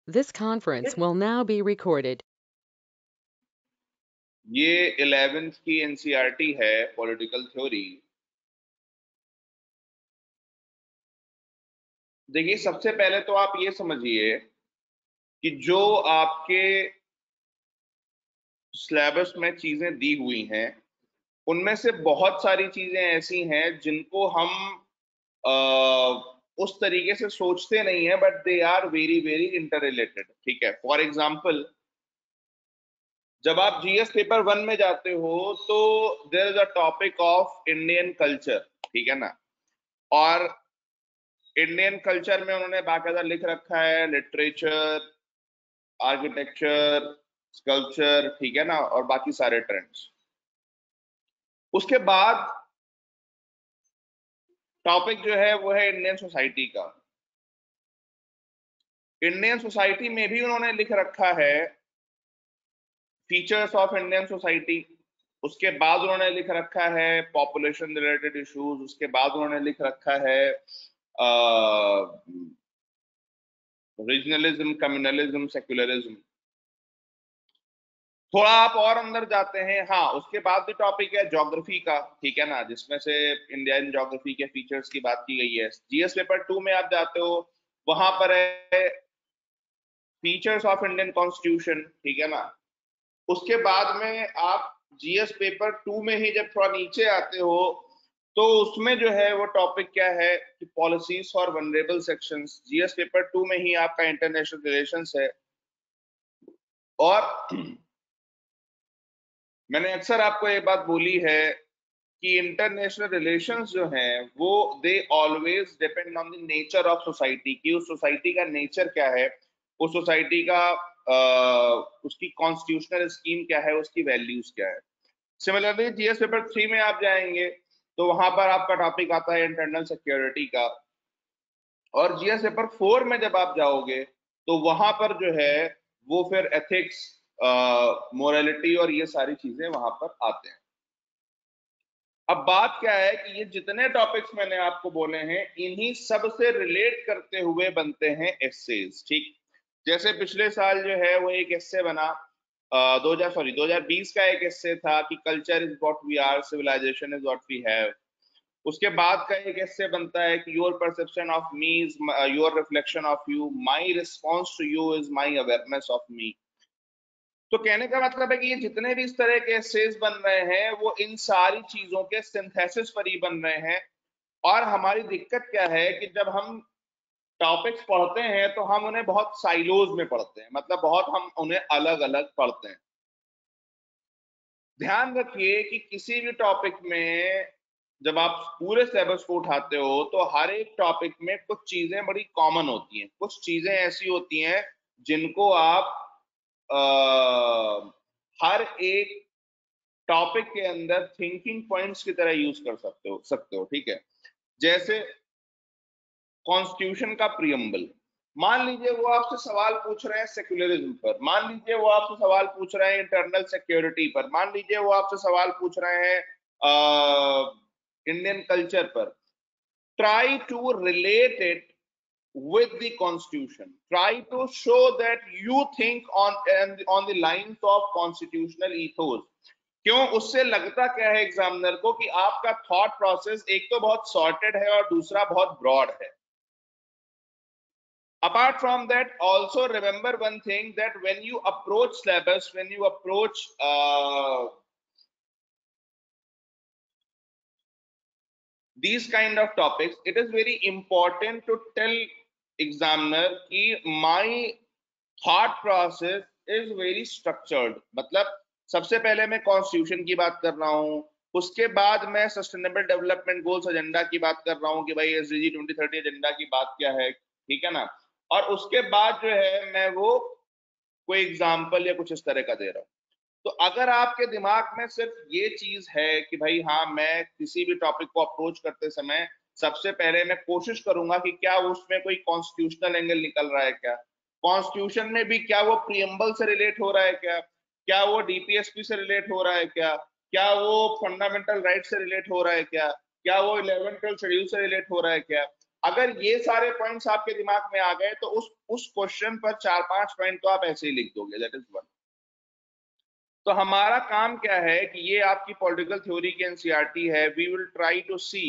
This conference will now be recorded. ये 11th की NCERT है पॉलिटिकल थ्योरी। देखिए, सबसे पहले तो आप ये समझिए कि जो आपके सिलेबस में चीजें दी हुई हैं उनमें से बहुत सारी चीजें ऐसी हैं जिनको हम उस तरीके से सोचते नहीं है, but they are very very inter related. ठीक है, फॉर एग्जाम्पल, जब आप जीएस पेपर 1 में जाते हो तो there is a topic of Indian culture. ठीक है ना। और इंडियन कल्चर में उन्होंने बाकायदा लिख रखा है लिटरेचर, आर्किटेक्चर, स्कल्पचर, ठीक है ना, और बाकी सारे ट्रेंड्स। उसके बाद टॉपिक जो है वो है इंडियन सोसाइटी का। इंडियन सोसाइटी में भी उन्होंने लिख रखा है फीचर्स ऑफ इंडियन सोसाइटी। उसके बाद उन्होंने लिख रखा है पॉपुलेशन रिलेटेड इश्यूज। उसके बाद उन्होंने लिख रखा है रीजनलिज्म, कम्युनलिज्म, सेक्युलरिज्म। थोड़ा आप और अंदर जाते हैं, हाँ, उसके बाद भी टॉपिक है ज्योग्राफी का। ठीक है ना, जिसमें से इंडियन ज्योग्राफी के फीचर्स की बात की गई है। जीएस पेपर 2 में आप जाते हो, वहां पर है फीचर्स ऑफ इंडियन कॉन्स्टिट्यूशन। ठीक है ना। उसके बाद में आप जीएस पेपर 2 में ही जब थोड़ा नीचे आते हो तो उसमें जो है वो टॉपिक क्या है कि policies for vulnerable sections. GS paper 2 में ही आपका इंटरनेशनल रिलेशंस है। और मैंने अक्सर आपको ये बात बोली है कि इंटरनेशनल रिलेशंस जो हैं वो they always depend on the nature of society, कि उस सोसाइटी का नेचर क्या है, उस सोसाइटी का उसकी कॉन्स्टिट्यूशनल स्कीम क्या है, उसकी वैल्यूज क्या है। सिमिलरली जीएस पेपर 3 में आप जाएंगे तो वहां पर आपका टॉपिक आता है इंटरनल सिक्योरिटी का। और जीएस पेपर 4 में जब आप जाओगे तो वहां पर जो है वो फिर एथिक्स, मोरालिटी और ये सारी चीजें वहां पर आते हैं। अब बात क्या है कि ये जितने टॉपिक्स मैंने आपको बोले हैं इन्हीं सब से रिलेट करते हुए बनते हैं एस्सेज। ठीक, जैसे पिछले साल जो है वो एक एस्से बना 2020 का एक एस्से था कि culture is what we are, civilisation is what we have. उसके बाद का एक एस्से बनता है कि your perception of me is your reflection of you, my response to you is my awareness of me. तो कहने का मतलब है कि ये जितने भी इस तरह के एसेज बन रहे हैं वो इन सारी चीजों के सिंथेसिस पर ही बन रहे हैं। और हमारी दिक्कत क्या है कि जब हम टॉपिक्स पढ़ते हैं तो हम उन्हें बहुत साइलोज में पढ़ते हैं, मतलब बहुत हम उन्हें अलग अलग पढ़ते हैं। ध्यान रखिए कि किसी भी टॉपिक में जब आप पूरे सिलेबस को उठाते हो तो हर एक टॉपिक में कुछ चीजें बड़ी कॉमन होती हैं, कुछ चीजें ऐसी होती हैं जिनको आप हर एक टॉपिक के अंदर थिंकिंग पॉइंट्स की तरह यूज कर सकते हो। ठीक है, जैसे कॉन्स्टिट्यूशन का प्रियम्बल। मान लीजिए वो आपसे सवाल पूछ रहे हैं सेक्युलरिज्म पर, मान लीजिए वो आपसे सवाल पूछ रहे हैं इंटरनल सिक्योरिटी पर, मान लीजिए वो आपसे सवाल पूछ रहे हैं इंडियन कल्चर पर। Try to relate it with the constitution, try to show that you think on the lines of constitutional ethos। क्यों? उससे लगता क्या है एग्जामिनर को कि आपका थॉट प्रोसेस एक तो बहुत सॉर्टेड है और दूसरा बहुत ब्रॉड है। apart from that, also remember one thing, that when you approach syllabus, when you approach these kind of topics, it is very important to tell examiner कि my thought process is very structured. मतलब सबसे पहले मैं constitution की बात कर रहा हूं, उसके बाद मैं सस्टेनेबल डेवलपमेंट गोल्स एजेंडा की बात कर रहा हूं कि भाई एसडीजी 2030 एजेंडा की बात क्या है। ठीक है ना। और उसके बाद जो है मैं वो कोई एग्जाम्पल या कुछ इस तरह का दे रहा हूं। तो अगर आपके दिमाग में सिर्फ ये चीज है कि भाई हाँ, मैं किसी भी टॉपिक को अप्रोच करते समय सबसे पहले मैं कोशिश करूंगा कि क्या उसमें कोई कॉन्स्टिट्यूशनल एंगल निकल रहा है, क्या कॉन्स्टिट्यूशन में भी क्या वो प्रियम्बल से रिलेट हो रहा है, क्या वो डीपीएसपी से रिलेट हो रहा है, क्या वो फंडामेंटल राइट से रिलेट हो रहा है, क्या वो 11th शेड्यूल से रिलेट हो रहा है, क्या अगर ये सारे पॉइंट्स आपके दिमाग में आ गए तो उस क्वेश्चन पर 4-5 पॉइंट तो आप ऐसे ही लिख दोगे, दैट इज वन। तो हमारा काम क्या है कि ये आपकी पॉलिटिकल थ्योरी की एनसीईआरटी है, वी विल ट्राई टू सी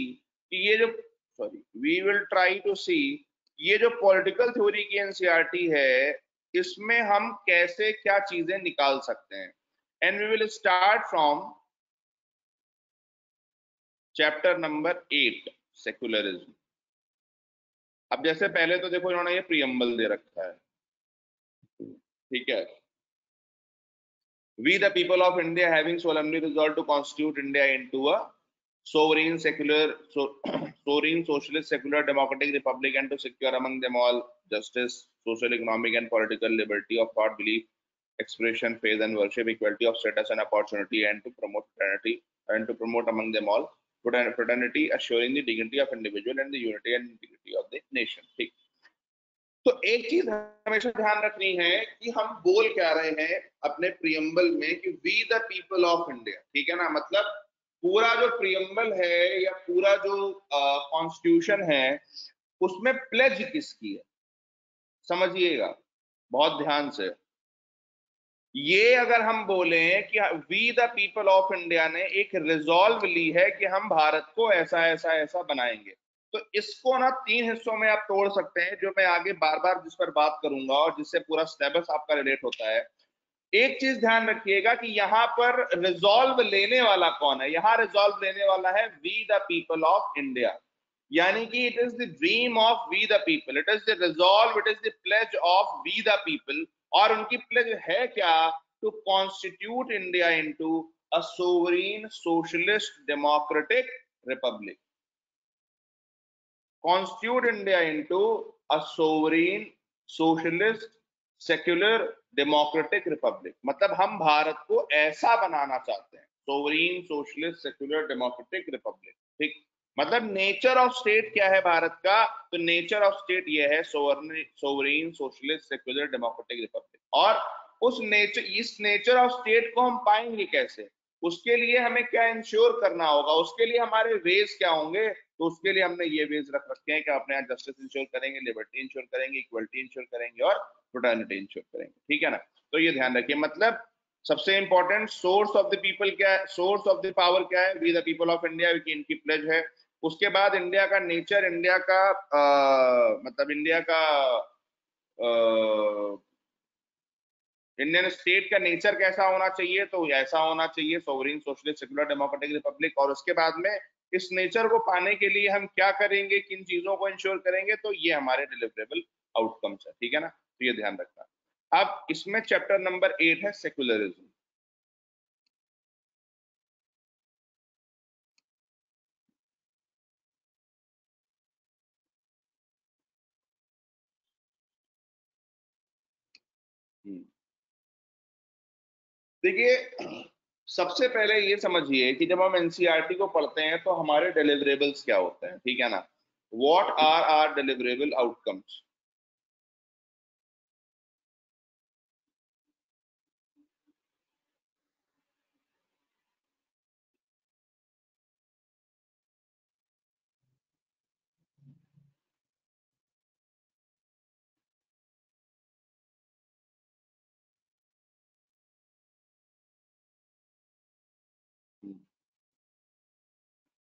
कि ये जो पॉलिटिकल थ्योरी की एनसीईआरटी है इसमें हम कैसे क्या चीजें निकाल सकते हैं। And we will start from chapter number 8 secularism. अब जैसे पहले तो देखो इन्होंने ये प्रियम्बल दे रखा है, ठीक है। We the people of India having solemnly resolved to constitute India into a sovereign sovereign socialist secular democratic republic and to secure among them all justice, social, economic and political liberty of thought, belief, expression, faith and worship, equality of status and opportunity, and to promote fraternity and to promote among them all fraternity, assuring the dignity of individual and the unity and integrity of the nation। ठीक। तो एक चीज हमेशा ध्यान रखनी है कि हम बोल क्या रहे हैं अपने प्रियम्बल में कि we the people of India, ठीक है ना। मतलब पूरा जो प्रियम्बल है या पूरा जो कॉन्स्टिट्यूशन है उसमें प्लेज किसकी है, समझिएगा बहुत ध्यान से। ये अगर हम बोले कि we the people of India ने एक रिजॉल्व ली है कि हम भारत को ऐसा ऐसा ऐसा बनाएंगे, तो इसको ना 3 हिस्सों में आप तोड़ सकते हैं, जो मैं आगे बार बार जिस पर बात करूंगा और जिससे पूरा सिलेबस आपका रिलेट होता है। एक चीज ध्यान रखिएगा कि यहाँ पर रिजॉल्व लेने वाला कौन है। यहाँ रिजॉल्व लेने वाला है we the people of India, यानी कि it is the dream of we the people, it is the resolve, it is the pledge of we the people. और उनकी प्लेज है क्या? To constitute India into a sovereign socialist democratic republic. constitute India into a sovereign, socialist, secular, democratic republic। मतलब हम भारत को ऐसा बनाना चाहते हैं, sovereign, socialist, secular, democratic Republic. ठीक। मतलब नेचर ऑफ स्टेट क्या है भारत का? तो नेचर ऑफ स्टेट ये है sovereign, socialist, secular, democratic Republic. और इस नेचर ऑफ स्टेट को हम पाएंगे कैसे? उसके लिए हमें क्या इंश्योर करना होगा, उसके लिए हमारे वेज क्या होंगे? तो उसके लिए हमने ये वेज रख रखे हैं कि अपने यहाँ जस्टिस इंश्योर करेंगे, लिबर्टी इंश्योर करेंगे, इक्वलिटी इंश्योर करेंगे और फ्रेटर्निटी इंश्योर करेंगे, ठीक है ना। तो ये ध्यान रखिए। मतलब सबसे important source of the people क्या है, सोर्स ऑफ द पावर क्या है? We the people of India, इनकी प्लेज है। उसके बाद इंडिया का नेचर, इंडिया का मतलब इंडिया का इंडियन स्टेट का नेचर कैसा होना चाहिए? तो ऐसा होना चाहिए, sovereign, socialist, secular, democratic Republic. और उसके बाद में इस नेचर को पाने के लिए हम क्या करेंगे, किन चीजों को इंश्योर करेंगे? तो ये हमारे डिलीवरेबल आउटकम्स है, ठीक है ना। तो ये ध्यान रखना। अब इसमें चैप्टर नंबर 8 है सेकुलरिज्म। देखिए सबसे पहले ये समझिए कि जब हम एनसीईआरटी को पढ़ते हैं तो हमारे डिलीवरेबल्स क्या होते हैं, ठीक है ना। What are our deliverable outcomes?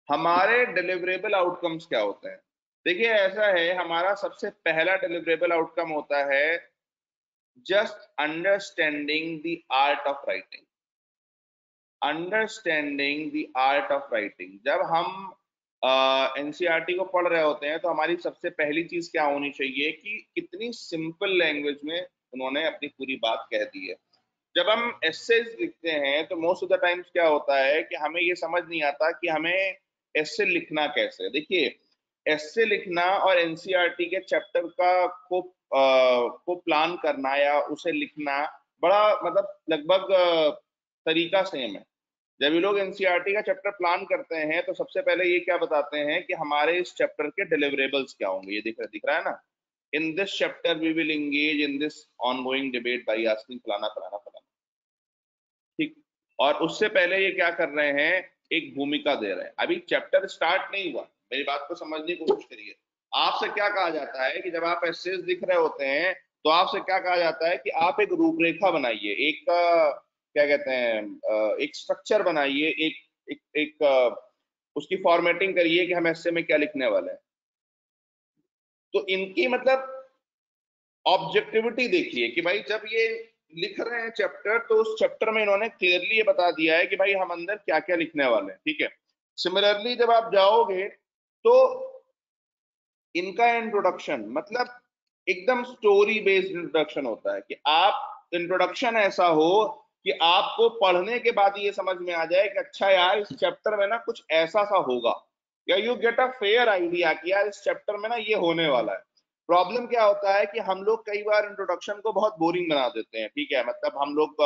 हमारे डिलीवरेबल आउटकम्स क्या होते हैं? देखिए ऐसा है, हमारा सबसे पहला डिलीवरेबल आउटकम होता है just understanding the art of writing. Understanding the art of writing. जब हम एनसीईआरटी को पढ़ रहे होते हैं तो हमारी सबसे पहली चीज क्या होनी चाहिए कि कितनी सिंपल लैंग्वेज में उन्होंने अपनी पूरी बात कह दी है। जब हम एसेज लिखते हैं तो मोस्ट ऑफ द टाइम्स क्या होता है कि हमें ये समझ नहीं आता कि हमें एसे लिखना कैसे। देखिए एसे लिखना और एनसीईआरटी के चैप्टर को प्लान करना या उसे लिखना बड़ा मतलब लगभग तरीका सेम है। जब ये लोग एनसीईआरटी का चैप्टर प्लान करते हैं तो सबसे पहले ये क्या बताते हैं कि हमारे इस चैप्टर के डिलीवरेबल्स क्या होंगे। ये दिख रहा है ना, in this chapter we will engage in this ongoing debate by asking फलाना फलाना फलाना, ठीक। और उससे पहले ये क्या कर रहे हैं, एक भूमिका दे रहे हैं। अभी चैप्टर स्टार्ट नहीं हुआ, मेरी बात को समझने की कोशिश करिए। आपसे क्या कहा जाता है कि जब आप एसेज लिख रहे होते हैं तो आपसे क्या कहा जाता है कि आप एक रूपरेखा बनाइए, एक क्या कहते हैं, एक स्ट्रक्चर बनाइए, एक उसकी फॉर्मेटिंग करिए कि हम एसे में क्या लिखने वाले हैं। तो इनकी मतलब ऑब्जेक्टिविटी देखिए कि भाई जब ये लिख रहे हैं चैप्टर, तो उस चैप्टर में इन्होंने क्लियरली ये बता दिया है कि भाई हम अंदर क्या क्या लिखने वाले हैं, ठीक है। सिमिलरली जब आप जाओगे तो इनका इंट्रोडक्शन मतलब एकदम स्टोरी बेस्ड इंट्रोडक्शन होता है कि आप इंट्रोडक्शन ऐसा हो कि आपको पढ़ने के बाद ये समझ में आ जाए कि अच्छा यार इस चैप्टर में ना कुछ ऐसा सा होगा, या you get a fair idea कि यार इस चैप्टर में ना ये होने वाला है। प्रॉब्लम क्या होता है कि हम लोग कई बार इंट्रोडक्शन को बहुत बोरिंग बना देते हैं, ठीक है। मतलब हम लोग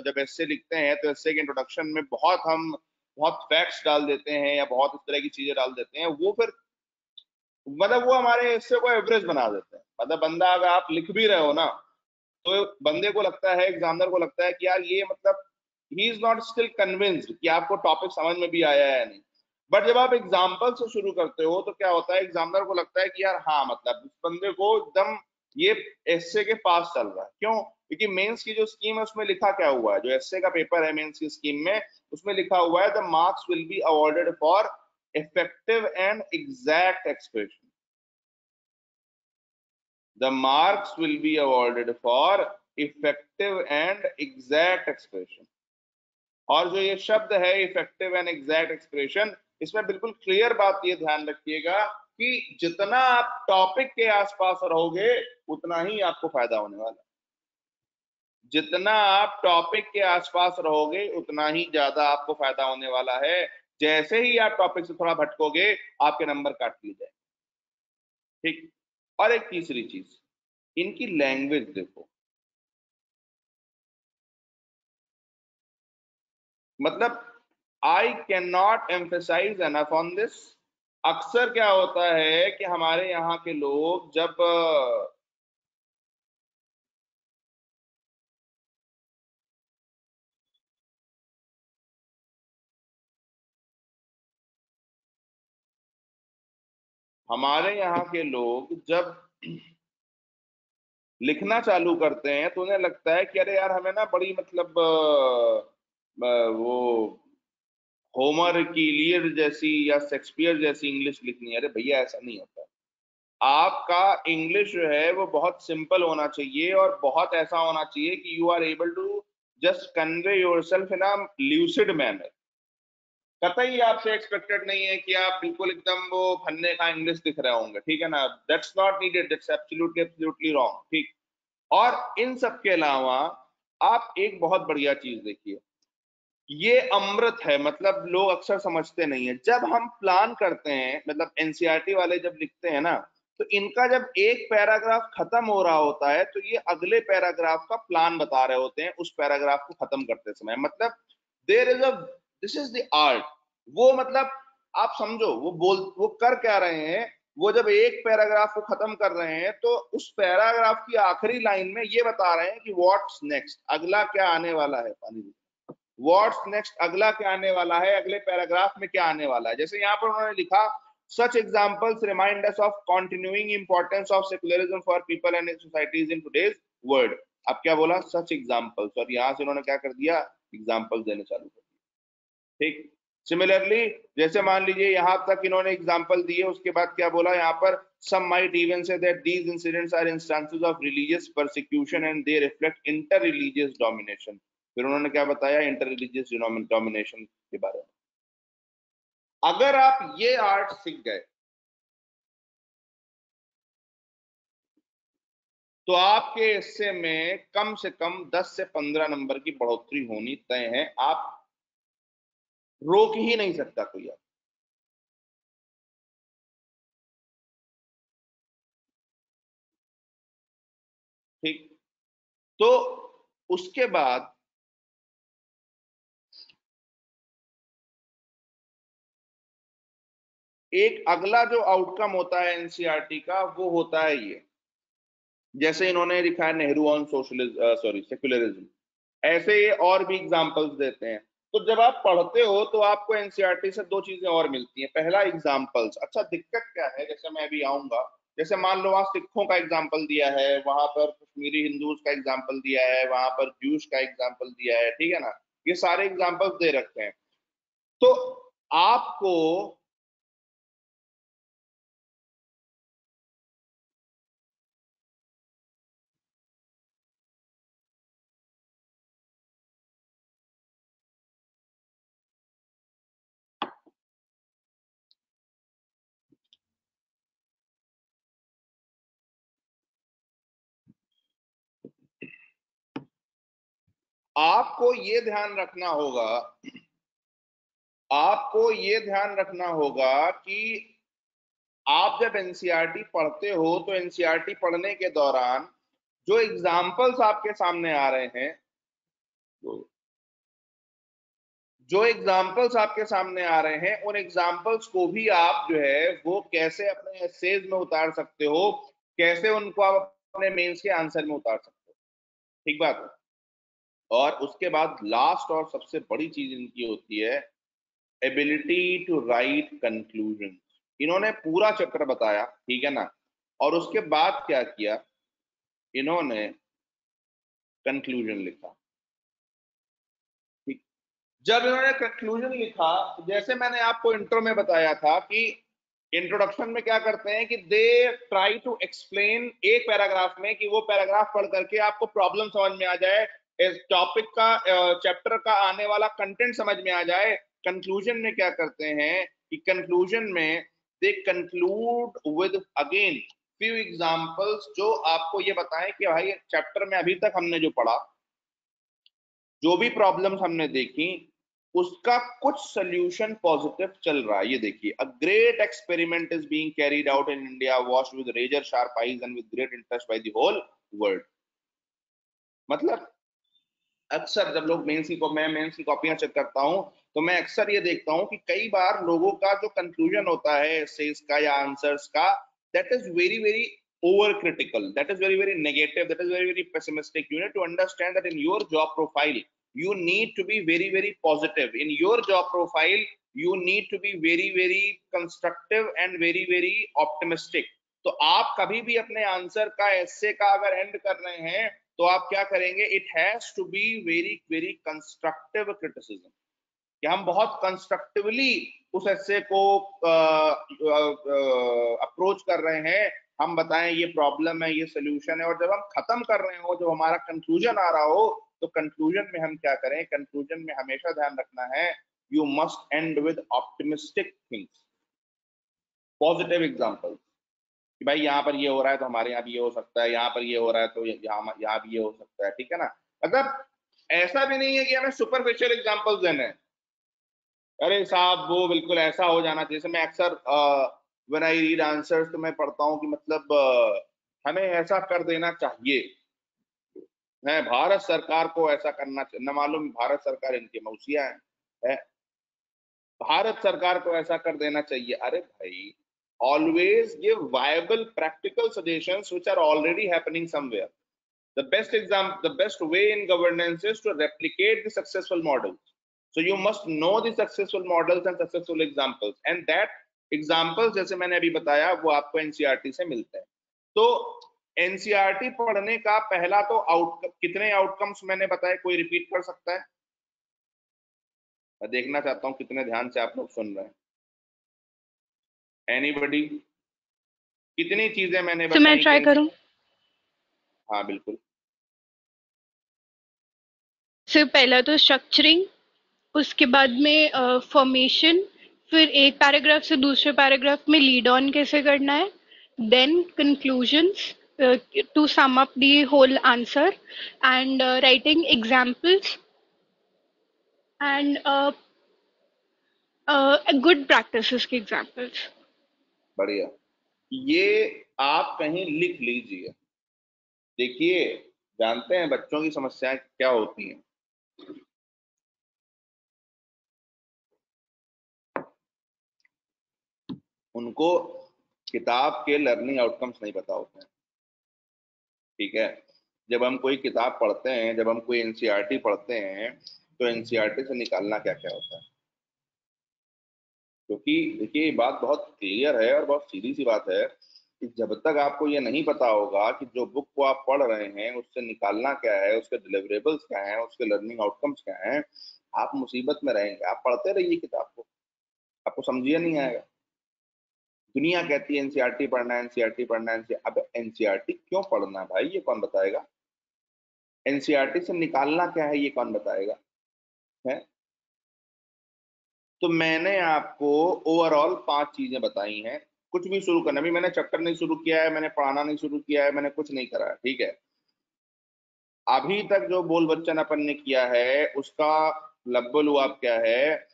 जब एस्से लिखते हैं तो एस्से के इंट्रोडक्शन में बहुत फैक्ट्स डाल देते हैं या बहुत इस तरह की चीजें डाल देते हैं, वो फिर मतलब वो हमारे हिस्से को एवरेज बना देते हैं। मतलब बंदा अगर आप लिख भी रहे हो ना, तो बंदे को लगता है, एग्जामिनर को लगता है कि यार ये मतलब he is not still convinced कि आपको टॉपिक समझ में भी आया है या नहीं। बट जब आप एग्जाम्पल से शुरू करते हो तो क्या होता है, एग्जामिनर को लगता है कि यार हाँ मतलब इस बंदे को एकदम ये एस्से के पास चल रहा है। क्यों? क्योंकि मेंस की जो स्कीम है उसमें लिखा क्या हुआ है, जो एस्से का पेपर है मेंस की स्कीम में, उसमें लिखा हुआ है the marks will be awarded for effective and exact expression. The marks will be awarded for effective and exact expression. और जो ये शब्द है इफेक्टिव एंड एग्जैक्ट एक्सप्रेशन, इसमें बिल्कुल क्लियर बात ये ध्यान रखिएगा कि जितना आप टॉपिक के आसपास रहोगे उतना ही आपको फायदा होने वाला है। जितना आप टॉपिक के आसपास रहोगे उतना ही ज्यादा आपको फायदा होने वाला है। जैसे ही आप टॉपिक से थोड़ा भटकोगे आपके नंबर काट लिए जाए, ठीक। और एक तीसरी चीज, इनकी लैंग्वेज देखो। मतलब I can not emphasize enough on this. अक्सर क्या होता है कि हमारे यहाँ के लोग जब हमारे यहाँ के लोग जब लिखना चालू करते हैं तो उन्हें लगता है कि अरे यार हमें ना बड़ी मतलब वो होमर की इलियड जैसी या शेक्सपियर जैसी इंग्लिश लिखनी है। अरे भैया ऐसा नहीं होता। आपका इंग्लिश जो है वो बहुत सिंपल होना चाहिए और बहुत ऐसा होना चाहिए कि you are able to just convey yourself in a lucid manner. कतई आपसे एक्सपेक्टेड नहीं है कि आप बिल्कुल एकदम वो फन्ने का इंग्लिश लिख रहे होंगे, ठीक है ना। That's not needed, that's absolutely absolutely wrong, ठीक। और इन सब के अलावा आप एक बहुत बढ़िया चीज देखिए, ये अमृत है। मतलब लोग अक्सर समझते नहीं है, जब हम प्लान करते हैं मतलब एनसीईआरटी वाले जब लिखते हैं ना, तो इनका जब एक पैराग्राफ खत्म हो रहा होता है तो ये अगले पैराग्राफ का प्लान बता रहे होते हैं उस पैराग्राफ को खत्म करते समय। मतलब there is a this is the art. वो मतलब आप समझो वो कर क्या रहे हैं। वो जब एक पैराग्राफ को खत्म कर रहे हैं तो उस पैराग्राफ की आखिरी लाइन में ये बता रहे हैं कि व्हाट्स नेक्स्ट, अगला क्या आने वाला है। पानी, व्हाट्स नेक्स्ट, अगला क्या आने वाला है, अगले पैराग्राफ में क्या आने वाला है। जैसे यहाँ पर उन्होंने लिखा such examples remind us of continuing importance of secularism for people and societies in today's world। अब क्या बोला, सच एग्जाम्पल्स, और यहां से उन्होंने क्या कर दिया, एग्जाम्पल्स देने चालू कर दिए, ठीक। सिमिलरली जैसे मान लीजिए यहां तक इन्होंने एग्जाम्पल दिए, उसके बाद क्या बोला यहाँ पर, some might even say that these incidents are instances of religious persecution and they reflect inter-religious domination। फिर उन्होंने क्या बताया इंटर रिलीजियस डोमिनेशन के बारे में। अगर आप ये आर्ट सीख गए तो आपके हिस्से में कम से कम 10 से 15 नंबर की बढ़ोतरी होनी तय है। आप रोक ही नहीं सकता कोई आप, ठीक। तो उसके बाद एक अगला जो आउटकम होता है एनसीईआरटी का वो होता है ये, जैसे इन्होंने लिखा है Nehru on socialism, sorry secularism. ऐसे ये और भी एग्जांपल्स देते हैं। तो जब आप पढ़ते हो तो आपको एनसीईआरटी से दो चीजें और मिलती हैं। पहला एग्जाम्पल्स। अच्छा दिक्कत क्या है, जैसे मैं अभी आऊंगा, जैसे मान लो वहां सिखों का एग्जाम्पल दिया है, वहां पर कश्मीरी हिंदूज का एग्जाम्पल दिया है, वहां पर ज्यूश का एग्जाम्पल दिया है, ठीक है ना, ये सारे एग्जाम्पल्स दे रखे हैं। तो आपको आपको ये ध्यान रखना होगा, आपको ये ध्यान रखना होगा कि आप जब एनसीईआरटी पढ़ते हो तो एनसीईआरटी पढ़ने के दौरान जो एग्जाम्पल्स आपके सामने आ रहे हैं, जो एग्जाम्पल्स आपके सामने आ रहे हैं, उन एग्जाम्पल्स को भी आप जो है वो कैसे अपने एसेज में उतार सकते हो, कैसे उनको आप अपने मेंस के आंसर में उतार सकते हो। ठीक बात है। और उसके बाद लास्ट और सबसे बड़ी चीज इनकी होती है एबिलिटी टू राइट कंक्लूजन। इन्होंने पूरा चैप्टर बताया, ठीक है ना, और उसके बाद क्या किया, इन्होंने कंक्लूजन लिखा। ठीक। जब इन्होंने कंक्लूजन लिखा, तो जैसे मैंने आपको इंट्रो में बताया था कि इंट्रोडक्शन में क्या करते हैं कि दे ट्राई टू एक्सप्लेन एक पैराग्राफ में, कि वो पैराग्राफ पढ़ करके आपको प्रॉब्लम समझ में आ जाए, इस टॉपिक का चैप्टर का आने वाला कंटेंट समझ में आ जाए। कंक्लूजन में क्या करते हैं कि कंक्लूजन में they conclude with again few examples, जो आपको ये बताएं कि भाई चैप्टर में अभी तक हमने जो पढ़ा, जो भी प्रॉब्लम्स हमने देखी, उसका कुछ सोल्यूशन पॉजिटिव चल रहा है। ये देखिए, a great experiment is being carried out in India, watched with razor sharp eyes and with great interest by the whole world. मतलब अक्सर जब लोग मैं मेंस की कॉपियां चेक करता हूं, तो मैं अक्सर ये देखता हूं कि कई बार लोगों का जो कंक्लूजन होता है एसेस का या आंसर्स का, that is very very over critical, that is very very negative, that is very very pessimistic. You need to understand that in your job profile you need to be very very positive in your job profile. You need to be very very constructive and very very optimistic. तो आप कभी भी अपने answer का एस्से का अगर and कर रहे हैं, तो आप क्या करेंगे, it has to be very very constructive criticism, कि हम बहुत कंस्ट्रक्टिवली उस एस्से को अप्रोच कर रहे हैं, हम बताएं ये प्रॉब्लम है, ये सोल्यूशन है। और जब हम खत्म कर रहे हो, जब हमारा कंक्लूजन आ रहा हो, तो कंक्लूजन में हम क्या करें, कंक्लूजन में हमेशा ध्यान रखना है, you must and with optimistic things, positive examples, कि भाई यहाँ पर ये हो रहा है तो हमारे यहाँ भी ये हो सकता है, यहाँ पर ये हो रहा है तो यहाँ भी ये हो सकता है, ठीक है ना। मतलब ऐसा भी नहीं है कि हमें सुपरफिशियल एग्जांपल्स देने हैं, अरे साहब वो बिल्कुल ऐसा हो जाना चाहिए। जैसे मैं अक्सर व्हेन आई रीड आंसर्स, तो मैं पढ़ता हूँ कि मतलब हमें ऐसा कर देना चाहिए है, भारत सरकार को ऐसा करना चाहिए, न मालूम भारत सरकार इनकी मौसिया है, भारत सरकार को ऐसा कर देना चाहिए। अरे भाई, always give viable practical suggestions which are already happening somewhere. The best way in governance is to replicate the successful models. So you must know the successful models and successful examples, and that examples जैसे मैंने अभी बताया वो आपको NCERT से मिलते हैं। तो एनसीईआरटी पढ़ने का पहला तो कितने आउटकम्स मैंने बताए, कोई रिपीट कर सकता है? मैं देखना चाहता हूँ कितने ध्यान से आप लोग सुन रहे हैं। एनीबडी? कितनी चीजें मैंने तो मैं बताई ट्राई कि करूं। हाँ बिल्कुल। सिर्फ पहला तो स्ट्रक्चरिंग, उसके बाद में फॉर्मेशन, फिर एक पैराग्राफ से दूसरे पैराग्राफ में लीड ऑन कैसे करना है, then conclusions to sum up the whole answer, and writing examples, and good practices के एग्जाम्पल्स। बढ़िया। ये आप कहीं लिख लीजिए। देखिए, जानते हैं बच्चों की समस्याएं क्या होती हैं, उनको किताब के लर्निंग आउटकम्स नहीं पता होते हैं। ठीक है, जब हम कोई किताब पढ़ते हैं, जब हम कोई एनसीईआरटी पढ़ते हैं, तो एनसीईआरटी से निकालना क्या क्या होता है। क्योंकि देखिए ये बात बहुत क्लियर है और बहुत सीधी सी बात है कि जब तक आपको ये नहीं पता होगा कि जो बुक को आप पढ़ रहे हैं उससे निकालना क्या है, उसके डिलीवरेबल्स क्या हैं, उसके लर्निंग आउटकम्स क्या हैं, आप मुसीबत में रहेंगे। आप पढ़ते रहिए किताब को, आपको समझिए नहीं आएगा। दुनिया कहती है एनसीईआरटी पढ़ना है, एनसीईआरटी पढ़ना है, अब एनसीईआरटी क्यों पढ़ना है भाई, ये कौन बताएगा? एनसीईआरटी से निकालना क्या है, ये कौन बताएगा? है तो मैंने आपको ओवरऑल 5 चीजें बताई हैं। कुछ भी शुरू करना, अभी मैंने चैप्टर नहीं शुरू किया है, मैंने पढ़ाना नहीं शुरू किया है, मैंने कुछ नहीं करा है, ठीक है। अभी तक जो बोल बच्चन अपन ने किया है उसका लब्बल लुआब क्या है।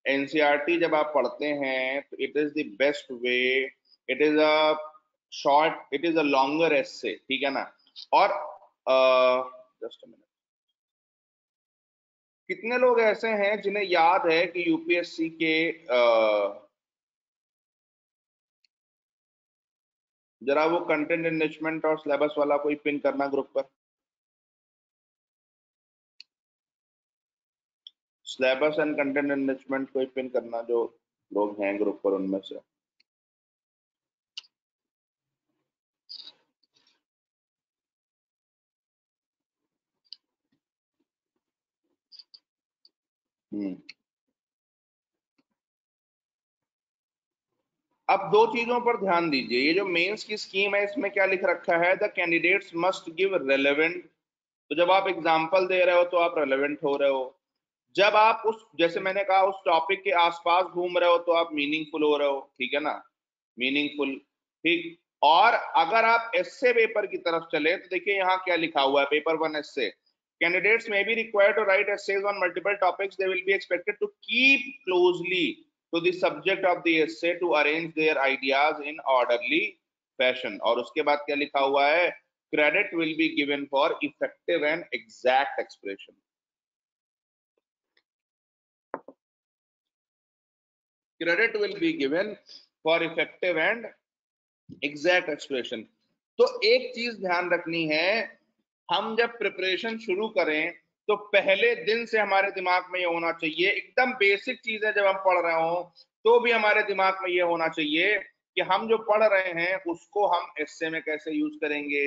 एनसीईआरटी जब आप पढ़ते हैं तो it is the best way, it is a short, it is a longer essay, ठीक है ना। और जस्ट मिनट, कितने लोग ऐसे हैं जिन्हें याद है कि यूपीएससी के जरा वो कंटेंट एनरिचमेंट और सिलेबस वाला कोई पिन करना ग्रुप पर, सिलेबस एंड कंटेंट एनरिचमेंट कोई पिन करना जो लोग हैं ग्रुप पर उनमें से। हम्म अब 2 चीजों पर ध्यान दीजिए। ये जो मेंस की स्कीम है इसमें क्या लिख रखा है, the candidates must give relevant. तो जब आप एग्जाम्पल दे रहे हो तो आप रेलेवेंट हो रहे हो। जब आप उस, जैसे मैंने कहा, उस टॉपिक के आसपास घूम रहे हो तो आप मीनिंगफुल हो रहे हो, ठीक है ना, मीनिंगफुल, ठीक। और अगर आप एस्से पेपर की तरफ चले तो देखिए यहाँ क्या लिखा हुआ है, paper 1 essay, candidates may be required to write essays on multiple topics. They will be expected to keep closely to the subject of the essay to arrange their ideas in orderly fashion. और उसके बाद क्या लिखा हुआ है, credit will be given for effective and exact expression. Credit will be given for effective and exact expression. तो एक चीज ध्यान रखनी है, हम जब प्रिपरेशन शुरू करें तो पहले दिन से हमारे दिमाग में ये होना चाहिए, एकदम बेसिक चीज है, जब हम पढ़ रहे हो तो भी हमारे दिमाग में ये होना चाहिए कि हम जो पढ़ रहे हैं उसको हम एस्से में कैसे यूज करेंगे।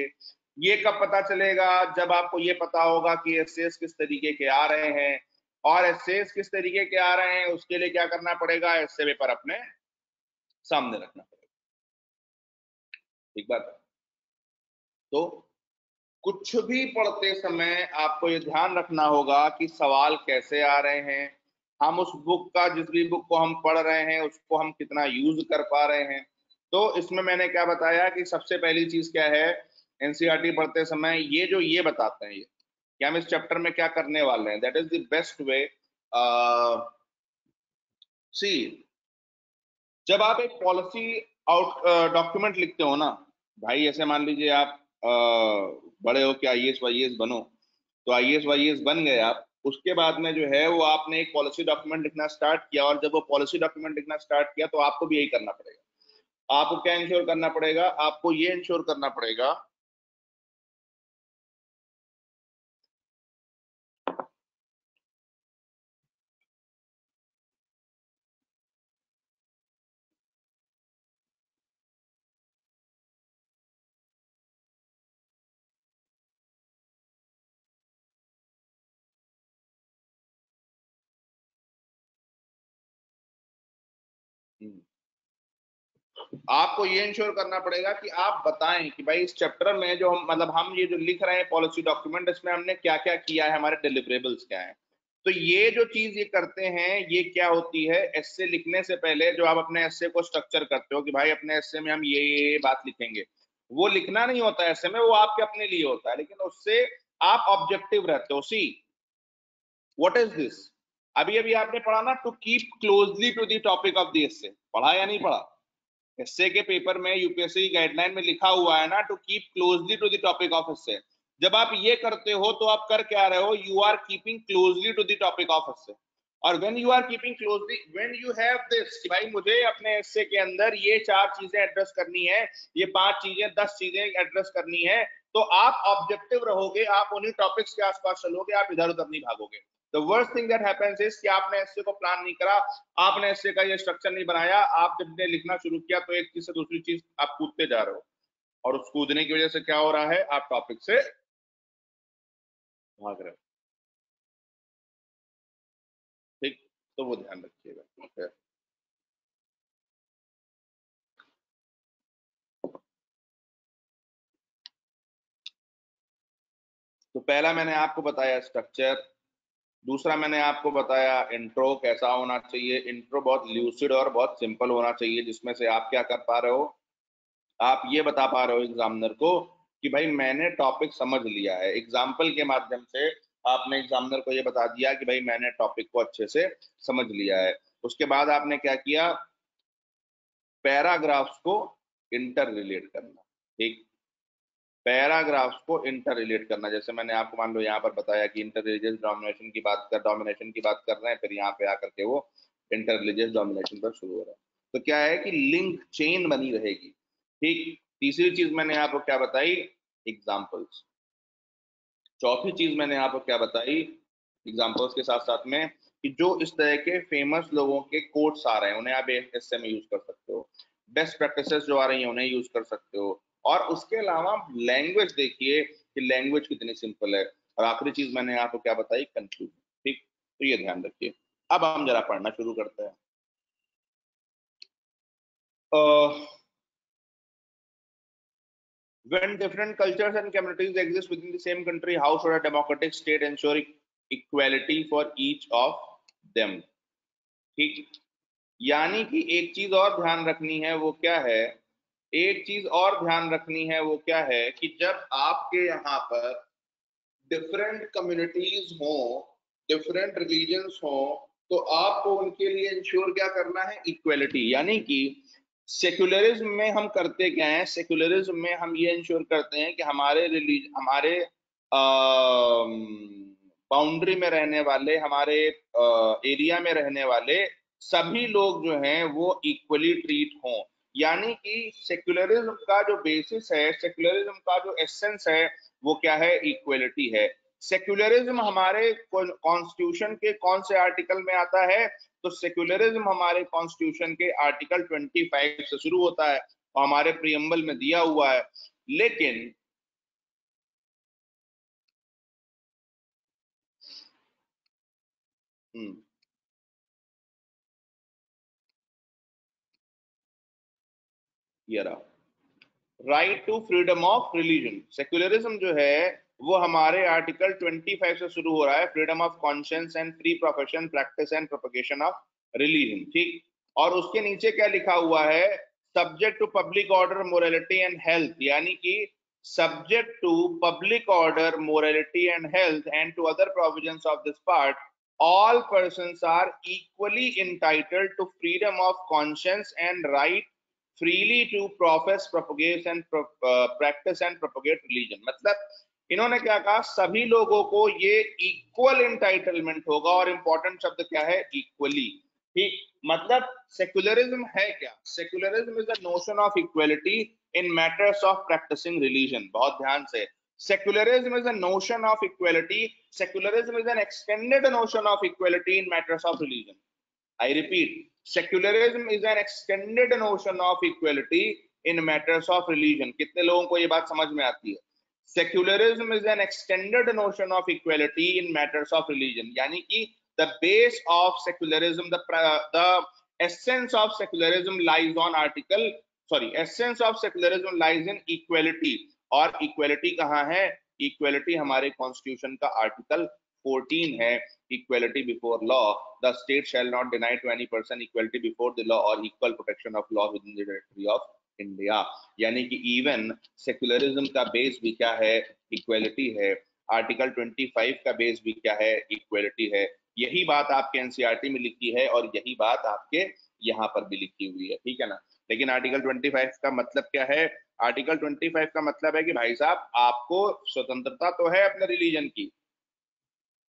ये कब पता चलेगा, जब आपको ये पता होगा कि एस्सेस किस तरीके के आ रहे हैं, और एस्सेस किस तरीके के आ रहे हैं उसके लिए क्या करना पड़ेगा, एस्से पेपर अपने सामने रखना पड़ेगा। ठीक बात है। तो कुछ भी पढ़ते समय आपको ये ध्यान रखना होगा कि सवाल कैसे आ रहे हैं, हम उस बुक का, जिस भी बुक को हम पढ़ रहे हैं उसको हम कितना यूज कर पा रहे हैं। तो इसमें मैंने क्या बताया कि सबसे पहली चीज क्या है, एनसीईआरटी पढ़ते समय ये जो ये बताते हैं ये कि हम इस चैप्टर में क्या करने वाले हैं, that is the best way. See, जब आप एक पॉलिसी आउट डॉक्यूमेंट लिखते हो ना भाई, ऐसे मान लीजिए आप बड़े हो कि आईएएस वाईएएस बनो, तो आईएएस वाईएएस बन गए आप, उसके बाद में जो है वो आपने एक पॉलिसी डॉक्यूमेंट लिखना स्टार्ट किया, और जब वो पॉलिसी डॉक्यूमेंट लिखना स्टार्ट किया तो आपको भी यही करना पड़ेगा। आपको क्या इंश्योर करना पड़ेगा, आपको ये इंश्योर करना पड़ेगा आपको ये इंश्योर करना पड़ेगा कि आप बताएं कि भाई इस चैप्टर में जो हम, मतलब हम ये जो लिख रहे हैं पॉलिसी डॉक्यूमेंट, इसमें हमने क्या क्या किया है, हमारे डिलिवरेबल्स क्या है। तो ये जो चीज ये करते हैं, ये क्या होती है, एस्से लिखने से पहले जो आप अपने एस्से को स्ट्रक्चर करते हो कि भाई अपने एस्से में हम ये बात लिखेंगे, वो लिखना नहीं होता है एस्से में, वो आपके अपने लिए होता है, लेकिन उससे आप ऑब्जेक्टिव रहते हो। सी, व्हाट इज दिस, अभी अभी आपने पढ़ा ना, to keep closely to the topic of the essay, पढ़ा या नहीं पढ़ा? एस्से के पेपर में यूपीएससी की गाइडलाइन में लिखा हुआ है ना, to keep closely to the topic of essay. जब आप ये करते हो तो आप कर क्या रहे हो, you are keeping closely to the topic of essay. और when you are keeping closely, when you have this कि भाई मुझे अपने एस्से के अंदर ये 4 चीजें एड्रेस करनी है, ये 5 चीजें, 10 चीजें एड्रेस करनी है, तो आप ऑब्जेक्टिव रहोगे, आप उन्हीं टॉपिक्स के आसपास चलोगे, आप इधर उधर नहीं भागोगे। The worst thing that happens is कि आपने एस्से को प्लान नहीं करा, आपने एस्से का ये स्ट्रक्चर नहीं बनाया, आप जब ने लिखना शुरू किया तो एक चीज से दूसरी चीज आप कूदते जा रहे हो, और उस कूदने की वजह से क्या हो रहा है, आप टॉपिक से भाग रहे हो। ठीक, तो वो ध्यान रखिएगा। तो पहला मैंने आपको बताया स्ट्रक्चर, दूसरा मैंने आपको बताया इंट्रो कैसा होना चाहिए। इंट्रो बहुत ल्यूसिड और बहुत सिंपल होना चाहिए, जिसमें से आप क्या कर पा रहे हो, आप ये बता पा रहे हो एग्जामिनर को कि भाई मैंने टॉपिक समझ लिया है। एग्जाम्पल के माध्यम से आपने एग्जामिनर को ये बता दिया कि भाई मैंने टॉपिक को अच्छे से समझ लिया है। उसके बाद आपने क्या किया, पैराग्राफ्स को इंटर रिलेट करना। ठीक, पैराग्राफ्स को इंटर रिलेट करना, जैसे मैंने आपको मान लो यहाँ पर बताया कि इंटर रिलीजियस डोमिनेशन की बात कर रहे हैं, फिर यहाँ पे आकर के वो इंटर रिलीजियस डोमिनेशन पर शुरू हो रहा है। तो क्या है कि लिंक चेन बनी रहेगी। ठीक, तीसरी चीज मैंने आपको क्या बताई, एग्जाम्पल्स। चौथी चीज मैंने आपको क्या बताई, एग्जाम्पल्स के साथ साथ में कि जो इस तरह के फेमस लोगों के कोट्स आ रहे हैं उन्हें आप एसए में यूज कर सकते हो, बेस्ट प्रैक्टिसेस जो आ रही हैं उन्हें यूज कर सकते हो, और उसके अलावा लैंग्वेज देखिए कि लैंग्वेज कितनी सिंपल है। और आखिरी चीज मैंने आपको क्या बताई, कंक्लूजन। ठीक, तो ये ध्यान रखिए। अब हम जरा पढ़ना शुरू करते हैं। When different cultures and communities exist within the same country, how should a democratic state ensure equality for each of them? ठीक, यानी कि एक चीज और ध्यान रखनी है, वो क्या है, एक चीज और ध्यान रखनी है वो क्या है कि जब आपके यहाँ पर डिफरेंट कम्युनिटीज हो, डिफरेंट रिलीजन्स हो, तो आपको उनके लिए इंश्योर क्या करना है, इक्वेलिटी। यानी कि सेक्युलरिज्म में हम करते क्या है, सेक्युलरिज्म में हम ये इंश्योर करते हैं कि हमारे बाउंड्री में रहने वाले, हमारे एरिया में रहने वाले सभी लोग जो हैं वो इक्वली ट्रीट हों। यानी कि सेक्युलरिज्म का जो बेसिस है, सेक्युलरिज्म का जो एसेंस है वो क्या है, इक्वलिटी है। सेक्युलरिज्म हमारे कॉन्स्टिट्यूशन के कौन से आर्टिकल में आता है, तो सेक्युलरिज्म हमारे कॉन्स्टिट्यूशन के आर्टिकल 25 से शुरू होता है और हमारे प्रियम्बल में दिया हुआ है। लेकिन ये रहा, right to freedom of religion. Secularism जो है वो हमारे आर्टिकल 25 से शुरू हो रहा है, freedom of conscience and free profession, practice and propagation of religion. ठीक, और उसके नीचे क्या लिखा हुआ है, subject to public order, morality and health. यानी कि subject to public order, morality and health and to other provisions of this part, all persons are equally entitled to freedom of conscience and right freely to profess, propagate and practice and propagate religion। मतलब इन्होंने क्या कहा, सभी लोगों को ये equal entitlement होगा, और इंपॉर्टेंट शब्द क्या है, इक्वली। ठीक, मतलब सेक्युलरिज्म है क्या, secularism is the notion of equality in matters of practicing religion. बहुत ध्यान से, secularism is a notion of equality, secularism is an extended notion of equality in matters of religion. I repeat, secularism is an extended notion of equality in matters of religion। कितने लोगों को ये बात समझ में आती है, secularism is an extended notion of equality in matters of religion। यानी कि the base of secularism, the essence of secularism lies on essence of secularism lies in equality। और इक्वेलिटी कहाँ है, इक्वेलिटी हमारे कॉन्स्टिट्यूशन का आर्टिकल 14 है, equality before law, the state shall not deny to any person equality before the law और equal protection of law within the territory of India. यानी कि even secularism का base भी क्या है, इक्वेलिटी है। आर्टिकल 25 का बेस भी क्या है, इक्वेलिटी है। यही बात आपके एनसीईआरटी में लिखी है और यही बात आपके यहाँ पर भी लिखी हुई है, ठीक है ना। लेकिन आर्टिकल 25 का मतलब क्या है, आर्टिकल 25 का मतलब है कि भाई साहब आपको स्वतंत्रता तो है अपने रिलीजन की,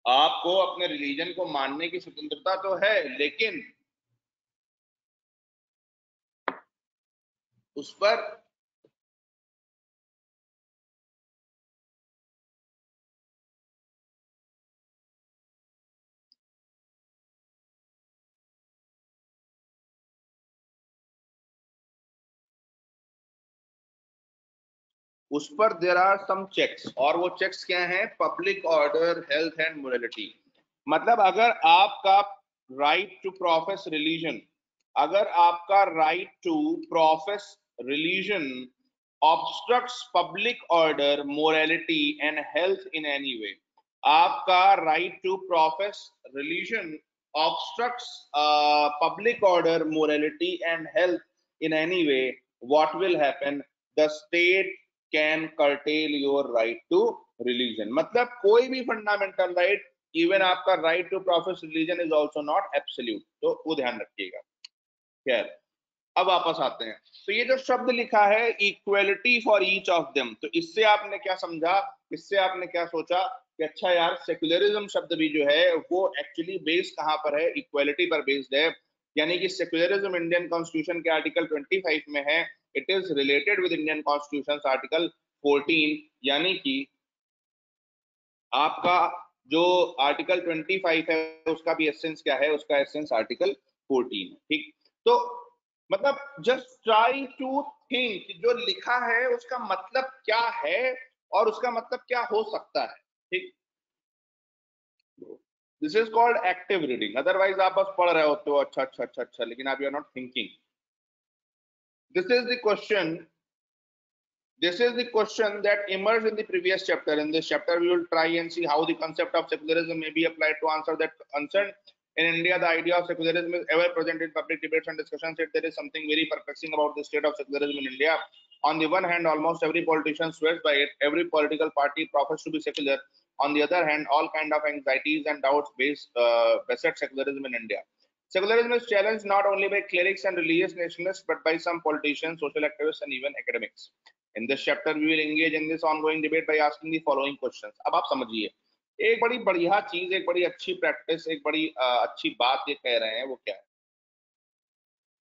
आपको अपने रिलीजन को मानने की स्वतंत्रता तो है, लेकिन उस पर उस पर देयर आर सम चेक्स, और वो चेक्स क्या हैं? Public order, health and morality. मतलब अगर आपका राइट टू प्रोफेस रिलीजन, अगर आपका right to profess religion obstructs public order, morality and health in any way, आपका right to profess religion obstructs public order, morality and health in any way, what will happen? The state can curtail your right to religion। मतलब कोई भी fundamental right, even आपका right to profess religion is also not absolute, तो वो ध्यान रखिएगा। खैर, अब वापस आते हैं। तो ये जो शब्द लिखा है equality for each of them, तो इससे आपने क्या समझा, इससे आपने क्या सोचा कि अच्छा यार सेक्युलरिज्म शब्द भी जो है वो एक्चुअली बेस्ड कहां पर है? इक्वलिटी पर बेस्ड है। यानी कि सेक्युलरिज्म इंडियन कॉन्स्टिट्यूशन के आर्टिकल 25 में है, it is related with Indian constitution article 14, यानी कि आपका जो आर्टिकल 25 है उसका भी एसेंस क्या है? उसका एसेंस आर्टिकल 14 है। ठीक, तो मतलब जस्ट ट्राई टू थिंक जो लिखा है उसका मतलब क्या है और उसका मतलब क्या हो सकता है। ठीक, this is called active reading. Otherwise आप बस पढ़ रहे होते हो अच्छा अच्छा अच्छा अच्छा, लेकिन आप you are not thinking. This is the question, this is the question that emerged in the previous chapter. In this chapter we will try and see how the concept of secularism may be applied to answer that concern. In India, the idea of secularism is ever present in public debates and discussions, yet there is something very perplexing about the state of secularism in India. On the one hand, almost every politician swears by it, every political party professes to be secular. On the other hand, all kind of anxieties and doubts beset secularism in India. Secularism is challenged not only by clerics and religious nationalists, but by some politicians, social activists, and even academics. In this chapter, we will engage in this ongoing debate by asking the following questions. अब आप समझिए, एक बड़ी बढ़िया चीज, एक बड़ी अच्छी प्रैक्टिस, एक बड़ी अच्छी बात ये कह रहे हैं, वो क्या है?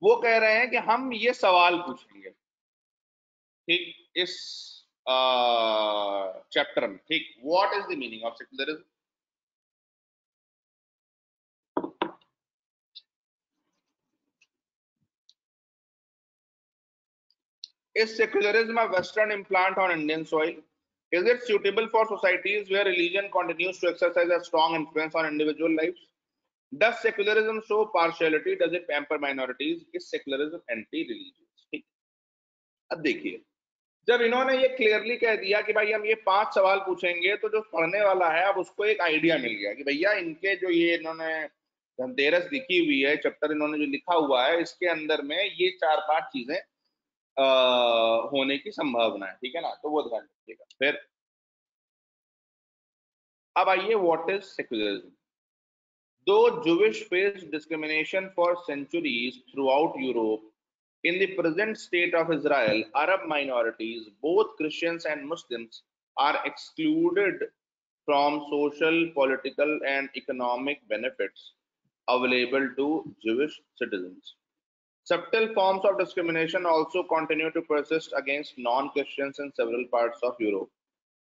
वो कह रहे हैं कि हम ये सवाल पूछेंगे, ठीक, इस चैप्टर में। ठीक, what is the meaning of secularism? Is secularism a Western implant on Indian soil? Is it suitable for societies where religion continues to exercise a strong influence on individual lives? Does secularism show partiality? Does it pamper minorities? Is secularism anti-religious? ठीक, अब देखिए, जब इन्होंने ये clearly कह दिया कि भाई हम ये 5 सवाल पूछेंगे, तो जो पढ़ने वाला है अब उसको एक आइडिया मिल गया कि भैया इनके जो ये इन्होंने धनतेरस लिखी हुई है, चैप्टर इन्होंने जो लिखा हुआ है, इसके अंदर में ये 4-5 चीजें होने की संभावना है। ठीक है ना, तो वो ध्यान रखिएगा। फिर अब आइए, what is secularism? Though Jewish faced discrimination for centuries throughout Europe, in the present state of Israel, Arab minorities, both Christians and Muslims, are excluded from social, political, and economic benefits available to Jewish citizens. Subtle forms of discrimination also continue to persist against non-Christians in several parts of Europe.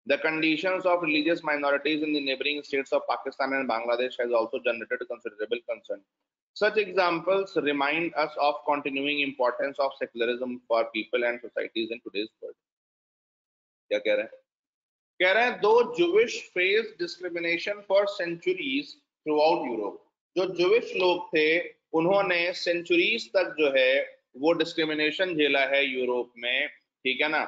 The conditions of religious minorities in the neighboring states of Pakistan and Bangladesh has also generated considerable concern. Such examples remind us of continuing importance of secularism for people and societies in today's world. क्या कह रहे हैं? कह रहे हैं, though Jewish faced discrimination for centuries throughout Europe. जो Jewish लोग थे उन्होंने सेंचुरीज तक जो है वो डिस्क्रिमिनेशन झेला है यूरोप में। ठीक है ना,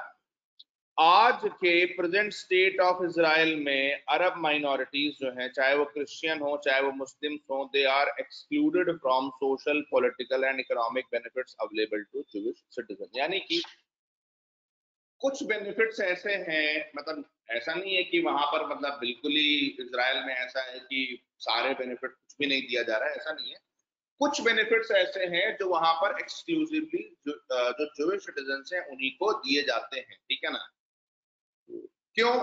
आज के प्रेजेंट स्टेट ऑफ इजराइल में अरब माइनॉरिटीज जो हैं, चाहे वो क्रिश्चियन हो चाहे वो मुस्लिम्स हो, they are excluded from social, political and economic benefits available to Jewish citizen. यानी कि कुछ बेनिफिट्स ऐसे हैं, मतलब ऐसा नहीं है कि वहां पर मतलब बिल्कुल ही इजराइल में ऐसा है कि सारे बेनिफिट कुछ भी नहीं दिया जा रहा है, ऐसा नहीं है। कुछ बेनिफिट्स ऐसे हैं जो वहां पर एक्सक्लूसिवली जो ज्यूइश सिटीजन हैं उन्हीं को दिए जाते हैं। ठीक है ना, क्यों?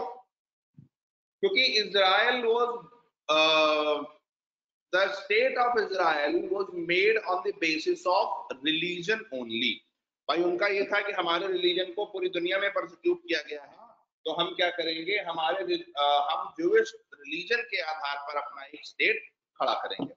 क्योंकि Israel was the state of Israel was made on the basis of religion only. भाई उनका ये था कि हमारे रिलीजन को पूरी दुनिया में परसिक्यूट किया गया है, तो हम क्या करेंगे, हम ज्यूइश रिलीजन के आधार पर अपना एक स्टेट खड़ा करेंगे।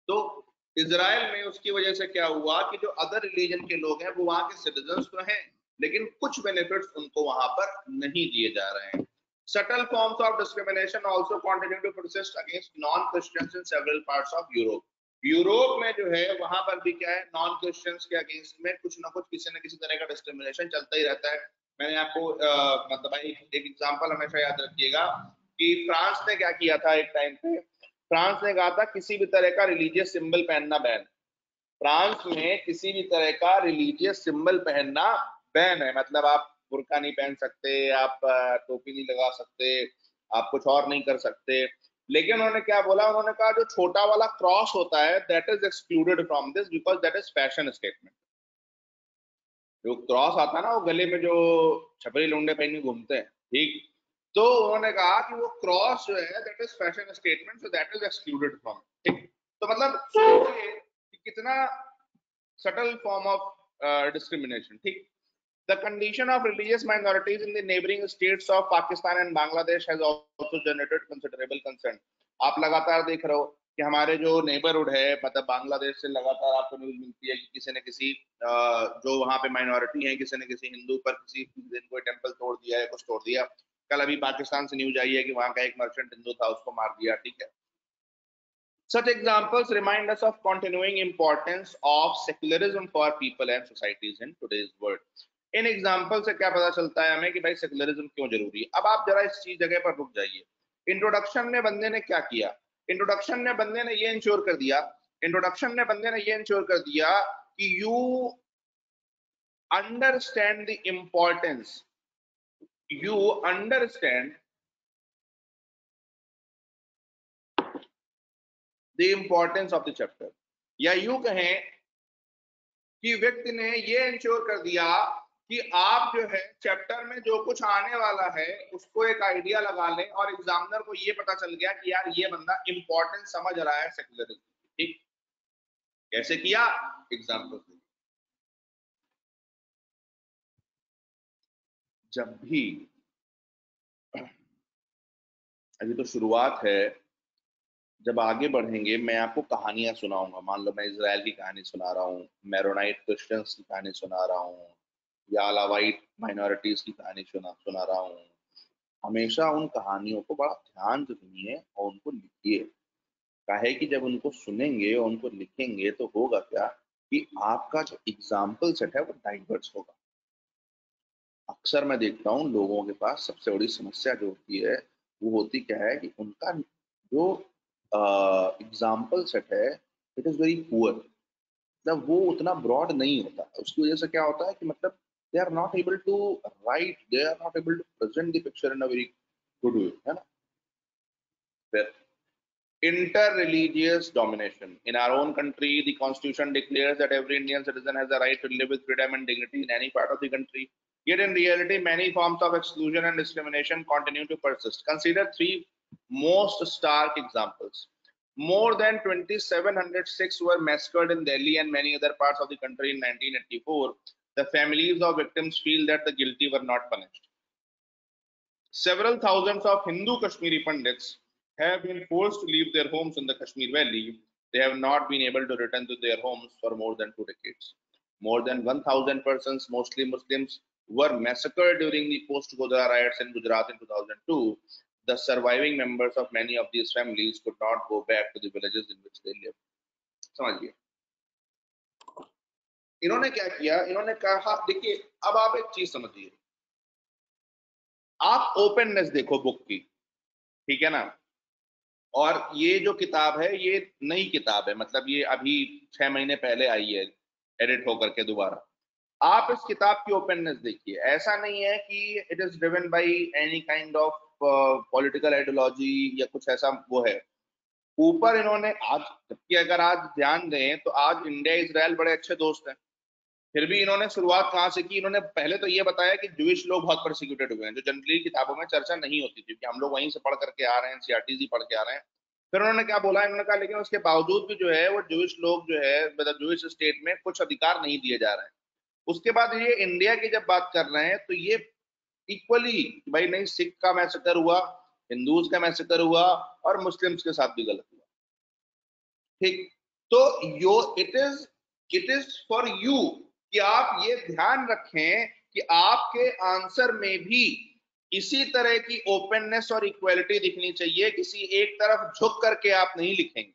तो इजराइल में उसकी वजह से क्या हुआ कि जो अदर रिलीजन के लोग हैं वो वहां के सिटीजन्स तो हैं, लेकिन कुछ बेनिफिट्स उनको वहां पर नहीं दिए जा रहे हैं। Subtle forms of discrimination also continue to persist against non-Christians in several parts of Europe. Europe में जो है वहां पर भी क्या है, नॉन क्रिश्चियंस के अगेंस्ट में कुछ ना कुछ किसी न किसी तरह का डिस्क्रिमिनेशन चलता ही रहता है। मैंने आपको मतलब एक एग्जांपल हमेशा याद रखिएगा कि फ्रांस ने क्या किया था एक टाइम पे, फ्रांस ने कहा था किसी भी तरह का रिलीजियस सिंबल पहनना बैन। फ्रांस में किसी भी तरह का रिलीजियस सिंबल पहनना बैन है, मतलब आप बुर्का नहीं पहन सकते, आप टोपी नहीं लगा सकते, आप कुछ और नहीं कर सकते। लेकिन उन्होंने क्या बोला, उन्होंने कहा जो छोटा वाला क्रॉस होता है that is excluded from this because that is fashion statement. जो क्रॉस आता है ना, वो गले में जो छपरी लुंडे पहन के घूमते हैं, ठीक, तो उन्होंने कहा कि वो क्रॉस जो है that is fashion statement, so that is excluded from, ठीक। तो मतलब सोचिए कि कितना सटल फॉर्म ऑफ डिस्क्रिमिनेशन, ठीक। The condition of religious minorities in the neighboring states of Pakistan and Bangladesh has also generated considerable concern. आप लगातार देख रहे हो कि हमारे जो नेबरहुड है, मतलब बांग्लादेश से लगातार आपको न्यूज मिलती है कि किसी न किसी जो वहां पे माइनॉरिटी है, किसी न किसी हिंदू पर किसी दिन कोई टेंपल तोड़ दिया है, कुछ तोड़ दिया। कल अभी पाकिस्तान से न्यूज आई है कि वहां का एक मर्चेंट हिंदू था, उसको मार दिया, ठीक है। Such examples remind us of continuing importance of secularism for people and societies in today's world. In example से क्या पता चलता है हमें कि भाई सेकुलरिज्म क्यों जरूरी है। अब आप जरा इस चीज जगह पर रुक जाइए। इंट्रोडक्शन में बंदे ने क्या किया, इंट्रोडक्शन में बंदे ने ये इंश्योर कर दिया, इंट्रोडक्शन में बंदे ने ये इंश्योर कर दिया कि you understand the importance, you understand the importance of the chapter, या यूं कहें कि व्यक्ति ने ये इंश्योर कर दिया कि आप जो है चैप्टर में जो कुछ आने वाला है उसको एक आइडिया लगा लें, और एग्जामिनर को ये पता चल गया कि यार ये बंदा इंपॉर्टेंट समझ रहा है सेकुलरिज्म, ठीक। कैसे किया, एग्जाम्पल। जब भी, अभी तो शुरुआत है, जब आगे बढ़ेंगे मैं आपको कहानियां सुनाऊंगा। मान लो मैं इजराइल की कहानी सुना रहा हूँ, मैरोनाइट क्रिश्चियंस की कहानी सुना रहा हूँ, या अलावाइट माइनॉरिटीज की कहानी सुना रहा हूँ। हमेशा उन कहानियों को बड़ा ध्यान से सुनिए और उनको लिखिए। काहे कि जब उनको सुनेंगे और उनको लिखेंगे तो होगा क्या कि आपका जो एग्जाम्पल सेट है वो डाइवर्स होगा। अक्सर मैं देखता हूँ लोगों के पास सबसे बड़ी समस्या जो होती है वो होती क्या है कि उनका जो एग्जाम्पल सेट है इट इज वेरी पुअर, मतलब वो उतना ब्रॉड नहीं होता। उसकी वजह से क्या होता है कि मतलब they are not able to write, they are not able to present the picture in a very good way, है ना। फिर inter-religious domination. In our own country, the constitution declares that every Indian citizen has the right to live with freedom and dignity in any part of the country. Yet in reality, many forms of exclusion and discrimination continue to persist. Consider three most stark examples. More than 2,700 Sikhs were massacred in Delhi and many other parts of the country in 1984. The families of victims feel that the guilty were not punished. Several thousands of Hindu Kashmiri Pandits have been forced to leave their homes in the Kashmir Valley. They have not been able to return to their homes for more than 2 decades. More than 1,000 persons, mostly Muslims, were massacred during the post-Godhra riots in Gujarat in 2002. The surviving members of many of these families could not go back to the villages in which they lived. समझिए इन्होंने क्या किया, इन्होंने कहा देखिए अब आप एक चीज समझिए, आप ओपननेस देखो बुक की, ठीक है ना। और ये जो किताब है ये नई किताब है, मतलब ये अभी 6 महीने पहले आई है एडिट होकर के दोबारा। आप इस किताब की ओपननेस देखिए, ऐसा नहीं है कि it is driven by any kind of political ideology या कुछ ऐसा वो है। ऊपर इन्होंने आज, जबकि अगर आज ध्यान दें तो आज इंडिया इजराइल बड़े अच्छे दोस्त हैं, फिर भी इन्होंने शुरुआत कहां से की, इन्होंने पहले तो ये बताया कि ज्यूइश लोग बहुत परसिक्यूटेड हुए हैं, जो जनरली किताबों में चर्चा नहीं होती थी, क्योंकि हम लोग वहीं से पढ़ करके आ रहे हैं, सीआरटीसी पढ़ के आ रहे हैं। फिर उन्होंने क्या बोला, इन्होंने कहा लेकिन उसके बावजूद भी जो है वो ज्यूइश लोग जो है, मतलब ज्यूइश स्टेट में कुछ अधिकार नहीं दिए जा रहे हैं। उसके बाद ये इंडिया की जब बात कर रहे हैं तो ये इक्वली भाई नहीं, सिख का मैसेकर हुआ, हिंदूज का मैसेकर हुआ और मुस्लिम्स के साथ भी गलत हुआ, ठीक। तो इट इज फॉर यू कि आप ये ध्यान रखें कि आपके आंसर में भी इसी तरह की ओपननेस और इक्वलिटी दिखनी चाहिए। किसी एक तरफ झुक करके आप नहीं लिखेंगे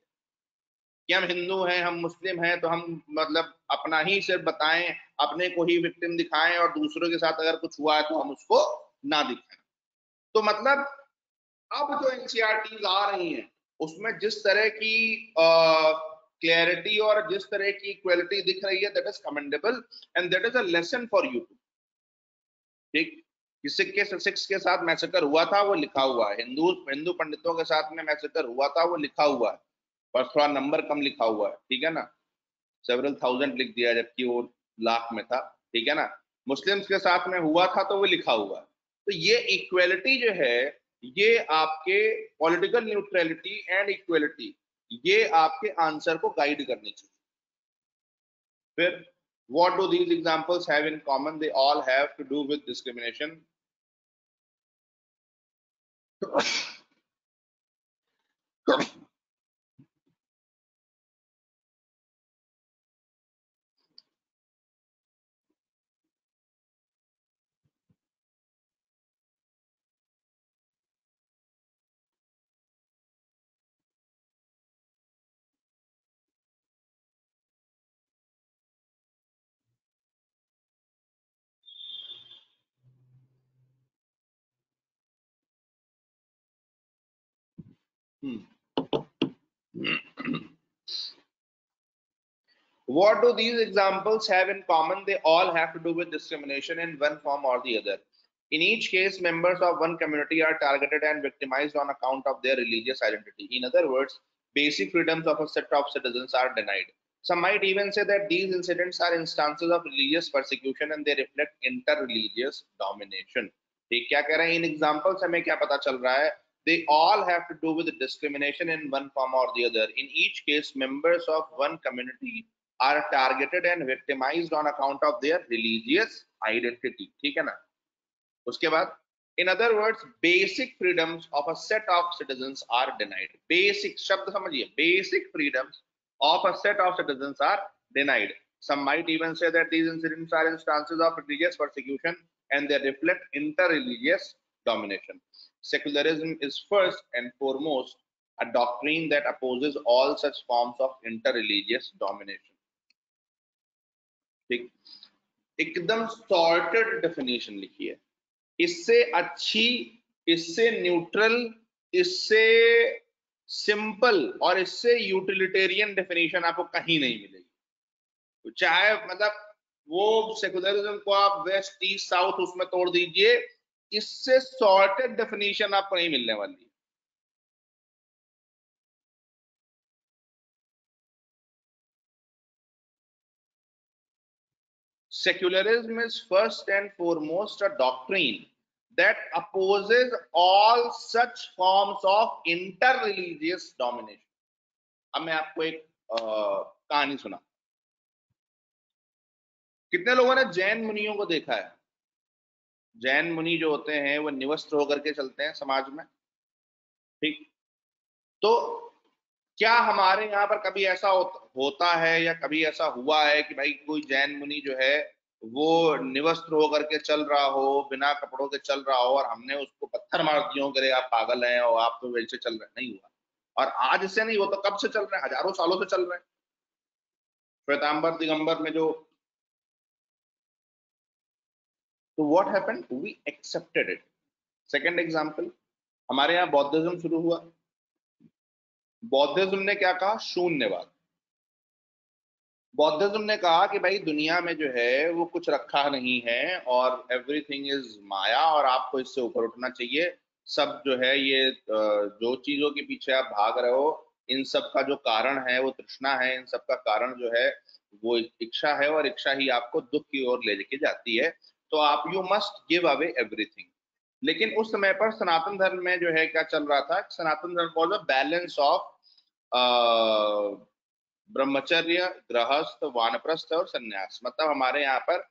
कि हम हिंदू हैं, हम मुस्लिम हैं, तो हम मतलब अपना ही सिर्फ बताएं, अपने को ही विक्टिम दिखाएं, और दूसरों के साथ अगर कुछ हुआ है तो हम उसको ना दिखाएं। तो मतलब अब जो एनसीईआरटी आ रही हैं उसमें जिस तरह की क्लैरिटी और जिस तरह की इक्वलिटी दिख रही है, that is commendable and that is a lesson for you. ठीक, सिक्स के साथ मैसेकर हुआ था वो लिखा हुआ है, हिंदू पंडितों के साथ में मैसेकर हुआ था वो लिखा हुआ है, पर थोड़ा नंबर कम लिखा हुआ है, ठीक है ना, सेवरल थाउजेंड लिख दिया जबकि वो लाख में था, ठीक है ना। मुस्लिम्स के साथ में हुआ था तो वो लिखा हुआ है। तो ये इक्वलिटी जो है, ये आपके पॉलिटिकल न्यूट्रलिटी एंड इक्वलिटी, ये आपके आंसर को गाइड करनी चाहिए। फिर what do these examples have in common? They all have to do with discrimination. What do these examples have in common? They all have to do with discrimination in one form or the other. In each case, members of one community are targeted and victimized on account of their religious identity. In other words, basic freedoms of a set of citizens are denied. Some might even say that these incidents are instances of religious persecution and they reflect inter-religious domination. ठीक, क्या कह रहे हैं इन example से हमें क्या पता चल रहा है? They all have to do with discrimination in one form or the other. In each case, members of one community are targeted and victimized on account of their religious identity. ठीक है ना। उसके बाद, in other words, basic freedoms of a set of citizens are denied. Basic शब्द समझिए, basic freedoms of a set of citizens are denied. Some might even say that these incidents are instances of religious persecution and they reflect inter-religious domination. Secularism is first and foremost a doctrine that opposes all such forms of inter-religious domination. ठीक, एकदम sorted definition लिखी है, इससे अच्छी, इससे neutral, इससे simple और इससे यूटिलिटेरियन डेफिनेशन आपको कहीं नहीं मिलेगी। चाहे मतलब वो सेकुलरिज्म को आप वेस्ट ईस्ट साउथ उसमें तोड़ दीजिए, इससे सॉर्टेड डेफिनेशन आपको नहीं मिलने वाली। Secularism is first and foremost a doctrine that opposes all such forms of inter-religious domination. अब मैं आपको एक कहानी सुना। कितने लोगों ने जैन मुनियों को देखा है? जैन मुनि जो होते हैं वो निवस्त्र होकर के चलते हैं समाज में, ठीक। तो क्या हमारे यहाँ पर कभी ऐसा होता है या कभी ऐसा हुआ है कि भाई कोई जैन मुनि जो है वो निवस्त्र होकर के चल रहा हो, बिना कपड़ों के चल रहा हो, और हमने उसको पत्थर मार दिया हो कि आप पागल हैं और आप तो वैसे चल रहे? नहीं हुआ। और आज से नहीं, वो तो कब से चल रहे हैं, हजारों सालों से चल रहे हैं। श्वेतांबर दिगंबर में जो, तो what happened, we accepted it. Second example, हमारे यहाँ बौद्धिज्म शुरू हुआ। बौद्धिज्म ने क्या कहा? शून्यवाद। बौद्धिज्म ने कहा कि भाई दुनिया में जो है वो कुछ रखा नहीं है और एवरीथिंग इज माया और आपको इससे ऊपर उठना चाहिए। सब जो है ये जो चीजों के पीछे आप भाग रहे हो, इन सब का जो कारण है वो तृष्णा है, इन सब का कारण जो है वो इच्छा है, और इच्छा ही आपको दुख की ओर ले के जाती है। तो आप you must give away everything. लेकिन उस समय पर सनातन धर्म में जो है क्या चल रहा था? सनातन धर्म वॉज अ बैलेंस ऑफ ब्रह्मचर्य, गृहस्थ, वानप्रस्थ और सन्यास। मतलब हमारे यहाँ पर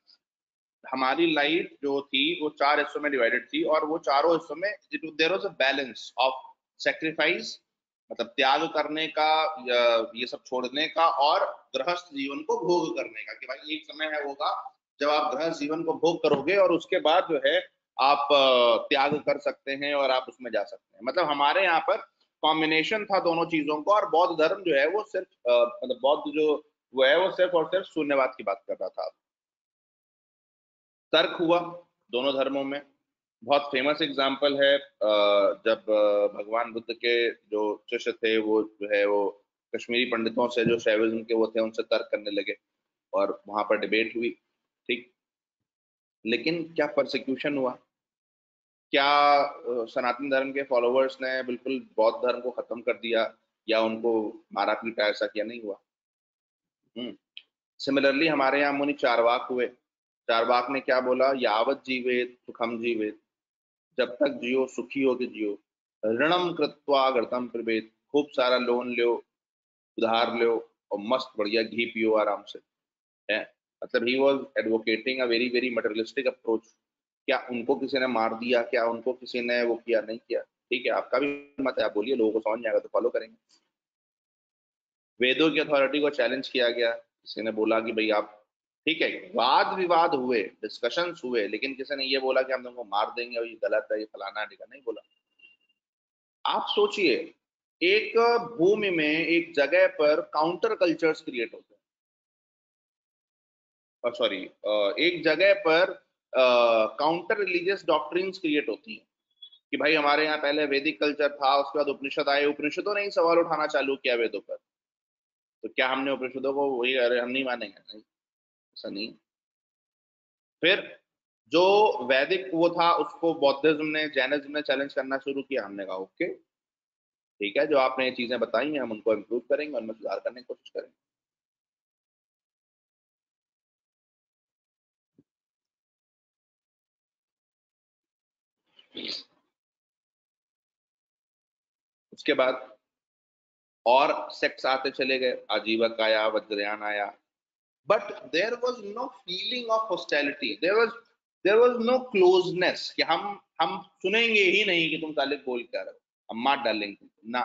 हमारी लाइफ जो थी वो 4 हिस्सों में डिवाइडेड थी, और वो चारों हिस्सों में there was a balance of sacrifice, मतलब त्याग करने का, ये सब छोड़ने का, और गृहस्थ जीवन को भोग करने का, कि भाई एक समय है होगा जब आप गृहस्थ जीवन को भोग करोगे और उसके बाद जो है आप त्याग कर सकते हैं और आप उसमें जा सकते हैं। मतलब हमारे यहाँ पर कॉम्बिनेशन था दोनों चीजों को, और बौद्ध धर्म जो है वो सिर्फ मतलब बौद्ध जो वो है वो सिर्फ और सिर्फ शून्यवाद की बात कर रहा था। तर्क हुआ दोनों धर्मों में। बहुत फेमस एग्जाम्पल है जब भगवान बुद्ध के जो शिष्य थे वो जो है वो कश्मीरी पंडितों से जो शैविज्म के वो थे उनसे तर्क करने लगे और वहां पर डिबेट हुई, ठीक। लेकिन क्या परसिक्यूशन हुआ? क्या सनातन धर्म के फॉलोअर्स ने बिल्कुल बौद्ध धर्म को खत्म कर दिया या उनको मारा पीटा, ऐसा किया नहीं हुआ। सिमिलरली हमारे यहाँ मुनि चारवाक हुए। चारवाक ने क्या बोला? यावत जीवेत सुखम जीवेत, जब तक जियो सुखी होके जियो। ऋणम कृत्वा घृतम पिबेत, खूब सारा लोन लो, उधार लो और मस्त बढ़िया घी पियो आराम से, है। मतलब he was advocating a very very materialistic approach. क्या उनको किसी ने मार दिया? क्या उनको किसी ने वो किया? नहीं किया। ठीक है, आपका भी मत है, आप बोलिए, लोगों को समझ में आएगा तो फॉलो करेंगे। वेदों की अथॉरिटी को चैलेंज किया गया, किसी ने बोला कि भाई आप, ठीक है, वाद विवाद हुए, डिस्कशंस हुए, लेकिन किसी ने ये बोला कि हम तुमको मार देंगे और ये गलत है, ये फलाना है, नहीं बोला। आप सोचिए, एक भूमि में एक जगह पर काउंटर कल्चर्स क्रिएट होते हैं, सॉरी, एक जगह पर काउंटर रिलीजियस डॉक्ट्रिन्स क्रिएट होती हैं कि भाई हमारे यहाँ पहले वैदिक कल्चर था, उसके बाद उपनिषद आए, उपनिषदों ने ही सवाल उठाना चालू किया वेदों पर, तो क्या हमने उपनिषदों को वही, अरे हम नहीं मानेंगे? नहीं, ऐसा नहीं। फिर जो वैदिक वो था उसको बौद्धिज्म ने, जैनिज्म ने चैलेंज करना शुरू किया। हमने कहा ओके ठीक है, जो आपने ये चीजें बताई हैं हम उनको इम्प्रूव करेंगे, उनमें सुधार करने की कोशिश करेंगे। उसके बाद और सेक्ट्स आते चले गए, आजीवक आया, वज्रयान आया, but there was no feeling of hostility, there was no closeness कि हम सुनेंगे ही नहीं कि तुम साले बोल क्या रहे हो, हम मार डालेंगे ना।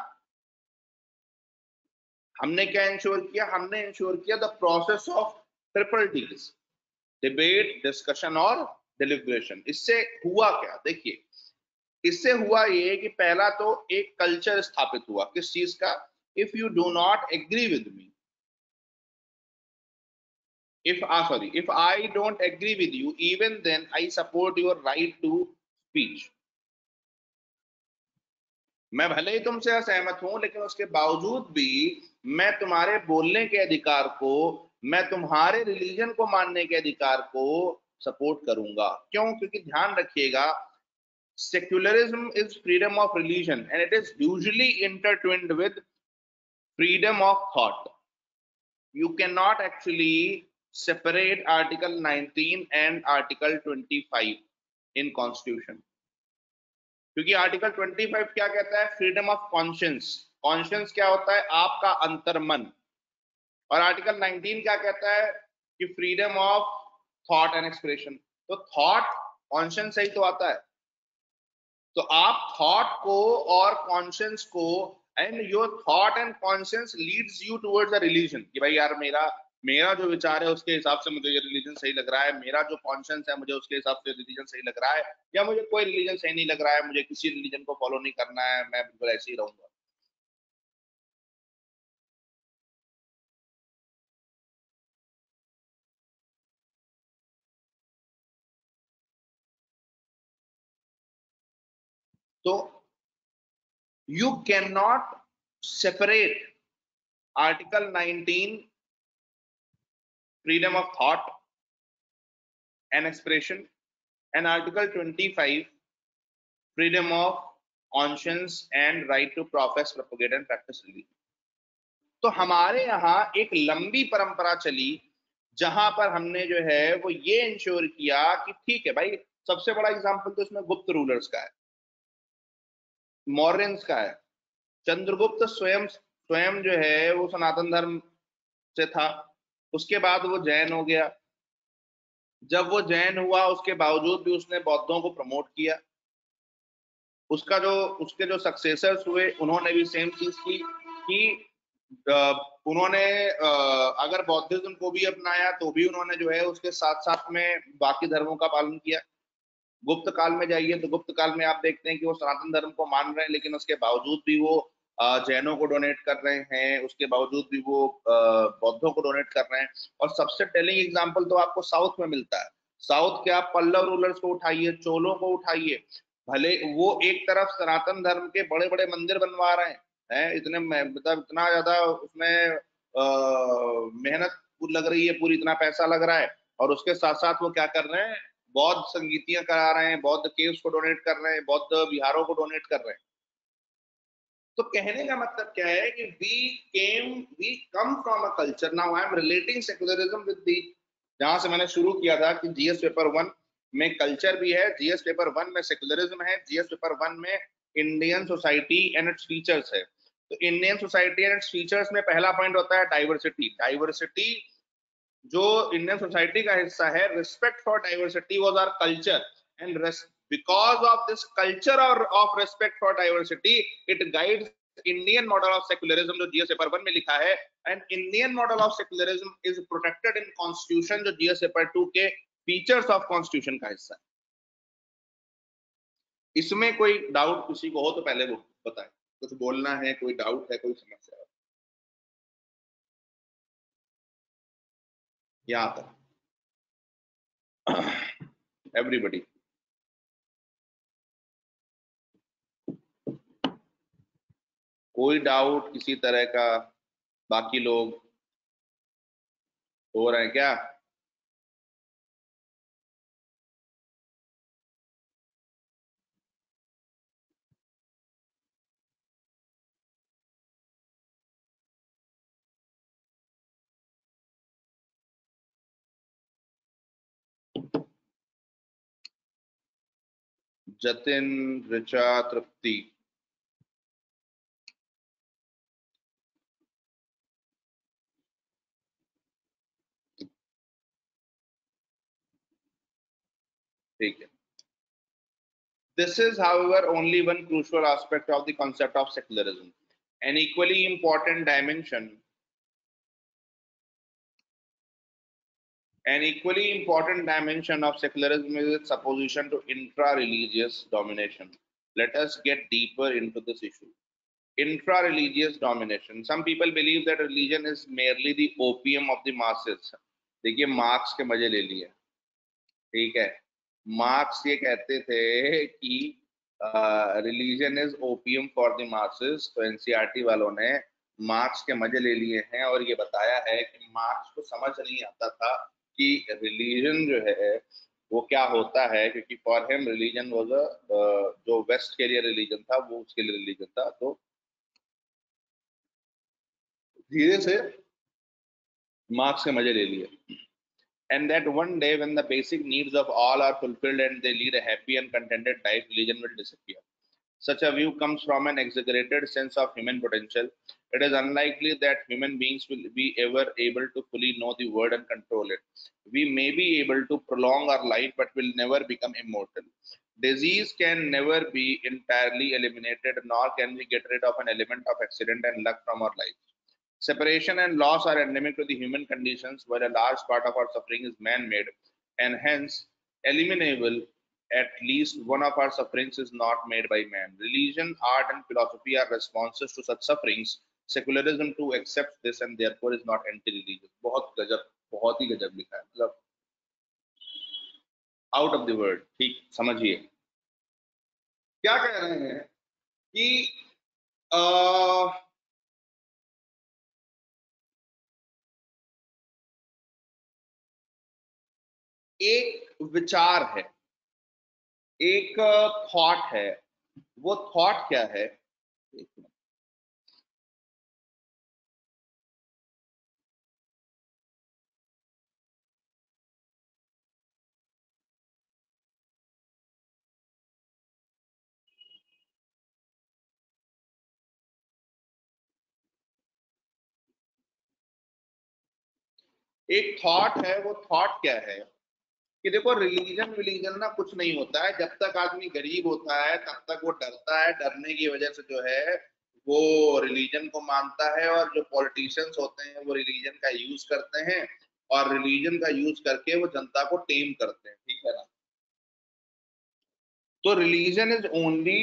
हमने क्या इंश्योर किया? हमने इंश्योर किया the process of triple Ds, debate, discussion और डिलिब्रेशन। इससे हुआ क्या? देखिए, इससे हुआ ये कि पहला तो एक कल्चर स्थापित हुआ, किस चीज का? If you do not agree with me, if I don't agree with you, even then I support your right to speech. मैं भले ही तुमसे असहमत हूं, लेकिन उसके बावजूद भी मैं तुम्हारे बोलने के अधिकार को, मैं तुम्हारे रिलीजन को मानने के अधिकार को सपोर्ट करूंगा। क्यों? क्योंकि ध्यान रखिएगा, secularism is freedom of religion and it is usually intertwined with freedom of thought. You cannot actually separate Article 19 and Article 25 in Constitution, क्योंकि आर्टिकल 25 क्या कहता है? Freedom of conscience. कॉन्शियंस क्या होता है? आपका अंतर्मन। और आर्टिकल 19 क्या कहता है? कि freedom of thought and expression. तो थॉट कॉन्शियंस से ही तो आता है। तो आप थॉट को और कॉन्शियंस को, and your thought and conscience leads you towards a religion, कि भाई यार मेरा जो विचार है उसके हिसाब से मुझे ये रिलीजन सही लग रहा है, मेरा जो कॉन्शियंस है मुझे उसके हिसाब से रिलीजन सही लग रहा है, या मुझे कोई रिलीजन सही नहीं लग रहा है, मुझे किसी रिलीजन को फॉलो नहीं करना है, मैं बिल्कुल ऐसे ही रहूंगा। तो you can not separate article 19 freedom of thought and expression and article 25 freedom of conscience and right to profess, propagate and practice religion। तो हमारे यहाँ एक लंबी परंपरा चली जहां पर हमने जो है वो ये इंश्योर किया कि ठीक है भाई, सबसे बड़ा एग्जांपल तो इसमें गुप्त रूलर्स का है, मौर्यंस का है। चंद्रगुप्त स्वयं स्वयं जो है वो सनातन धर्म से था, उसके बाद वो जैन हो गया। जब वो जैन हुआ उसके बावजूद भी उसने बौद्धों को प्रमोट किया। उसके जो सक्सेसर्स हुए उन्होंने भी सेम चीज की कि उन्होंने अगर बौद्धिज्म को भी अपनाया तो भी उन्होंने जो है उसके साथ साथ में बाकी धर्मों का पालन किया। गुप्त काल में जाइए तो गुप्त काल में आप देखते हैं कि वो सनातन धर्म को मान रहे हैं, लेकिन उसके बावजूद भी वो जैनों को डोनेट कर रहे हैं, उसके बावजूद भी वो बौद्धों को डोनेट कर रहे हैं। और सबसे टेलिंग एग्जांपल तो आपको साउथ में मिलता है। साउथ के आप पल्लव रूलर्स को उठाइए, चोलों को उठाइए, भले वो एक तरफ सनातन धर्म के बड़े बड़े मंदिर बनवा रहे हैं, इतने मतलब इतना ज्यादा उसमें मेहनत लग रही है, पूरी इतना पैसा लग रहा है, और उसके साथ साथ वो क्या कर रहे हैं, बौद्ध संगीतियां करा रहे हैं, बौद्ध केव्स को डोनेट कर रहे हैं, बौद्ध विहारों को डोनेट कर रहे हैं। तो कहने का मतलब क्या है कि we come from a culture. Now I am relating secularism with the, जहां से मैंने शुरू किया था कि जीएस पेपर 1 में कल्चर भी है, जीएस पेपर 1 में सेकुलरिज्म है, जीएस पेपर 1 में Indian society and its features है। तो Indian society and its features में पहला पॉइंट होता है डाइवर्सिटी। डाइवर्सिटी जो इंडियन सोसाइटी का हिस्सा है, respect for diversity was our culture, and because of this culture or of respect for diversity, it guides Indian model of secularism जो GS paper 1 में लिखा है। And Indian model of secularism is protected in constitution जो GS paper 2 के features of constitution का हिस्सा है। इसमें कोई डाउट किसी को हो तो पहले वो बताएं, कुछ बोलना है, कोई डाउट है, कोई समस्या है यहाँ तक? एवरीबडी, कोई डाउट किसी तरह का? बाकी लोग हो रहे हैं क्या? जतिन, ऋचा, तृप्ति, ठीक है। This is, however, only one crucial aspect of the concept of secularism. An equally important dimension of secularism is its opposition to intra-religious domination. Let us get deeper into this issue. Intra-religious domination. Some people believe that religion is merely the opium of the masses. देखिए, marks के मजे ले लिए, ठीक है। Marks ये कहते थे कि religion is opium for the masses, तो एनसीईआरटी वालों ने मार्क्स के मजे ले लिए हैं और ये बताया है कि मार्क्स को समझ नहीं आता था कि रिलीजन जो है वो क्या होता है, क्योंकि फॉर हिम रिलीजन वाज जो वेस्ट के लिए रिलीजन था वो उसके लिए रिलीजन था। तो धीरे से मार्क्स के मजे ले लिए। And that one day when the basic needs of all are fulfilled and they lead a happy and contented life, religion will disappear. Such a view comes from an exaggerated sense of human potential. It is unlikely that human beings will be ever able to fully know the word and control it. We may be able to prolong our life, but will never become immortal. Disease can never be entirely eliminated, nor can we get rid of an element of accident and luck from our lives. Separation and loss are endemic to the human conditions, while a large part of our suffering is man-made and hence eliminable. At least one of our sufferings is not made by man. Religion, art, and philosophy are responses to such sufferings. Secularism too accepts this and therefore is not anti-religious. बहुत गजब, बहुत ही गजब लिखा है, मतलब out of the word. ठीक, समझिए क्या कह रहे हैं कि एक विचार है, एक थॉट है। वो थॉट क्या है? एक थॉट है। वो थॉट क्या है कि देखो, रिलीजन विलीजन ना कुछ नहीं होता है। जब तक आदमी गरीब होता है तब तक वो डरता है, डरने की वजह से जो है वो रिलीजन को मानता है, और जो पॉलिटिशियंस होते हैं वो रिलीजन का यूज करते हैं, और रिलीजन का यूज करके वो जनता को टेम करते हैं, ठीक है ना। तो religion is only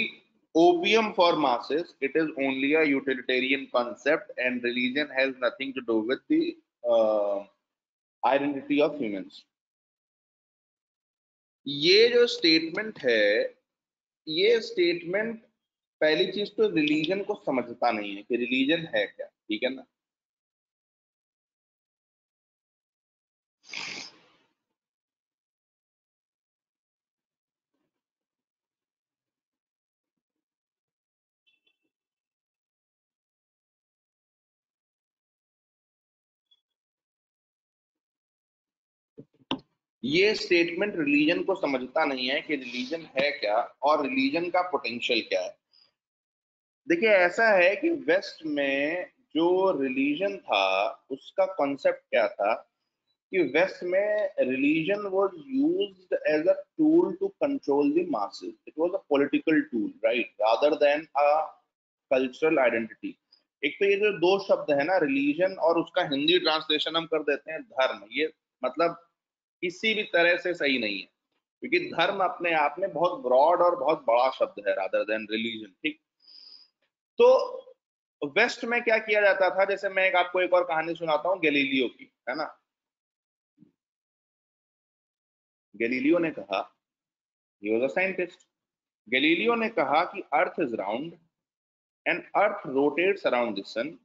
opium for masses. It is only a utilitarian concept, and religion has nothing to do with the uh, identity of humans. ये जो स्टेटमेंट है, ये स्टेटमेंट पहली चीज तो रिलीजन को समझता नहीं है कि रिलीजन है क्या, ठीक है ना। ये स्टेटमेंट रिलीजन को समझता नहीं है कि रिलीजन है क्या और रिलीजन का पोटेंशियल क्या है। देखिए, ऐसा है कि वेस्ट में जो रिलीजन था उसका कॉन्सेप्ट क्या था कि वेस्ट में religion was used as a tool to control the masses. It was a political tool, right, rather than a cultural identity. एक तो ये जो दो शब्द है ना, रिलीजन, और उसका हिंदी ट्रांसलेशन हम कर देते हैं धर्म, ये मतलब किसी भी तरह से सही नहीं है, क्योंकि धर्म अपने आप में बहुत ब्रॉड और बहुत बड़ा शब्द है रादर देन रिलीजन, ठीक। तो वेस्ट में क्या किया जाता था, जैसे मैं आपको एक और कहानी सुनाता हूँ गैलीलियो की, है ना। गैलीलियो ने कहा, he was a scientist, Galileo ने कहा कि earth is round and earth rotates around the sun,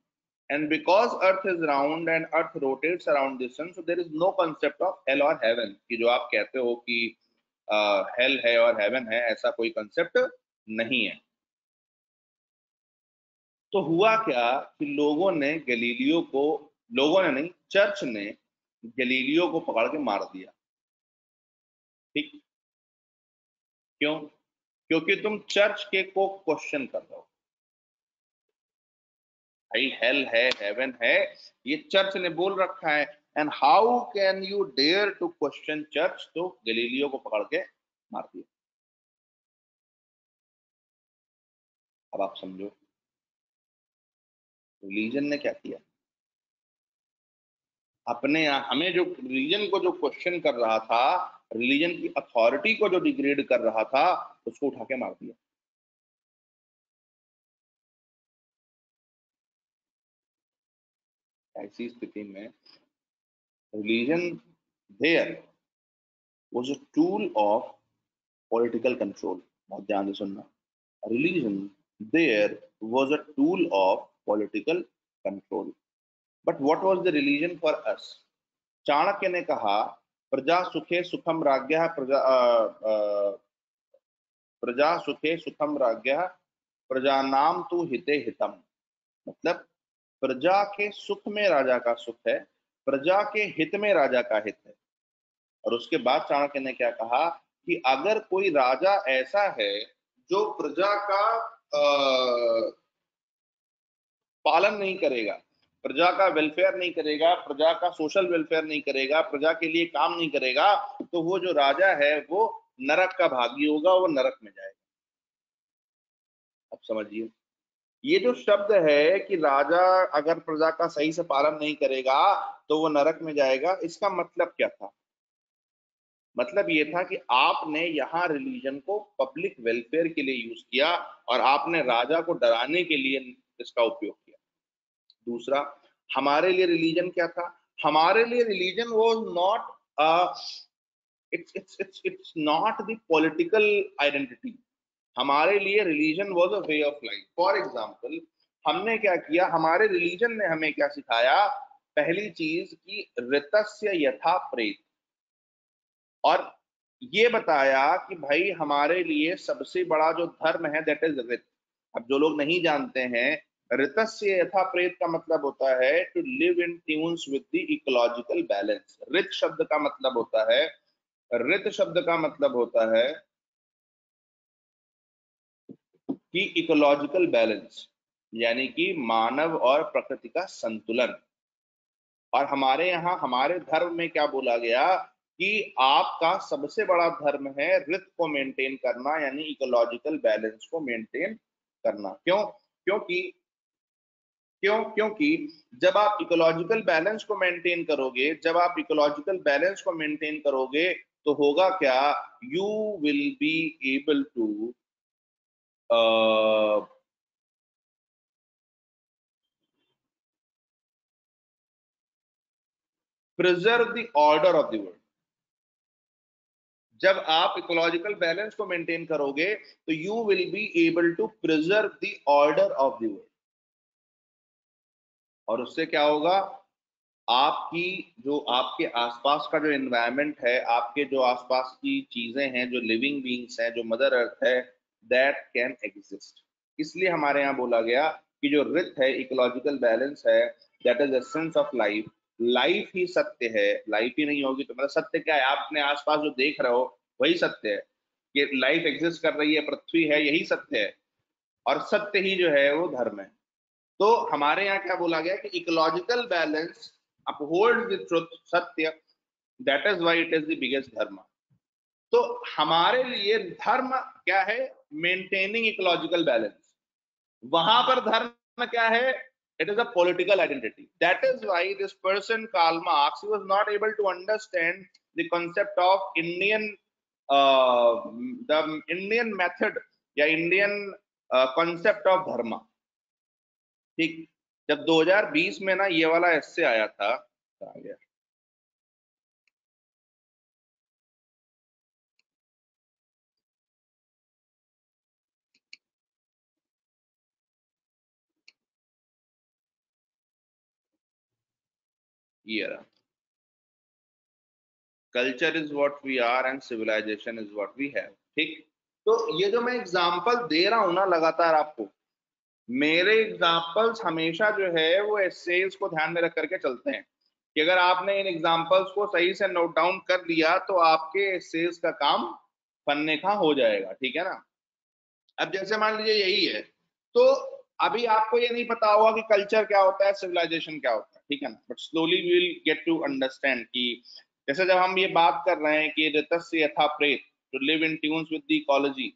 and because earth is round and earth rotates around the sun, so there is no concept of hell और heaven, कि जो आप कहते हो कि हेल है और हेवन है, ऐसा कोई कंसेप्ट नहीं है। तो हुआ क्या कि लोगों ने नहीं, चर्च ने गैलीलियो को पकड़ के मार दिया, ठीक। क्यों? क्योंकि तुम चर्च के को क्वेश्चन कर रहे हो। भाई हेल है, हेवन है, ये चर्च ने बोल रखा है, and how can you dare to question church. तो गैलीलियो को पकड़ के मार दिया। अब आप समझो रिलीजन ने क्या किया। अपने यहाँ हमें जो रिलीजन को जो क्वेश्चन कर रहा था, रिलीजन की अथॉरिटी को जो डिग्रेड कर रहा था, उसको उठा के मार दिया। ऐसी स्थिति में religion there was a tool of political control. बहुत ध्यान से सुनना, religion there was a tool of political control. But what was the religion for us? Chanakya ने कहा, प्रजा सुखे सुखम राज्ञः, प्रजा सुखे सुखम राज्ञः प्रजानाम तु हिते हितम। मतलब प्रजा के सुख में राजा का सुख है, प्रजा के हित में राजा का हित है। और उसके बाद चाणक्य ने क्या कहा कि अगर कोई राजा ऐसा है जो प्रजा का पालन नहीं करेगा, प्रजा का वेलफेयर नहीं करेगा, प्रजा का सोशल वेलफेयर नहीं करेगा, प्रजा के लिए काम नहीं करेगा, तो वो जो राजा है वो नरक का भागी होगा, वो नरक में जाएगा। अब समझिए, ये जो शब्द है कि राजा अगर प्रजा का सही से पालन नहीं करेगा तो वो नरक में जाएगा, इसका मतलब क्या था? मतलब ये था कि आपने यहाँ रिलीजन को पब्लिक वेलफेयर के लिए यूज किया और आपने राजा को डराने के लिए इसका उपयोग किया। दूसरा, हमारे लिए रिलीजन क्या था? हमारे लिए religion was not it's not the political identity. हमारे लिए religion was a way of life. For example, हमने क्या किया, हमारे रिलीजन ने हमें क्या सिखाया? पहली चीज कि ऋतस्य यथा प्रेत, और ये बताया कि भाई हमारे लिए सबसे बड़ा जो धर्म है दैट इज ऋत। अब जो लोग नहीं जानते हैं, ऋतस्य यथा प्रेत का मतलब होता है to live in tunes with the ecological balance. ऋत शब्द का मतलब होता है, ऋत शब्द का मतलब होता है कि इकोलॉजिकल बैलेंस, यानी कि मानव और प्रकृति का संतुलन। और हमारे यहाँ हमारे धर्म में क्या बोला गया कि आपका सबसे बड़ा धर्म है ऋत को मेंटेन करना, यानी इकोलॉजिकल बैलेंस को मेंटेन करना। क्यों? क्योंकि क्यों? क्योंकि जब आप इकोलॉजिकल बैलेंस को मेंटेन करोगे, जब आप इकोलॉजिकल बैलेंस को मेंटेन करोगे तो होगा क्या, you will be able to preserve the order of the world. जब आप इकोलॉजिकल बैलेंस को मेंटेन करोगे तो you will be able to preserve the order of the world, और उससे क्या होगा, आपकी जो आपके आसपास का जो एनवायरनमेंट है, आपके जो आसपास की चीजें हैं, जो लिविंग बीइंग्स हैं, जो मदर अर्थ है, दैट कैन एग्जिस्ट। इसलिए हमारे यहाँ बोला गया कि जो रिथ है, इकोलॉजिकल बैलेंस है, that is essence of life. Life ही सत्य है, लाइफ ही नहीं होगी तो मतलब सत्य क्या है, आप अपने आसपास जो देख रहे हो वही सत्य है, कि लाइफ एग्जिस्ट कर रही है, पृथ्वी है, यही सत्य है, और सत्य ही जो है वो धर्म है। तो हमारे यहाँ क्या बोला गया कि ecological balance uphold the truth, सत्य, that is why it is the biggest dharma. तो हमारे लिए धर्म क्या है, मेंटेनिंग इकोलॉजिकल बैलेंस। वहां पर धर्म क्या है, it is a political identity. That is why this person Karl Marx was not able to understand the concept of Indian, the Indian method या इंडियन कॉन्सेप्ट ऑफ धर्म। ठीक, जब 2020 में ना ये वाला एस्से आया था, आ गया ये रहा, culture is what we are and civilization is what we have. ठीक, तो ये जो मैं एग्जांपल दे रहा हूं ना लगातार आपको, मेरे एग्जांपल्स हमेशा जो है वो एसेज को ध्यान में रख करके चलते हैं, कि अगर आपने इन एग्जांपल्स को सही से नोट डाउन कर लिया तो आपके एसेज का काम बनने का हो जाएगा। ठीक है ना। अब जैसे मान लीजिए यही है, तो अभी आपको ये नहीं पता होगा कि कल्चर क्या होता है, सिविलाइजेशन क्या होता है, ठीक है ना, but slowly we will get to understand कि जैसे जब हम ये बात कर रहे हैं कि ऋतस्य यथा प्रेत to live in tunes with the ecology,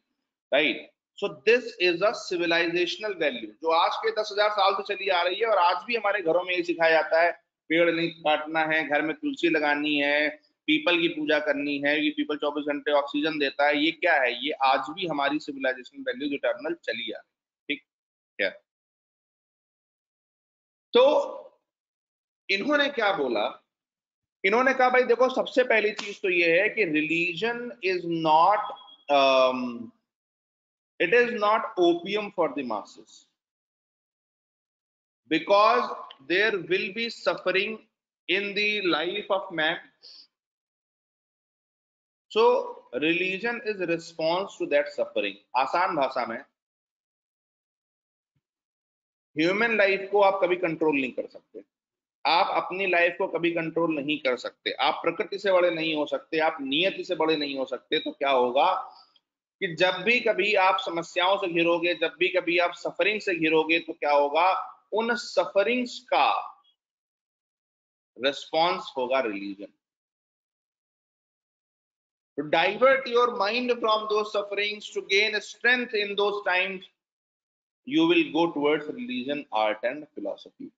right. So this is a civilizational value जो आज के 10,000 साल से चली आ रही है, और आज भी हमारे घरों में ये सिखाया जाता है, पेड़ नहीं काटना है, घर में तुलसी लगानी है, पीपल की पूजा करनी है, ये पीपल 24 घंटे ऑक्सीजन देता है। ये क्या है, ये आज भी हमारी सिविलाइजेशन वैल्यूज इटर्नल चली आ रही है। ठीक है। तो इन्होंने क्या बोला, इन्होंने कहा भाई देखो, सबसे पहली चीज तो ये है कि religion is not, it is not opium for the masses, because there will be suffering in the life of man. So religion is a response to that suffering. आसान भाषा में, ह्यूमन लाइफ को आप कभी कंट्रोल नहीं कर सकते, आप अपनी लाइफ को कभी कंट्रोल नहीं कर सकते, आप प्रकृति से बड़े नहीं हो सकते, आप नियति से बड़े नहीं हो सकते। तो क्या होगा कि जब भी कभी आप समस्याओं से घिरोगे, जब भी कभी आप सफरिंग से घिरोगे, तो क्या होगा, उन सफरिंग्स का रिस्पॉन्स होगा religion. To divert your mind from those sufferings, to gain strength in those times, you will go towards religion, art and philosophy.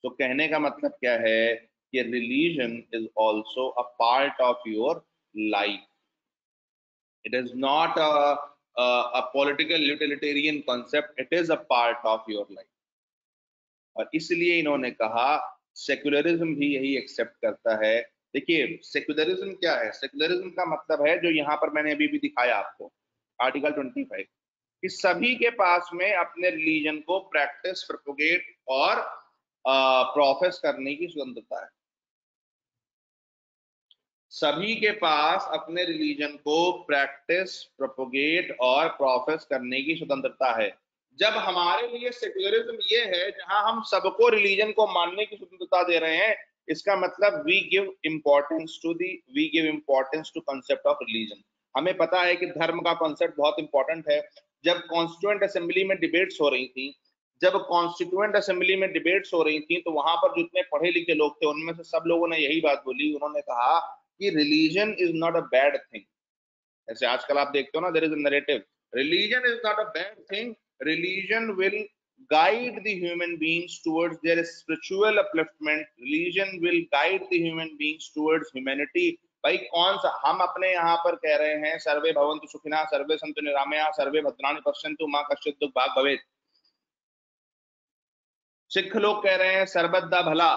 So कहने का मतलब क्या है कि religion is also a part of your life. It is not a political utilitarian concept, it is a part of your life. और इसलिए इन्होंने कहा सेक्युलरिज्म भी यही एक्सेप्ट करता है। देखिए सेक्युलरिज्म क्या है, सेक्युलरिज्म का मतलब है जो यहाँ पर मैंने अभी भी दिखाया आपको, आर्टिकल 25, कि सभी के पास में अपने रिलीजन को प्रैक्टिस, प्रोपोगेट और प्रोफेस करने की स्वतंत्रता है। सभी के पास अपने रिलीजन को प्रैक्टिस, प्रोपोगेट और प्रोफेस करने की स्वतंत्रता है। जब हमारे लिए सेक्युलरिज्म ये है जहां हम सबको रिलीजन को मानने की स्वतंत्रता दे रहे हैं, इसका मतलब we give importance to concept of religion. हमें पता है कि धर्म का कॉन्सेप्ट बहुत इंपॉर्टेंट है। जब कॉन्स्टिट्यूएंट असेंबली में डिबेट्स हो रही थी, तो वहां पर जितने पढ़े लिखे लोग थे उनमें से सब लोगों ने यही बात बोली, उन्होंने कहा कि religion is not a bad thing. ऐसे आजकल आप देखते हो ना, there is a narrative, religion is not a bad thing, religion will guide the human beings towards their spiritual upliftment. Religion will guide the human beings towards humanity. भाई कौन सा हम अपने यहाँ पर कह रहे हैं सर्वे भवन्तु सुखिनः सर्वे सन्तु निरामया सर्वे भद्राणि पश्यन्तु मां कश्चित् दुःख भाग् भवेत्। सिख लोग कह रहे हैं सर्वदा भला।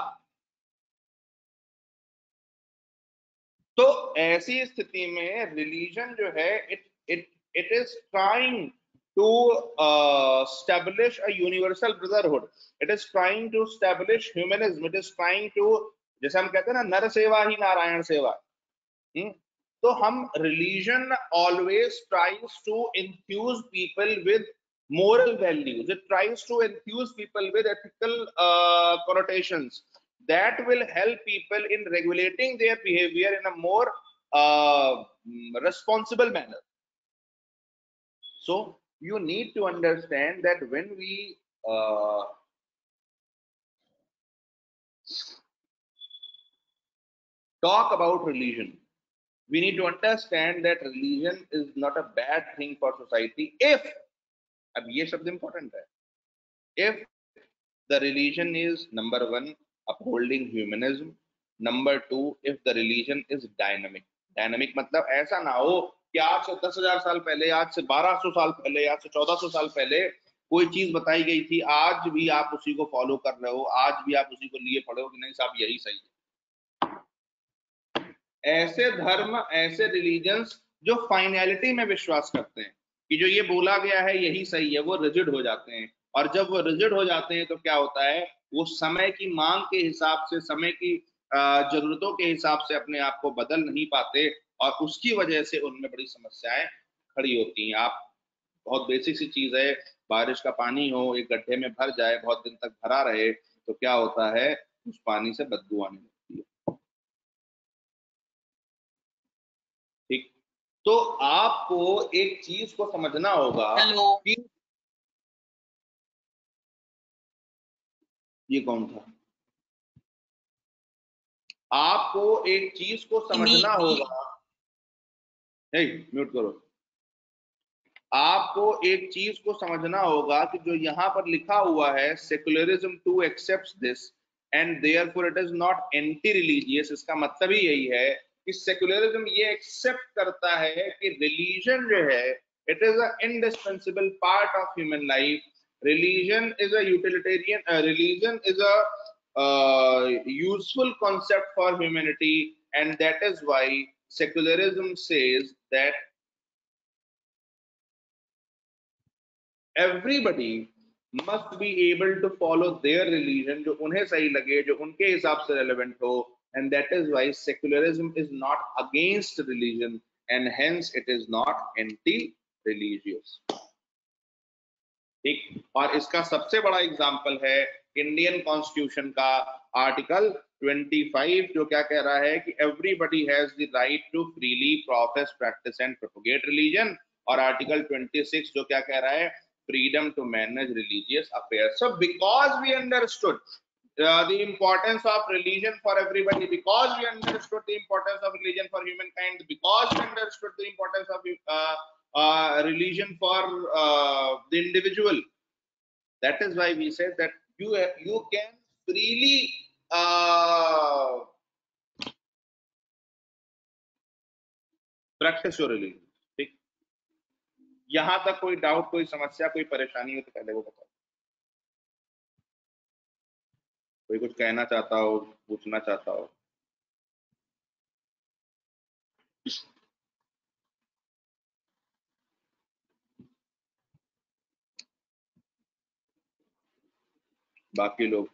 तो ऐसी स्थिति में रिलीजन जो है it is trying to establish a universal brotherhood. It is trying to establish humanism. It is trying to, जैसे हम कहते हैं ना, नर सेवा ही नारायण सेवा। तो हम religion always tries to infuse people with moral values. It tries to infuse people with ethical connotations that will help people in regulating their behavior in a more responsible manner. So you need to understand that when we talk about religion, we need to understand that religion is not a bad thing for society if, अब ये शब्द important है, if the religion is number one upholding humanism, number two if the religion is dynamic. Dynamic मतलब ऐसा ना हो कि आज से 10,000 साल पहले, आज से 1200 साल पहले, आज से 1400 साल पहले कोई चीज बताई गई थी, आज भी आप उसी को फॉलो कर रहे हो, आज भी आप उसी को लिए पड़े हो कि नहीं साहब यही सही है। ऐसे धर्म, ऐसे रिलीजन्स जो फाइनैलिटी में विश्वास करते हैं कि जो ये बोला गया है यही सही है, वो रिजिड हो जाते हैं। और जब वो रिजिड हो जाते हैं तो क्या होता है, वो समय की मांग के हिसाब से, समय की जरूरतों के हिसाब से अपने आप को बदल नहीं पाते और उसकी वजह से उनमें बड़ी समस्याएं खड़ी होती हैं। आप, बहुत बेसिक सी चीज है, बारिश का पानी हो, एक गड्ढे में भर जाए, बहुत दिन तक भरा रहे, तो क्या होता है, उस पानी से बदबू आने लगती है। ठीक, तो आपको एक चीज को समझना होगा कि ये कौन था, आपको एक चीज को समझना होगा, म्यूट करो, आपको एक चीज को समझना होगा कि जो यहां पर लिखा हुआ है secularism to accept this and therefore it is not anti religious, इसका मतलब ही यही है कि सेकुलरिज्म ये एक्सेप्ट करता है कि रिलीजन जो है it is a indispensable part of human life. Religion is a utilitarian, religion is a useful concept for humanity and that is why secularism says that everybody must be able to follow their religion, जो उन्हें सही लगे, जो उनके हिसाब से relevant हो, and that is why secularism is not against religion and hence it is not anti-religious। ठीक, और इसका सबसे बड़ा एग्जाम्पल है इंडियन कॉन्स्टिट्यूशन का आर्टिकल 25 जो क्या कह रहा है कि everybody has the right to freely profess, practice and propagate religion, और आर्टिकल 26 जो क्या कह रहा है, freedom to manage religious affairs. So because we understood the importance of religion for everybody, because we understood the importance of religion for humankind, because we understood the importance of religion for the individual, that is why we said that you can freely practice your religion। ठीक, यहां तक कोई doubt, कोई समस्या, कोई परेशानी हो तो पहले वो बताओ। कोई कुछ कहना चाहता हो, पूछना चाहता हो। बाकी लोग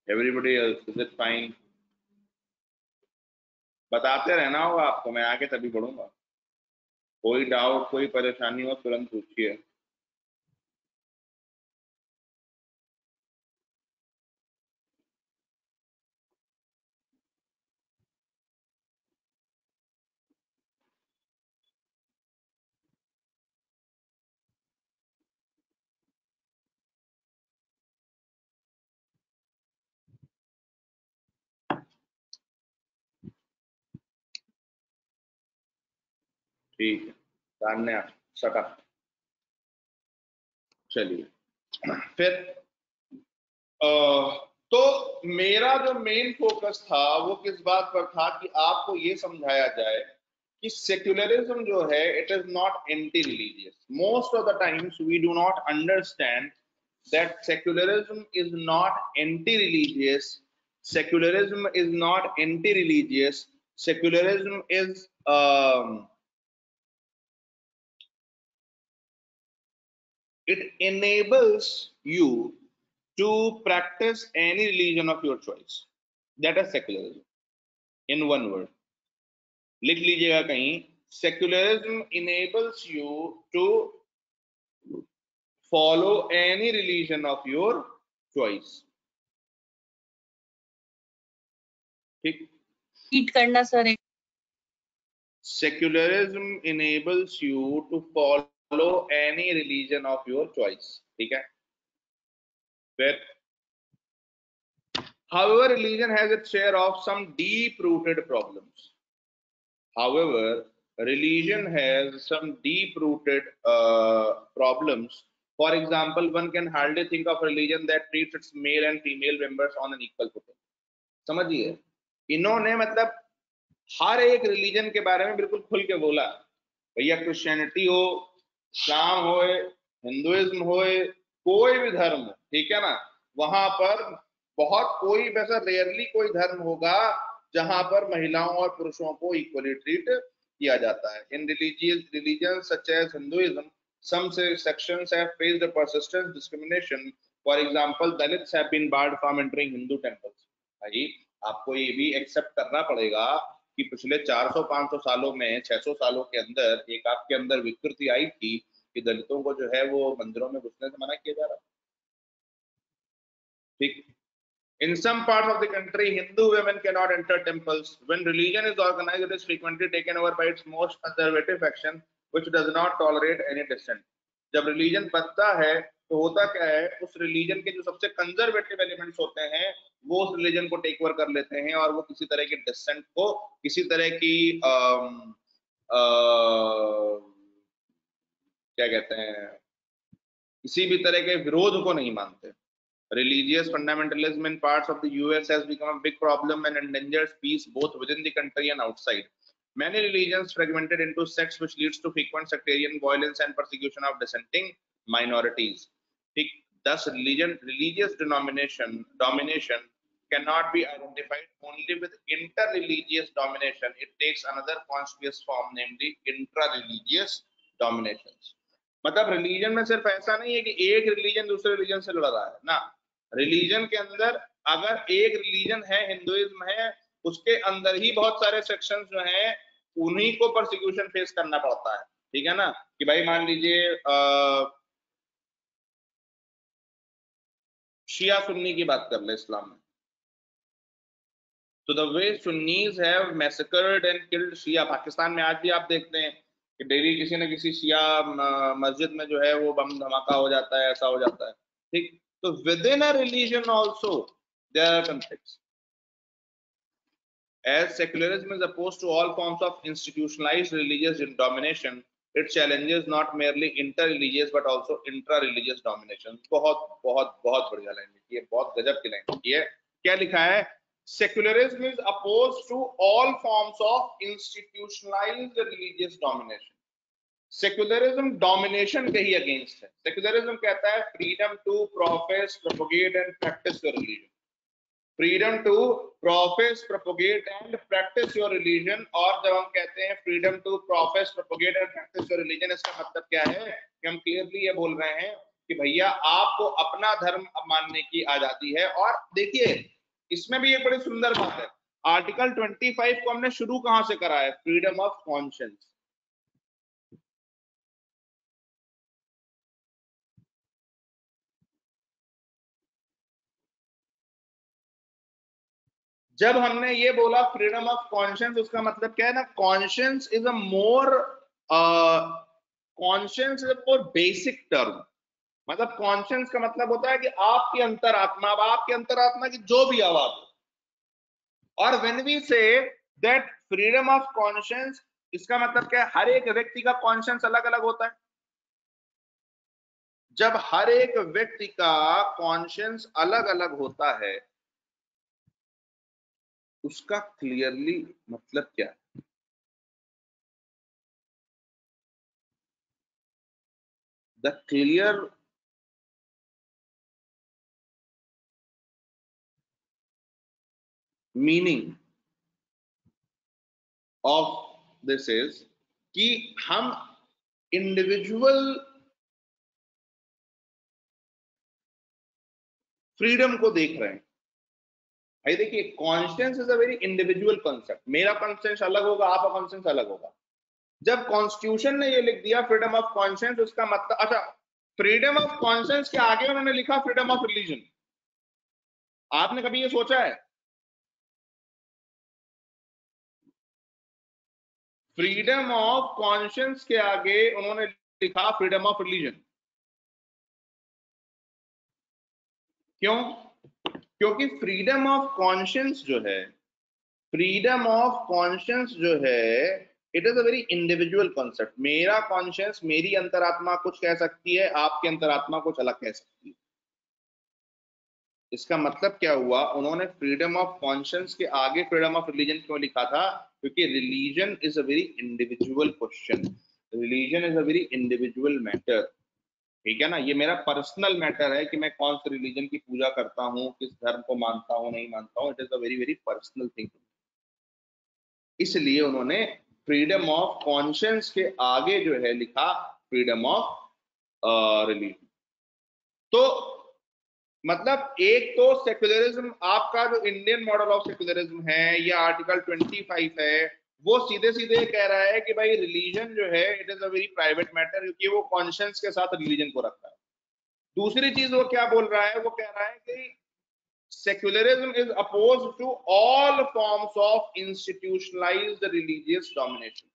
everybody else is it fine? बताते रहना होगा आपको, मैं आगे तभी बढ़ूंगा। कोई डाउट, कोई परेशानी हो तुरंत पूछिए। ठीक है, तान्या सटा। चलिए फिर तो मेरा जो मेन फोकस था वो किस बात पर था कि आपको ये समझाया जाए कि सेक्युलरिज्म जो है it is not anti religious. Most of the times we do not understand that secularism is not anti-religious. Secularism is not anti-religious. Secularism is it enables you to practice any religion of your choice. That is secularism in one word. लिख लीजिएगा कहीं. Secularism enables you to follow any religion of your choice. ठीक. Read करना sir. Secularism enables you to follow any religion of your choice. ठीक है. फिर however religion has its share of some deep rooted problems. However religion has some deep rooted problems. For example, one can hardly think of religion that treats its male and female members on an equal footing. समझिए, इन्होंने मतलब हर एक religion के बारे में बिल्कुल खुल के बोला. भैया क्रिश्चियनिटी हो, इस्लाम हो, हिंदुइज्म हो, कोई भी धर्म हो, ठीक है ना, वहां पर बहुत कोई वैसा रेयरली कोई धर्म होगा जहां पर महिलाओं और पुरुषों को इक्वली ट्रीट किया जाता है. इन religions such as Hinduism, some sections have faced a persistent discrimination. For example, Dalits have been barred from entering Hindu temples. भाई आपको ये भी एक्सेप्ट करना पड़ेगा कि पिछले 400-500 सालों में, 600 सालों के अंदर एक आपके अंदर विकृति आई थी कि दलितों को जो है वो मंदिरों में घुसने से मना किया जा रहा. ठीक. In some parts of the country, Hindu women cannot enter temples. When religion is organized, it is frequently taken over by its most conservative faction, which does not tolerate any dissent. जब religion बनता है तो होता क्या है, उस religion के जो सबसे कंजर्वेटिव एलिमेंट्स होते हैं वो उस रिलीजन को टेक ओवर कर लेते हैं और वो किसी तरह के डिसेंट को, किसी तरह की क्या कहते हैं, किसी भी तरह के विरोध को नहीं मानते. Religious fundamentalism in parts of the US has become a big problem and endangers peace both within the country and outside. Many religions fragmented into sects, which leads to frequent sectarian violence and persecution of dissenting minorities. Thus, religious domination cannot be identified only with inter-religious domination. It takes another conspicuous form, namely intra-religious dominations. मतलब religion में सिर्फ ऐसा नहीं है कि एक religion दूसरे religion से लड़ रहा है ना. रिलीजन के अंदर अगर एक रिलीजन है, हिंदुइज्म है, उसके अंदर ही बहुत सारे सेक्शंस जो हैं उन्हीं को परसिक्यूशन फेस करना पड़ता है. ठीक है ना, कि भाई मान लीजिए शिया सुन्नी की बात कर ले इस्लाम में, तो the way Sunnis have massacred and killed Shia. Pakistan में आज भी आप देखते हैं कि डेली किसी न किसी शिया मस्जिद में जो है वो बम धमाका हो जाता है, ऐसा हो जाता है. ठीक. तो within a religion also there are conflicts. As secularism is opposed to all forms of institutionalized religious domination, it challenges not merely inter-religious but also intra-religious domination. बहुत बहुत बहुत बढ़िया लाइन लिखी है, बहुत गजब की लाइन लिखी है. क्या लिखा है? Secularism is opposed to all forms of institutionalized religious domination. Secularism domination के ही against है. Secularism कहता है freedom to profess, propagate and practice your religion. Freedom to profess, propagate and practice your religion. और जब हम कहते हैं freedom to profess, propagate and practice your religion, इसका मतलब क्या है कि हम क्लियरली ये बोल रहे हैं कि भैया आपको अपना धर्म मानने की आजादी है. और देखिए इसमें भी एक बड़ी सुंदर बात है, आर्टिकल 25 को हमने शुरू कहां से करा है? Freedom of conscience. जब हमने ये बोला फ्रीडम ऑफ कॉन्शियंस, उसका मतलब क्या है ना, conscience is a more basic term. मतलब कॉन्शियंस का मतलब होता है कि आपकी अंतरात्मा, अब आपकी अंतरात्मा की जो भी आवाज हो. और when we say that freedom of conscience इसका मतलब क्या है? हर एक व्यक्ति का कॉन्शियस अलग अलग होता है। जब हर एक व्यक्ति का कॉन्शियस अलग अलग होता है, उसका क्लियरली मतलब क्या है? The clear meaning of this is कि हम इंडिविजुअल फ्रीडम को देख रहे हैं। भाई देखिए, conscious is a very individual concept. मेरा कॉन्शियस अलग होगा, आपका कॉन्शियस अलग होगा। जब कॉन्स्टिट्यूशन ने ये लिख दिया फ्रीडम ऑफ कॉन्शियस, उसका मतलब, अच्छा, फ्रीडम ऑफ कॉन्शियस के आगे उन्होंने लिखा फ्रीडम ऑफ रिलीजन। आपने कभी ये सोचा है? फ्रीडम ऑफ कॉन्शियस के आगे उन्होंने लिखा फ्रीडम ऑफ रिलीजन। क्यों? क्योंकि फ्रीडम ऑफ कॉन्शियस जो है, फ्रीडम ऑफ कॉन्शियस जो है, it is a very individual concept. मेरा कॉन्शियस, मेरी अंतरात्मा कुछ कह सकती है, आपकी अंतरात्मा कुछ अलग कह सकती है। इसका मतलब क्या हुआ? उन्होंने फ्रीडम ऑफ कॉन्शियस के आगे फ्रीडम ऑफ रिलीजन क्यों लिखा था? क्योंकि religion is a very individual question, religion is a very individual matter. ठीक है ना? ये मेरा पर्सनल मैटर है कि मैं कौन से रिलीजन की पूजा करता हूँ, किस धर्म को मानता हूँ, नहीं मानता हूँ। It is a very very personal thing. इसलिए उन्होंने फ्रीडम ऑफ कॉन्शियस के आगे जो है लिखा फ्रीडम ऑफ रिलीजन। तो मतलब एक तो सेक्युलरिज्म, आपका जो इंडियन मॉडल ऑफ सेक्युलरिज्म है या आर्टिकल 25 है, वो सीधे सीधे कह रहा है कि भाई रिलीजन जो है it is a very private matter, क्योंकि वो कॉन्शियस के साथ रिलीजन को रखता है। दूसरी चीज वो क्या बोल रहा है? वो कह रहा है कि secularism is opposed to all forms of institutionalized religious domination।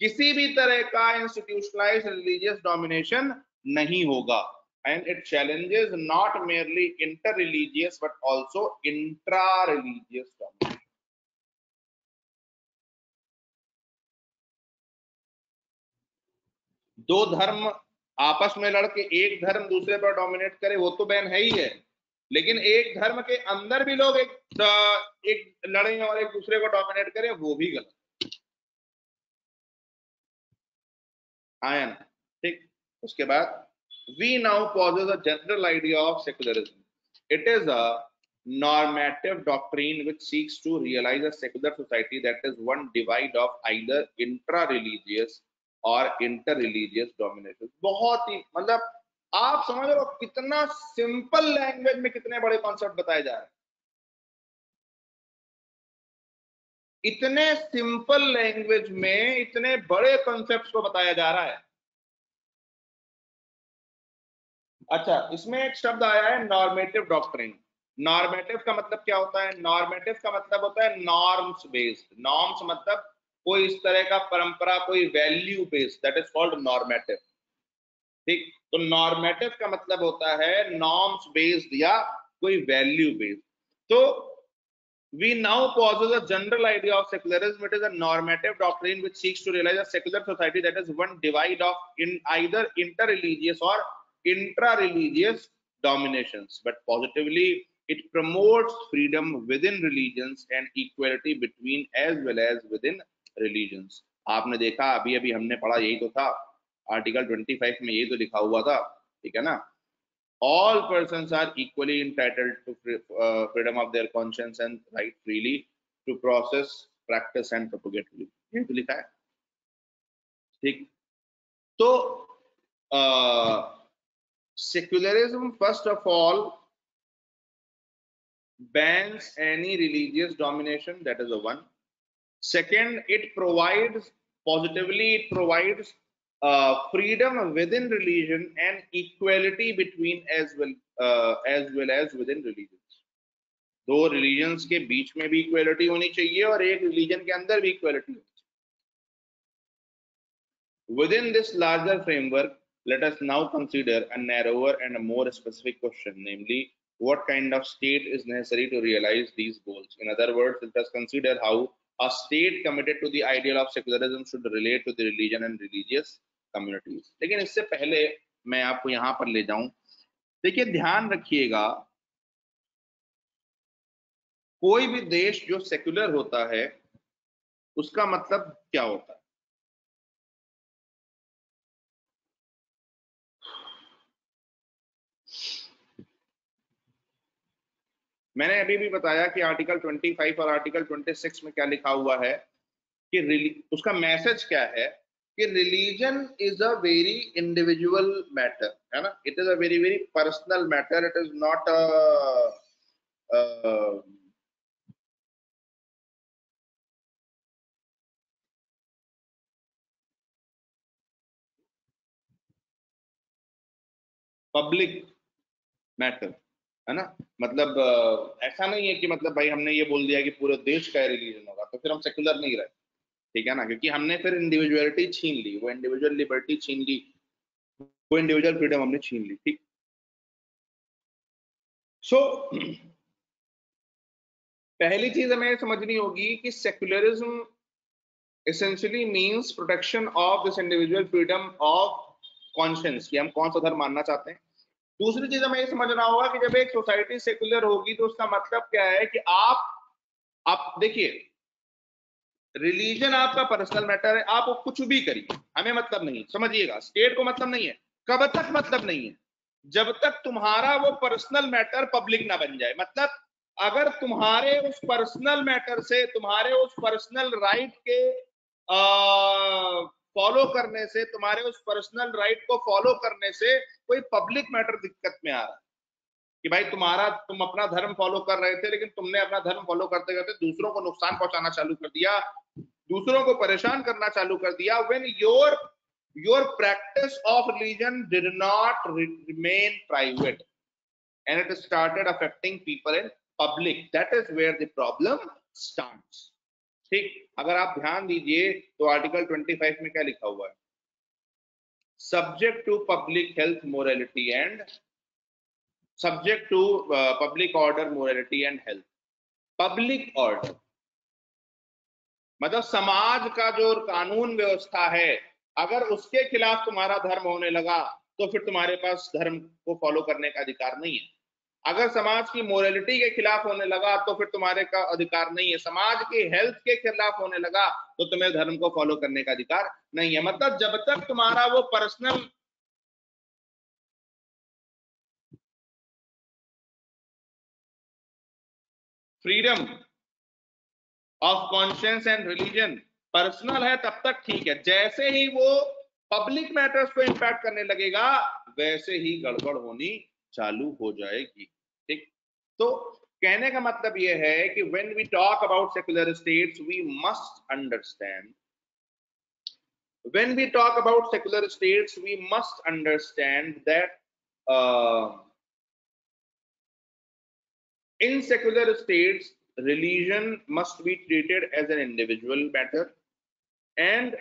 किसी भी तरह का institutionalized religious domination नहीं होगा। And it challenges not merely interreligious but also intra-religious domination। दो धर्म आपस में लड़के एक धर्म दूसरे पर डोमिनेट करे, वो तो बैन है ही है, लेकिन एक धर्म के अंदर भी लोग एक लड़े और एक दूसरे को डोमिनेट करें, वो भी गलत। आया ना? ठीक। उसके बाद we now possess a general idea of secularism। It is a normative doctrine which seeks to realize a secular society that is one divide of either intra-religious और इंटर-रिलीजियस डोमिनेशन। बहुत ही, मतलब आप समझ रहे हो कितना सिंपल लैंग्वेज में कितने बड़े कॉन्सेप्ट बताए जा रहे हैं। इतने सिंपल लैंग्वेज में इतने बड़े कॉन्सेप्ट्स को बताया जा रहा है। अच्छा, इसमें एक शब्द आया है नॉर्मेटिव डॉक्ट्रिन। नॉर्मेटिव का मतलब क्या होता है? नॉर्मेटिव का मतलब होता है नॉर्म्स बेस्ड। नॉर्म्स मतलब कोई इस तरह का परंपरा, कोई value based, that is called normative. ठीक। तो नॉर्मेटिव का मतलब होता है नॉर्म्स बेस्ड या कोई वैल्यू बेस्ड। तो we now possess a general idea of secularism। It is a normative doctrine which seeks to realize a secular society that is one divide of in either interreligious or intra-religious dominations, but positively it promotes freedom within religions and equality between as well as within religions। आपने देखा, अभी अभी हमने पढ़ा, यही तो था article 25 में, यही तो लिखा हुआ था। ठीक है ना? all persons are equally entitled to freedom of their conscience and right freely to process, practice and propagate belief। ये तो लिखा है। ठीक। तो secularism first of all bans any religious domination, that is the one। Second, it provides, positively it provides freedom within religion and equality between as well as within religions। दो religions के बीच में भी equality होनी चाहिए और एक religion के अंदर भी equality होनी चाहिए। Within this larger framework, let us now consider a narrower and a more specific question, namely what kind of state is necessary to realize these goals। In other words, let us consider how A state committed to the ideal of secularism should relate to the religion and religious communities. लेकिन इससे पहले मैं आपको यहां पर ले जाऊं, देखिए ध्यान रखिएगा, कोई भी देश जो सेक्युलर होता है उसका मतलब क्या होता है? मैंने अभी भी बताया कि आर्टिकल 25 और आर्टिकल 26 में क्या लिखा हुआ है कि उसका मैसेज क्या है कि religion is a very individual matter, है ना, it is a very very personal matter, it is not public matter, है ना। मतलब ऐसा नहीं है कि मतलब भाई हमने ये बोल दिया कि पूरे देश का रिलीजन होगा तो फिर हम सेक्युलर नहीं रहे, ठीक है ना, क्योंकि हमने फिर इंडिविजुअलिटी छीन ली, वो इंडिविजुअल लिबर्टी छीन ली, वो इंडिविजुअल फ्रीडम हमने छीन ली, ठीक। सो पहली चीज हमें समझनी होगी कि secularism essentially means protection of this individual freedom of conscience, कि हम कौन सा धर्म मानना चाहते हैं। दूसरी चीज हमें ये समझना होगा कि जब एक सोसाइटी सेक्युलर होगी तो उसका मतलब क्या है कि आप देखिए, रिलीजन आपका पर्सनल मैटर है, आप कुछ भी करिए, हमें मतलब नहीं, समझिएगा, स्टेट को मतलब नहीं है। कब तक मतलब नहीं है? जब तक तुम्हारा वो पर्सनल मैटर पब्लिक ना बन जाए। मतलब अगर तुम्हारे उस पर्सनल मैटर से, तुम्हारे उस पर्सनल राइट के फॉलो करने से, तुम्हारे उस पर्सनल राइट को फॉलो करने से कोई पब्लिक मैटर दिक्कत में आ रहा है कि भाई तुम अपना धर्म फॉलो कर रहे थे लेकिन तुमने अपना धर्म फॉलो करते करते दूसरों को नुकसान पहुंचाना चालू कर दिया, दूसरों को परेशान करना चालू कर दिया, when your practice of religion did not remain private and it started affecting people in public, that is where the problem starts, ठीक। अगर आप ध्यान दीजिए तो आर्टिकल 25 में क्या लिखा हुआ है? Subject to public health morality and subject to public order morality and health. Public order मतलब समाज का जो कानून व्यवस्था है, अगर उसके खिलाफ तुम्हारा धर्म होने लगा तो फिर तुम्हारे पास धर्म को फॉलो करने का अधिकार नहीं है। अगर समाज की मोरालिटी के खिलाफ होने लगा तो फिर तुम्हारे का अधिकार नहीं है। समाज की हेल्थ के खिलाफ होने लगा तो तुम्हें धर्म को फॉलो करने का अधिकार नहीं है। मतलब जब तक तुम्हारा वो personal freedom of conscience and religion personal है तब तक ठीक है, जैसे ही वो पब्लिक मैटर्स को इंपैक्ट करने लगेगा वैसे ही गड़बड़ होनी चालू हो जाएगी, ठीक। तो कहने का मतलब यह है कि when we talk about secular states we must understand, when we talk about secular states we must understand that in secular states religion must be treated as an individual matter and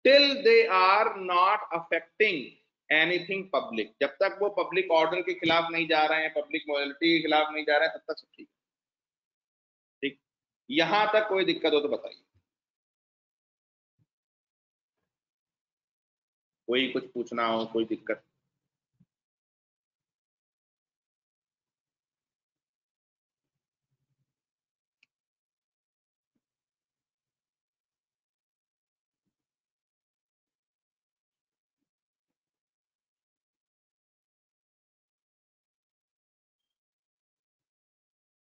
till they are not affecting anything public, जब तक वो public order के खिलाफ नहीं जा रहे हैं, public morality के खिलाफ नहीं जा रहे हैं, तब तक सब ठीक है, ठीक। यहां तक कोई दिक्कत हो तो बताइए, कोई कुछ पूछना हो, कोई दिक्कत?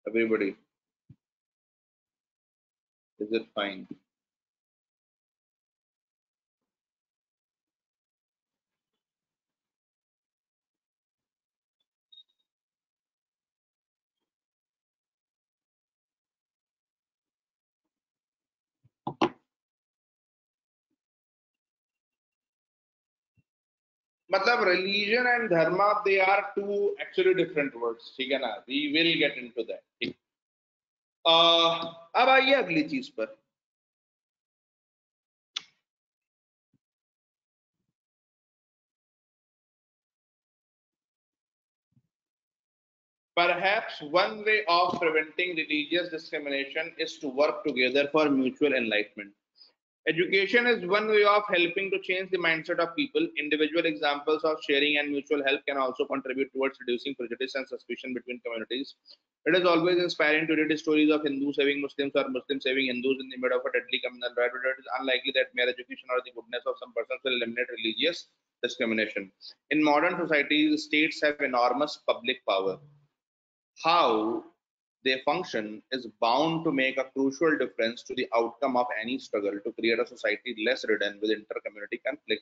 Everybody, is it fine? मतलब religion and dharma they are two actually different words, ठीक है ना, we will get into that, ठीक। अब आइए अगली चीज पर। Perhaps one way of preventing religious discrimination is to work together for mutual enlightenment. Education is one way of helping to change the mindset of people. Individual examples of sharing and mutual help can also contribute towards reducing prejudice and suspicion between communities. It is always inspiring to read stories of Hindus saving Muslims or Muslims saving Hindus in the middle of a deadly communal riot, but it is unlikely that mere education or the goodness of some persons will eliminate religious discrimination. In modern societies, states have enormous public power. How they function is bound to make a crucial difference to the outcome of any struggle to create a society less ridden with inter-community conflict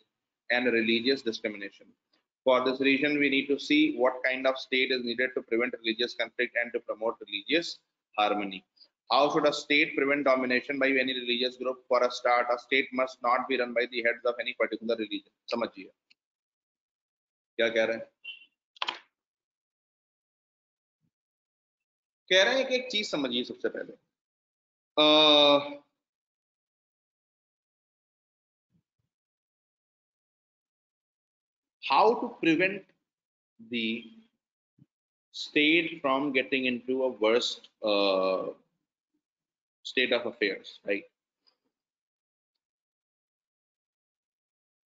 and religious discrimination. For this reason, we need to see what kind of state is needed to prevent religious conflict and to promote religious harmony. How should a state prevent domination by any religious group? For a start, a state must not be run by the heads of any particular religion. समझिए क्या कह रहे हैं? कह रहे हैं कि एक चीज समझिए सबसे पहले how to prevent the state from getting into a worst state of affairs, right?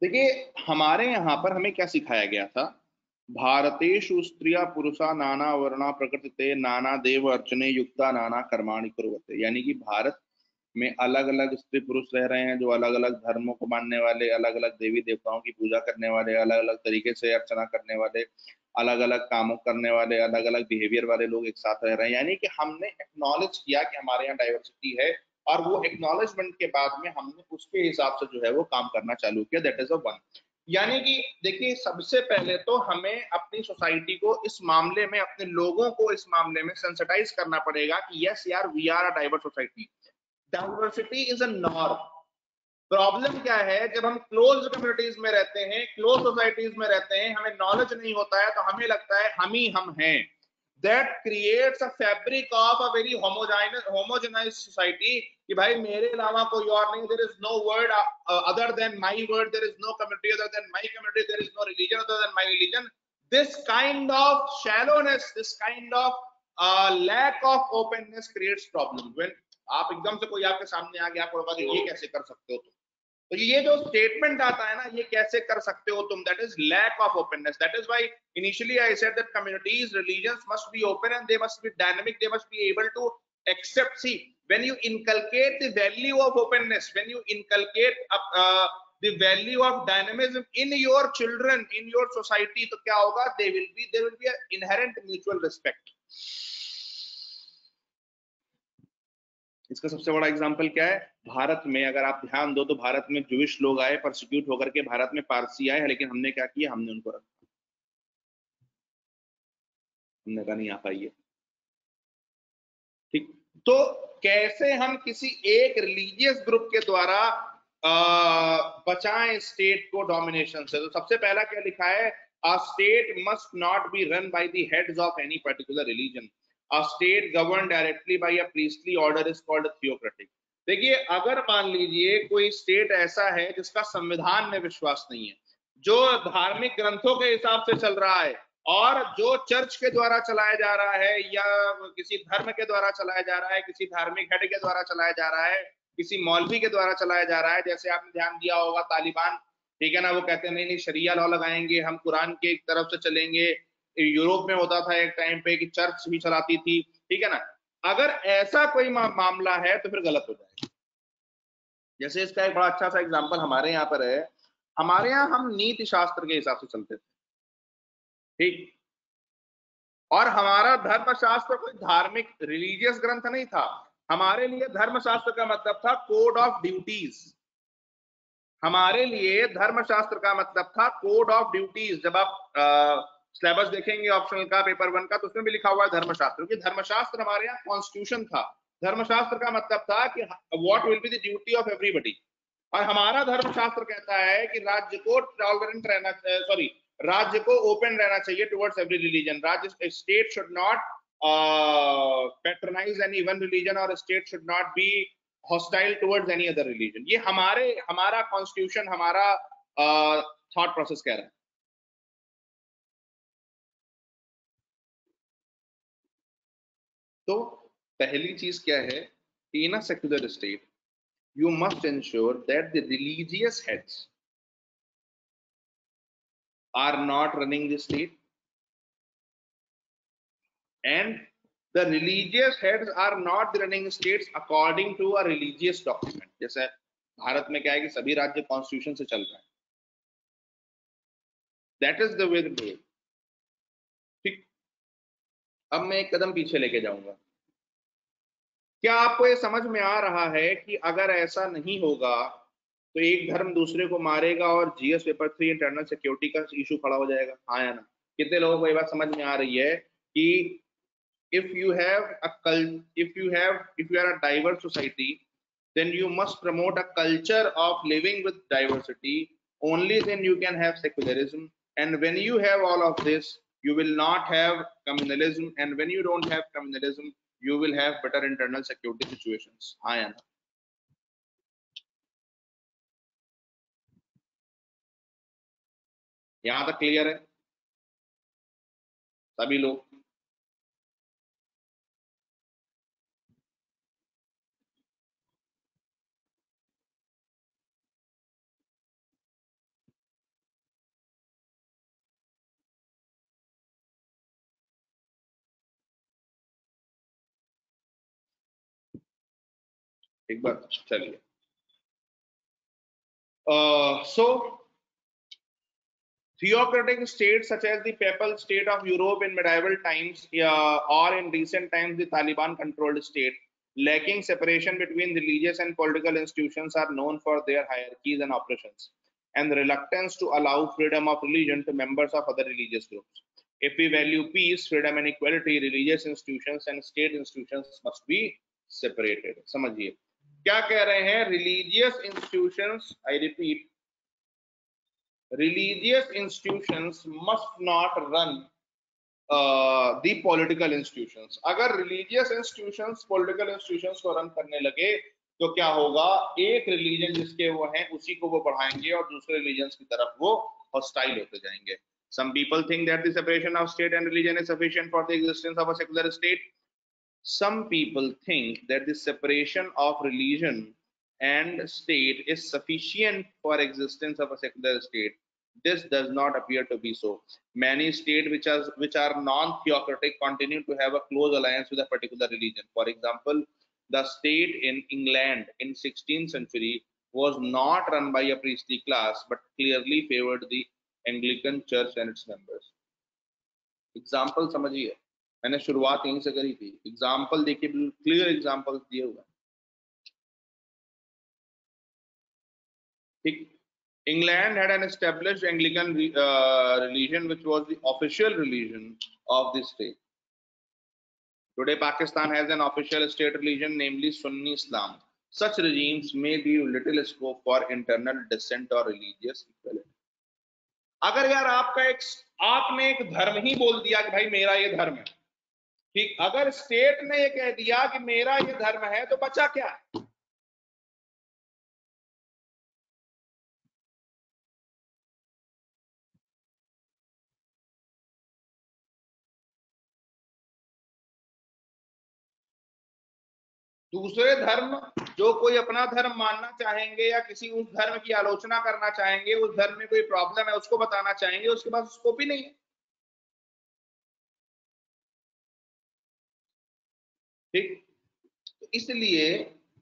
देखिए हमारे यहाँ पर हमें क्या सिखाया गया था, भारतेषु स्त्रिया पुरुषा नाना वर्णा प्रकृतिते नाना देव अर्चने युक्ता नाना कर्माणि कुर्वते, यानी कि भारत में अलग अलग स्त्री पुरुष रह रहे हैं जो अलग अलग धर्मों को मानने वाले, अलग अलग देवी देवताओं की पूजा करने वाले, अलग अलग तरीके से अर्चना करने वाले, अलग अलग कामों करने वाले, अलग अलग बिहेवियर वाले लोग एक साथ रह रहे हैं। यानी कि हमने एक्नॉलेज किया कि हमारे यहाँ डाइवर्सिटी है और वो एक्नॉलेजमेंट के बाद में हमने उसके हिसाब से जो है वो काम करना चालू किया। That is a one. यानी कि देखिए सबसे पहले तो हमें अपनी सोसाइटी को इस मामले में, अपने लोगों को इस मामले में सेंसिटाइज करना पड़ेगा कि यस यार we are a diverse society, diversity is a norm. Problem क्या है, जब हम क्लोज कम्युनिटीज में रहते हैं, क्लोज सोसाइटीज में रहते हैं, हमें नॉलेज नहीं होता है तो हमें लगता है हम ही हम हैं। That creates a fabric of a very homogenize society कि भाई मेरे अलावा कोई और नहीं, there is no word other than my word, there is no community other than my community, there is no religion other than my religion. This kind of shallowness, this kind of lack of openness creates problem. When आप एकदम से कोई आपके सामने आ गया, आपको लगा कि ये कैसे कर सकते हो तुम, तो ये जो स्टेटमेंट आता है ना, ये कैसे कर सकते हो तुम, that is lack of openness. That is why initially I said that communities, religions must be open and they must be dynamic, they must be able to accept. See, when you inculcate the value of openness, when you inculcate the value of dynamism in your children, in your society, तो क्या होगा, there will be an inherent mutual respect. इसका सबसे बड़ा example क्या है, भारत में अगर आप ध्यान दो तो भारत में जूइश लोग आए, परसिक्यूट होकर के भारत में पारसी आए, लेकिन हमने क्या किया, हमने उनको रखा, हमने कहा नहीं आ पाइए। ठीक, तो कैसे हम किसी एक रिलीजियस ग्रुप के द्वारा बचाएं स्टेट को डोमिनेशन से? तो सबसे पहला क्या लिखा है, a state must not be run by the heads of any particular religion, a state govern directly by a priestly order is called theocratic. देखिए अगर मान लीजिए कोई स्टेट ऐसा है जिसका संविधान में विश्वास नहीं है, जो धार्मिक ग्रंथों के हिसाब से चल रहा है और जो चर्च के द्वारा चलाया जा रहा है या किसी धर्म के द्वारा चलाया जा रहा है, किसी धार्मिक हेड के द्वारा चलाया जा रहा है, किसी मौलवी के द्वारा चलाया जा रहा है, जैसे आपने ध्यान दिया होगा तालिबान, ठीक है ना, वो कहते हैं नहीं नहीं शरिया लॉ लगाएंगे, हम कुरान के एक तरफ से चलेंगे। यूरोप में होता था एक टाइम पे कि चर्च भी चलाती थी, ठीक है ना। अगर ऐसा कोई मामला है तो फिर गलत हो जाएगा। जैसे इसका एक बड़ा अच्छा सा एग्जाम्पल हमारे यहाँ पर है, हमारे यहाँ हम नीति शास्त्र के हिसाब से चलते थे, ठीक, और हमारा धर्मशास्त्र कोई धार्मिक रिलीजियस ग्रंथ नहीं था। हमारे लिए धर्मशास्त्र का मतलब था कोड ऑफ ड्यूटीज, हमारे लिए धर्मशास्त्र का मतलब था कोड ऑफ ड्यूटीज। जब आप सिलेबस देखेंगे ऑप्शनल का पेपर 1 का, तो उसमें भी लिखा हुआ है धर्मशास्त्र, क्योंकि धर्मशास्त्र हमारे यहाँ कॉन्स्टिट्यूशन था। धर्मशास्त्र का मतलब था कि what will be the duty of everybody, और हमारा धर्मशास्त्र कहता है कि राज्य को टॉलरेंट रहना, सॉरी, राज्य को ओपन रहना चाहिए टुवर्ड्स एवरी रिलीजन। राज्य, state should not patronize any one religion और state should not be hostile towards any other religion. ये हमारा कॉन्स्टिट्यूशन, हमारा थॉट प्रोसेस कह रहा है। तो पहली चीज क्या है, in a secular state you must ensure that the religious heads are not running the state, and the religious heads are not running states according to a religious document. जैसे भारत में क्या है कि सभी राज्य कॉन्स्टिट्यूशन से चल रहे हैं, that is the way to do it. ठीक, अब मैं एक कदम पीछे लेके जाऊंगा। क्या आपको ये समझ में आ रहा है कि अगर ऐसा नहीं होगा तो एक धर्म दूसरे को मारेगा और जीएस पेपर 3 इंटरनल सिक्योरिटी का इशू खड़ा हो जाएगा? हाँ या ना? कितने लोगों को ये बात समझ में आ रही है कि if you have a if you are a diverse society, then you must promote a culture of living with diversity. Only then you can have secularism, and when you have all of this, you will not have communalism, and when you don't have communalism, you will have better internal security situations. हाँ या ना? यहाँ तक clear है सभी लोग? एक बार चलिए, so theocratic states such as the Papal State of Europe in medieval times, or in recent times the Taliban-controlled state, lacking separation between religious and political institutions, are known for their hierarchies and operations, and reluctance to allow freedom of religion to members of other religious groups. If we value peace, freedom, and equality, religious institutions and state institutions must be separated. समझिए क्या कह रहे हैं? Religious institutions, I repeat, religious institutions must not run the political institutions. अगर religious institutions political institutions को run करने लगे तो क्या होगा? एक religion जिसके वो हैं उसी को वो बढ़ाएंगे और दूसरे religions की तरफ वो hostile होते जाएंगे. Some people think that the separation of state and religion is sufficient for the existence of a secular state. Some people think that the separation of religion and state is sufficient for existence of a secular state. This does not appear to be so. Many states which are non-theocratic continue to have a close alliance with a particular religion. For example, the state in England in 16th century was not run by a priestly class but clearly favored the Anglican Church and its members. Example समझिए, मैंने शुरुआत यहीं से करी थी। Example देखिए, clear example दिए हुए। ठीक, England had an established Anglican religion which was the official religion of the state. Today Pakistan has an official state religion, namely Sunni Islam. Such regimes may leave little scope for internal dissent or religious equality. अगर यार आपने एक धर्म ही बोल दिया कि भाई मेरा ये धर्म है, ठीक, अगर स्टेट ने ये कह दिया कि मेरा ये धर्म है तो बचा क्या? दूसरे धर्म, जो कोई अपना धर्म मानना चाहेंगे या किसी उस धर्म की आलोचना करना चाहेंगे, उस धर्म में कोई प्रॉब्लम है उसको बताना चाहेंगे, उसके पास स्कोप ही नहीं है। ठीक, तो इसलिए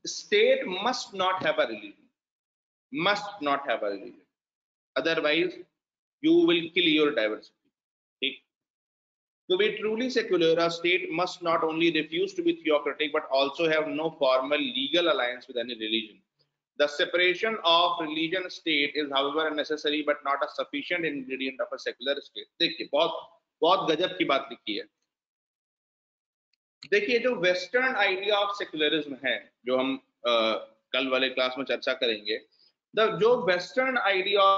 state must not have a religion, must not have a religion, otherwise you will kill your diversity. ठीक, to be truly secular, a state must not only refuse to be theocratic but also have no formal legal alliance with any religion. The separation of religion and state is however necessary but not a sufficient ingredient of a secular state. देखिए बहुत बहुत गजब की बात लिखी है। देखिए जो वेस्टर्न आइडिया ऑफ सेक्युलरिज्म है, जो हम कल वाले क्लास में चर्चा करेंगे, जो वेस्टर्न आइडिया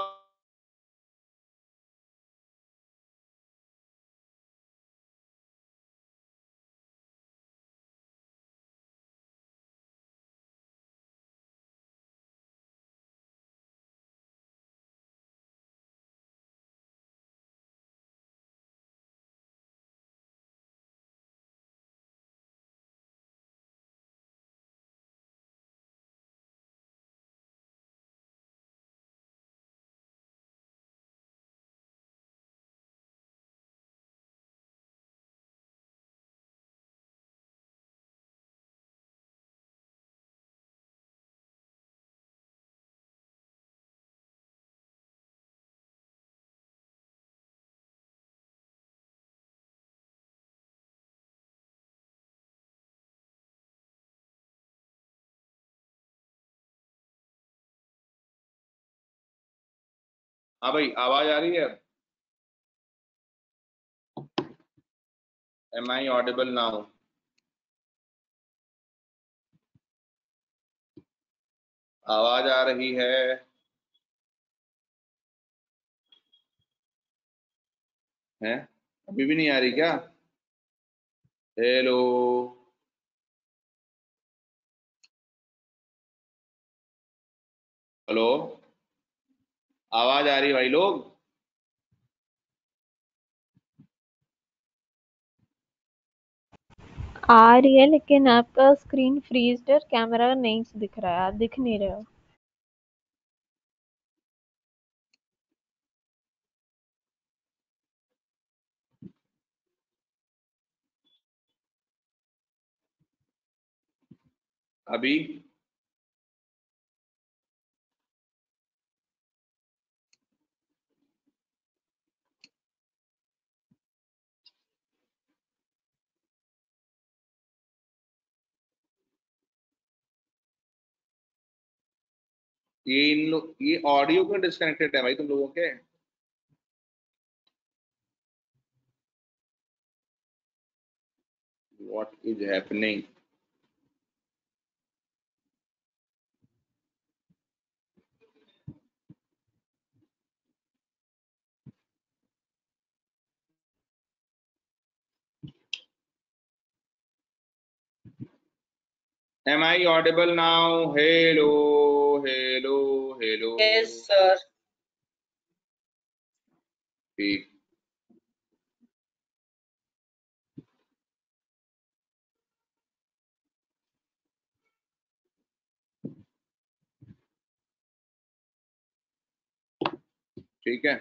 हाँ भाई, आवाज आ रही है? Am I audible now? आवाज आ रही है? हैं? अभी भी नहीं आ रही क्या? हेलो? हेलो? आवाज आ रही भाई लोग? आ रही है, लेकिन आपका स्क्रीन फ्रीज्ड है, कैमरा नहीं दिख रहा है, आप दिख नहीं रहे हो। अभी? ये ऑडियो क्यों डिस्कनेक्टेड है भाई तुम लोगों के? What is happening? Am I audible now? Hello, hello, hello. Yes, sir. ठीक। ठीक है।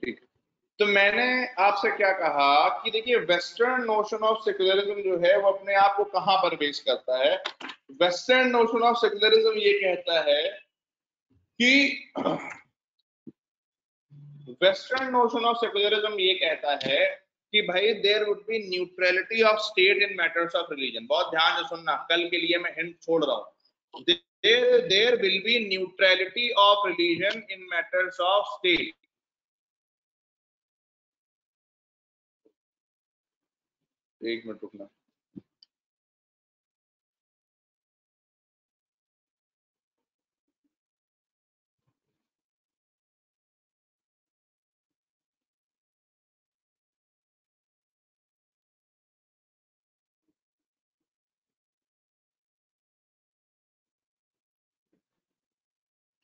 ठीक। तो मैंने आपसे क्या कहा कि देखिए, वेस्टर्न नोशन ऑफ सेक्युलरिज्म जो है वो अपने आप को कहां पर बेस करता है? वेस्टर्न नोशन ऑफ सेक्युलरिज्म ये कहता है कि वेस्टर्न नोशन ऑफ सेक्युलरिज्म ये कहता है कि भाई there would be neutrality of state in matters of religion. बहुत ध्यान से सुनना, कल के लिए मैं हिंट छोड़ रहा हूं। There will be neutrality of religion in matters of state. एक मिनट रुकना।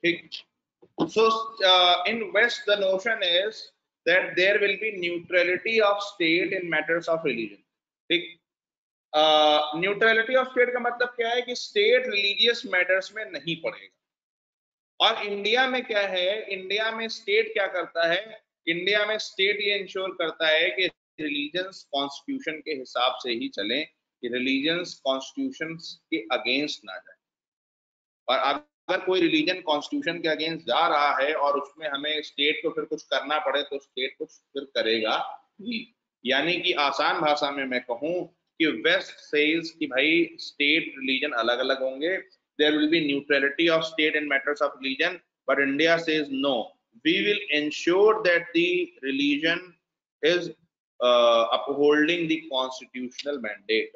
ठीक। So in West, the notion is that there will be neutrality of state in matters of religion. ठीक। न्यूट्रलिटी ऑफ स्टेट का मतलब क्या है कि state religious matters में नहीं पड़ेगा। और इंडिया में क्या है, इंडिया में स्टेट क्या करता है? इंडिया में स्टेट ये इंश्योर करता है कि रिलीजन्स कॉन्स्टिट्यूशन के हिसाब से ही चलें, कि रिलीजन्स कॉन्स्टिट्यूशन के अगेंस्ट ना जाए। और अगर कोई रिलीजन कॉन्स्टिट्यूशन के अगेंस्ट जा रहा है और उसमें हमें स्टेट को फिर कुछ करना पड़े तो स्टेट कुछ फिर करेगा ही। यानी कि आसान भाषा में मैं कहूं कि वेस्ट सेज कि भाई स्टेट रिलीजन अलग अलग होंगे, there will be neutrality of state in matters of religion, but India says no, we will ensure that the religion is upholding the constitutional mandate.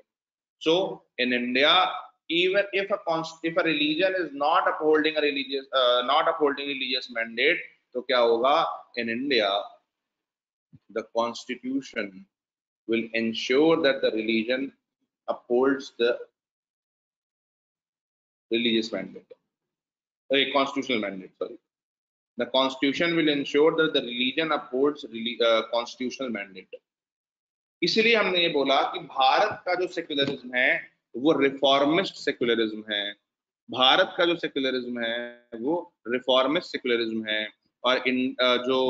So in India, even if a religion is not upholding a religious mandate, तो क्या होगा? In India, the constitution will ensure that the religion upholds the religious mandate, constitutional mandate, sorry. The constitution will ensure that the religion upholds constitutional mandate. इसलिए हमने ये बोला कि भारत का जो सेक्युलरिज्म है वो रिफॉर्मिस्ट सेक्युलरिज्म है। भारत का जो सेक्युलरिज्म है वो रिफॉर्मिस्ट सेक्युलरिज्म है। और इन जो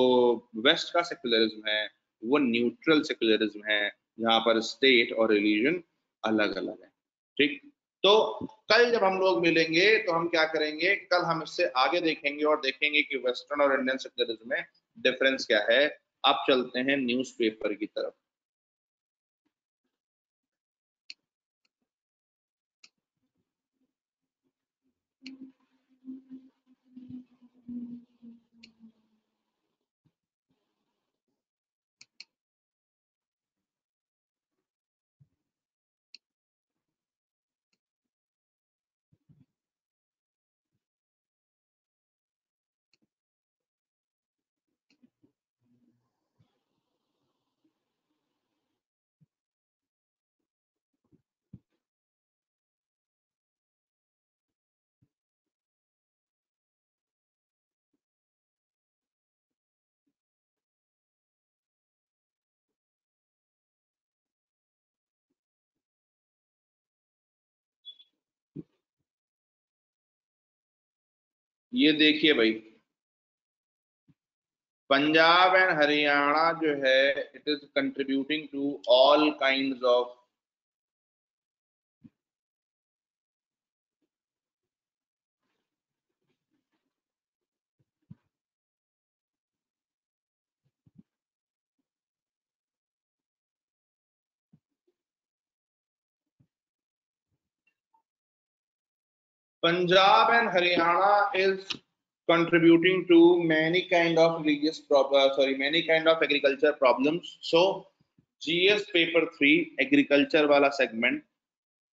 वेस्ट का सेक्युलरिज्म है वो न्यूट्रल सेक्युलरिज्म है, जहां पर स्टेट और रिलीजन अलग अलग है। ठीक। तो कल जब हम लोग मिलेंगे तो हम क्या करेंगे, कल हम इससे आगे देखेंगे और देखेंगे कि वेस्टर्न और इंडियन सेक्युलरिज्म में डिफरेंस क्या है। अब चलते हैं न्यूज़पेपर की तरफ। ये देखिए भाई, पंजाब एंड हरियाणा जो है it is contributing to all kinds of Punjab and Haryana is contributing to many kind of religious many kind of agriculture problems. So GS paper 3 agriculture वाला सेगमेंट,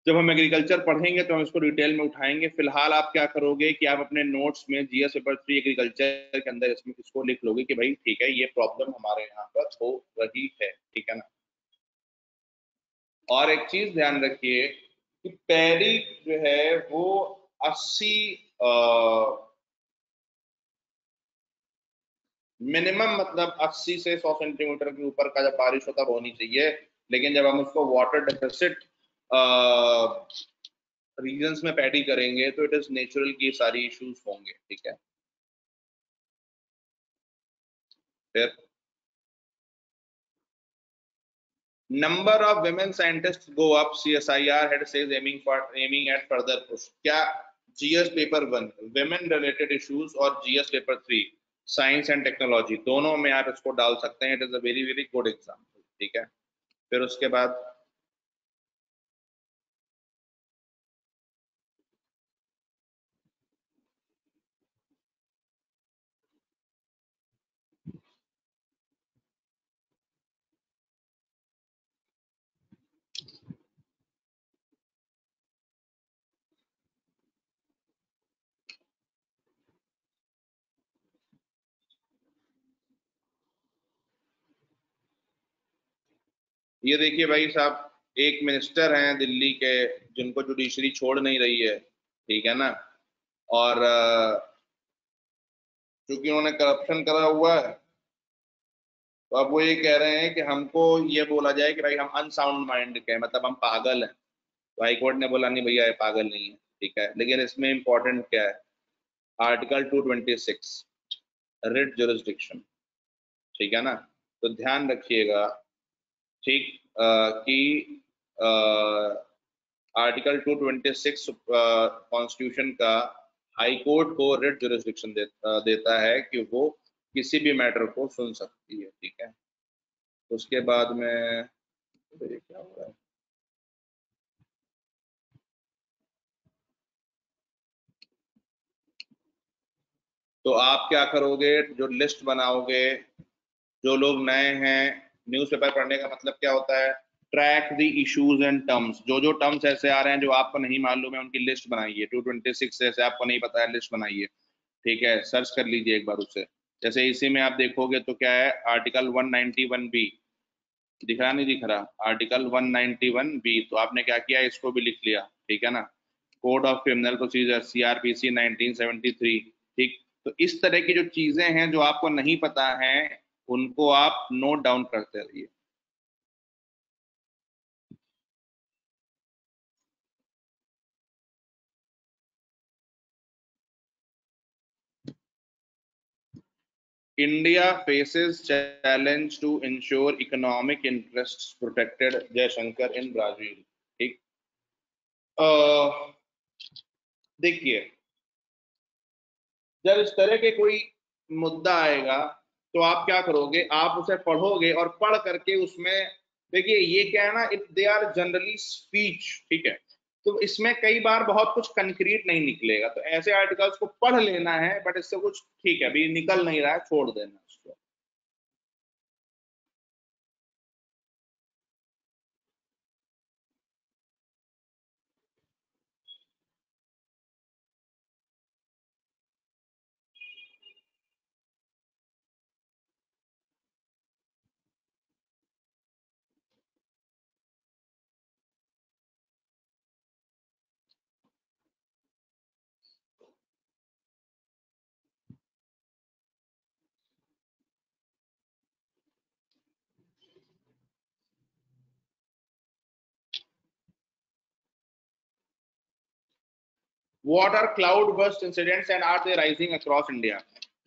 जब हम एग्रीकल्चर पढ़ेंगे तो हम इसको डिटेल में उठाएंगे। फिलहाल आप क्या करोगे कि आप अपने नोट्स में जीएस पेपर 3 एग्रीकल्चर के अंदर इसमें इसको लिख लोगे कि भाई ठीक है, ये प्रॉब्लम हमारे यहाँ पर हो रही है, ठीक है ना। और एक चीज ध्यान रखिए कि पैडी जो है वो 80 मिनिमम मतलब 80 से 100 सेंटीमीटर के ऊपर का जब बारिश होता है होनी चाहिए, लेकिन जब हम उसको वाटर डेफिसिट रीजन्स में पैडी करेंगे तो इट इज नेचुरल की सारी इश्यूज होंगे, ठीक है। फिर number of women scientists go up, CSIR head says aiming at further push। क्या GS paper 1 women related issues और GS paper 3 science and technology दोनों में आप इसको डाल सकते हैं। It is a very very good example, ठीक है। फिर उसके बाद ये देखिए भाई साहब, एक मिनिस्टर हैं दिल्ली के जिनको जुडिशरी छोड़ नहीं रही है, ठीक है ना। और क्योंकि उन्होंने करप्शन करा हुआ है, तो अब वो ये कह रहे हैं कि हमको ये बोला जाए कि भाई हम अनसाउंड माइंड के हैं, मतलब हम पागल हैं। तो हाई कोर्ट ने बोला नहीं भैया, ये पागल नहीं है, ठीक है। लेकिन इसमें इंपॉर्टेंट क्या है, आर्टिकल 226 रिट जुरिस्डिक्शन, ठीक है ना। तो ध्यान रखिएगा, ठीक, कि आर्टिकल 226 कॉन्स्टिट्यूशन का हाई कोर्ट को रिट जुरिस्डिक्शन देता है कि वो किसी भी मैटर को सुन सकती है, ठीक है। उसके बाद में तो ये क्या हो रहा है, तो आप क्या करोगे, जो लिस्ट बनाओगे, जो लोग नए हैं, न्यूज़पेपर पढ़ने का मतलब क्या होता है, track the issues and terms, जो जो टर्म्स ऐसे आ रहे हैं जो आपको नहीं मालूम है उनकी लिस्ट बनाइए। 226 ऐसे आपको नहीं पता है, लिस्ट बनाइए, ठीक है। सर्च कर लीजिए एक बार उसे। जैसे इसी में आप देखोगे तो क्या है, आर्टिकल 191 बी, दिख रहा नहीं दिख रहा, आर्टिकल 191 बी, तो आपने क्या किया, इसको भी लिख लिया, ठीक है ना। Code of criminal procedure CRPC 1973, ठीक। तो इस तरह की जो चीजें हैं जो आपको नहीं पता है उनको आप नोट डाउन करते रहिए। India faces challenge to ensure economic interests protected, Jaishankar in Brazil, ठीक। देखिए, जब इस तरह के कोई मुद्दा आएगा तो आप क्या करोगे, आप उसे पढ़ोगे और पढ़ करके उसमें देखिए ये क्या है ना, if they are generally speech, ठीक है, तो इसमें कई बार बहुत कुछ कंक्रीट नहीं निकलेगा, तो ऐसे आर्टिकल्स को पढ़ लेना है, बट इससे कुछ ठीक है अभी निकल नहीं रहा है, छोड़ देना उसको। What are cloud burst incidents and are they rising across India.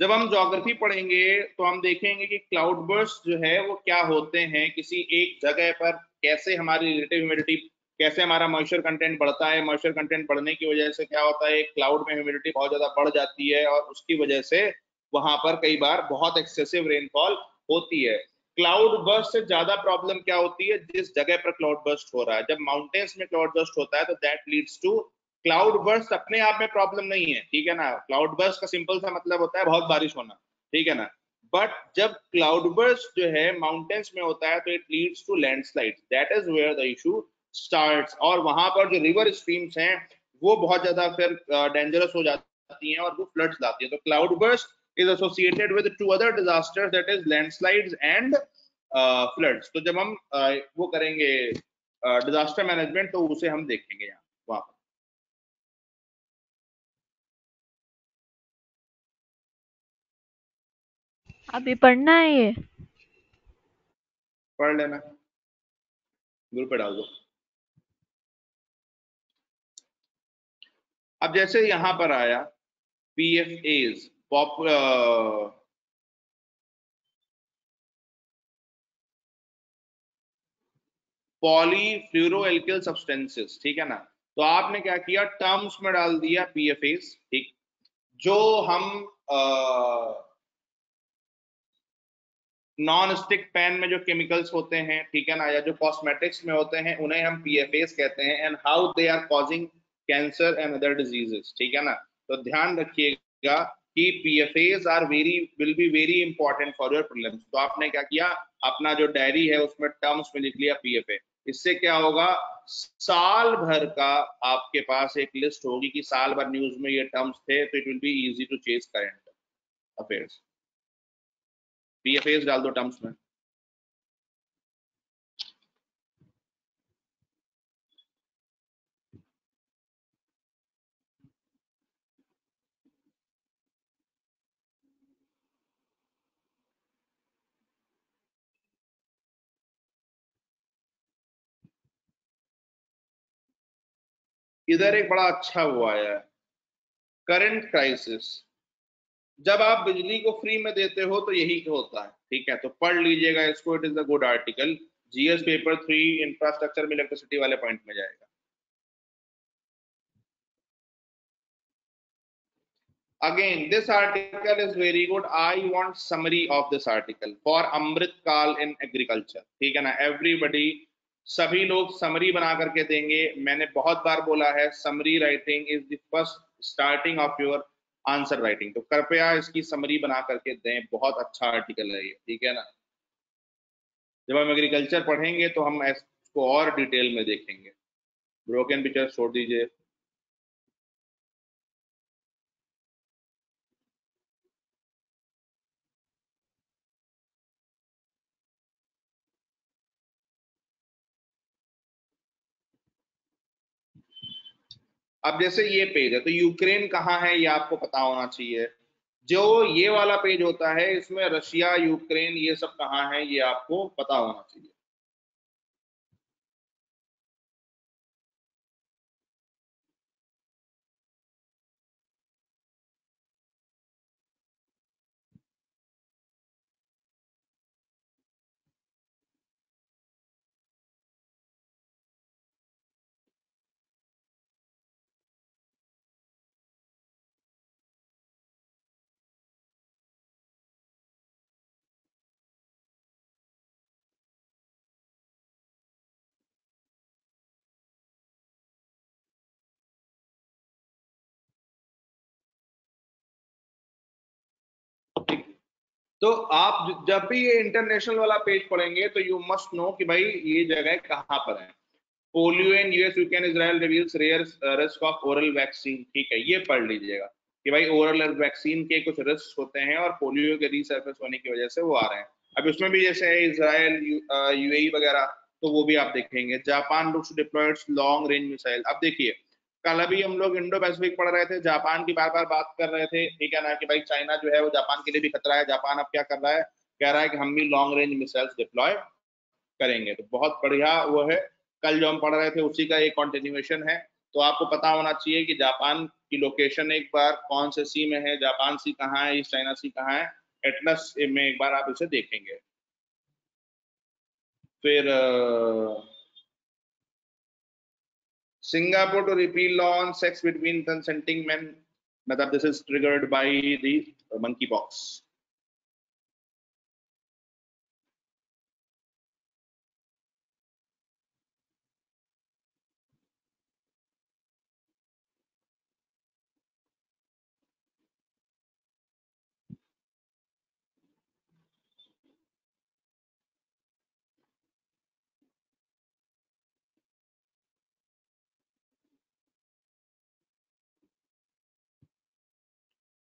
जब हम ज्योग्राफी पढ़ेंगे तो हम देखेंगे कि क्लाउड बर्स्ट जो है वो क्या होते हैं, किसी एक जगह पर कैसे हमारी रिलेटिव ह्यूमिडिटी, कैसे हमारा मॉइस्चर कंटेंट बढ़ता है, मॉइस्चर कंटेंट बढ़ने की वजह से क्या होता है, क्लाउड में ह्यूमिडिटी बहुत ज्यादा बढ़ जाती है और उसकी वजह से वहां पर कई बार बहुत एक्सेसिव रेनफॉल होती है। क्लाउड बर्स्ट से ज्यादा प्रॉब्लम क्या होती है, जिस जगह पर क्लाउड बर्स्ट हो रहा है। जब माउंटेन्स में क्लाउड बर्स्ट होता है तो that leads to, cloud burst अपने आप में प्रॉब्लम नहीं है, ठीक है ना, क्लाउड बर्स्ट का सिंपल सा मतलब होता है बहुत बारिश होना, ठीक है ना, बट जब क्लाउड बर्स्ट जो है माउंटेन्स में होता है तो it leads to landslides, that is where the issue starts. और वहां पर जो रिवर स्ट्रीम्स हैं वो बहुत ज्यादा फिर डेंजरस हो जाती हैं और वो फ्लड्स लाती है। तो cloud burst is associated with two other disasters, that is landslides and floods। तो जब हम वो करेंगे डिजास्टर मैनेजमेंट तो उसे हम देखेंगे यहाँ वहां पर। अभी पढ़ना है ये? पढ़ लेना, ग्रुप पे डाल दो। अब जैसे यहाँ पर आया PFAs, पॉलीफ्लोरोएल्किल सब्सटेंसेस, ठीक है ना, तो आपने क्या किया, टर्म्स में डाल दिया PFAs, ठीक। जो हम नॉन स्टिक पैन में जो केमिकल्स होते हैं, ठीक है ना, या जो कॉस्मेटिक्स में होते हैं उन्हें हम PFAs कहते हैं, and how they are causing cancer and other diseases, ठीक है ना। तो ध्यान रखिएगा कि PFAs are will be very important for your prelims. तो आपने क्या किया, अपना जो डायरी है उसमें टर्म्स में लिख लिया PFA। इससे क्या होगा, साल भर का आपके पास एक लिस्ट होगी कि साल भर न्यूज में ये टर्म्स थे, तो it will be easy to chase current affairs. PFAs डाल दो टर्म्स में। इधर एक बड़ा अच्छा वो आया है, करंट क्राइसिस। जब आप बिजली को फ्री में देते हो तो यही होता है, ठीक है, तो पढ़ लीजिएगा इसको, it is a good article. GS paper 3 infrastructure में इलेक्ट्रिसिटी वाले पॉइंट में जाएगा। Again, this article is very good. I want summary of this article for Amrit Kal in agriculture, ठीक है ना। Everybody, सभी लोग समरी बना करके देंगे। मैंने बहुत बार बोला है, summary writing is the first starting of your answer writing. तो कृपया इसकी समरी बना करके दें, बहुत अच्छा आर्टिकल है ये, ठीक है ना। जब हम एग्रीकल्चर पढ़ेंगे तो हम इसको और डिटेल में देखेंगे। ब्रोकन पिक्चर छोड़ दीजिए। अब जैसे ये पेज है तो यूक्रेन कहाँ है ये आपको पता होना चाहिए। जो ये वाला पेज होता है इसमें रशिया, यूक्रेन, ये सब कहाँ है ये आपको पता होना चाहिए। तो आप जब भी ये इंटरनेशनल वाला पेज पढ़ेंगे तो यू मस्ट नो कि भाई ये जगह कहाँ पर है। Polio in US, Ukraine, Israel reveals rare risk of oral vaccine, ठीक है, ये पढ़ लीजिएगा कि भाई ओरल वैक्सीन के कुछ रिस्क होते हैं और पोलियो के रीसर्फेस होने की वजह से वो आ रहे हैं। अब उसमें भी जैसे है इजराइल, UAE वगैरह, तो वो भी आप देखेंगे। Japan looks deployed long range missile. अब देखिए, कल अभी हम लोग इंडो पैसिफिक पढ़ रहे थे, जापान की बार बार बात कर रहे थे, ठीक है ना, कि भाई चाइना जो है वो जापान के लिए भी खतरा है। जापान अब क्या कर रहा है, कह रहा है कि हम भी लॉन्ग रेंज मिसाइल्स डिप्लॉय करेंगे। तो बहुत बढ़िया वो है, कल जो हम पढ़ रहे थे उसी का एक कंटिन्यूएशन है। तो आपको पता होना चाहिए कि जापान की लोकेशन एक बार कौन से सी में है, जापान सी कहाँ है, ईस्ट चाइना सी कहाँ है, एटलस में एक बार आप इसे देखेंगे। फिर Singapore to repeal law on sex between consenting men, मतलब this is triggered by the monkeypox.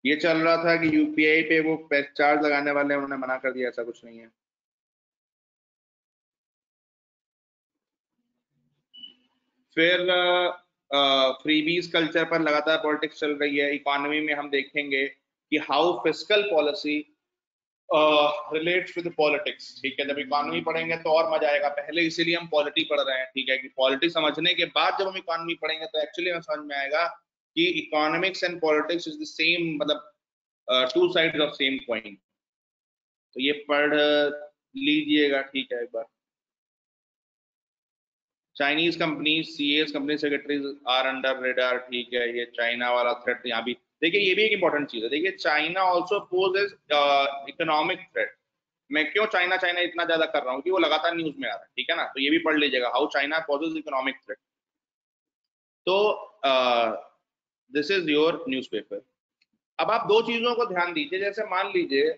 ये चल रहा था कि यूपीआई पे वो चार्ज लगाने वाले उन्होंने मना कर दिया, ऐसा कुछ नहीं है। फिर फ्रीबीज कल्चर पर लगातार पॉलिटिक्स चल रही है। इकोनॉमी में हम देखेंगे कि how fiscal policy relates with politics. ठीक है, जब इकोनॉमी पढ़ेंगे तो और मजा आएगा, पहले इसीलिए हम पॉलिटी पढ़ रहे हैं। ठीक है, कि पॉलिटी समझने के बाद जब हम इकोनॉमी पढ़ेंगे तो एक्चुअली हमें समझ में आएगा कि economics and politics is the same, मतलब two sides of same coin. तो ये पढ़ लीजिएगा। ठीक है, एक बार Chinese companies CS company secretaries are under radar. ठीक है, ये चाइना वाला थ्रेट यहाँ भी देखिए, ये भी एक इंपॉर्टेंट चीज है। देखिए, China also poses economic threat. मैं क्यों चाइना चाइना इतना ज्यादा कर रहा हूँ कि वो लगातार न्यूज में आ रहा है। ठीक है ना, तो ये भी पढ़ लीजिएगा, how China poses economic threat. तो दिस इज योर न्यूज़पेपर। अब आप दो चीजों को ध्यान दीजिए, जैसे मान लीजिए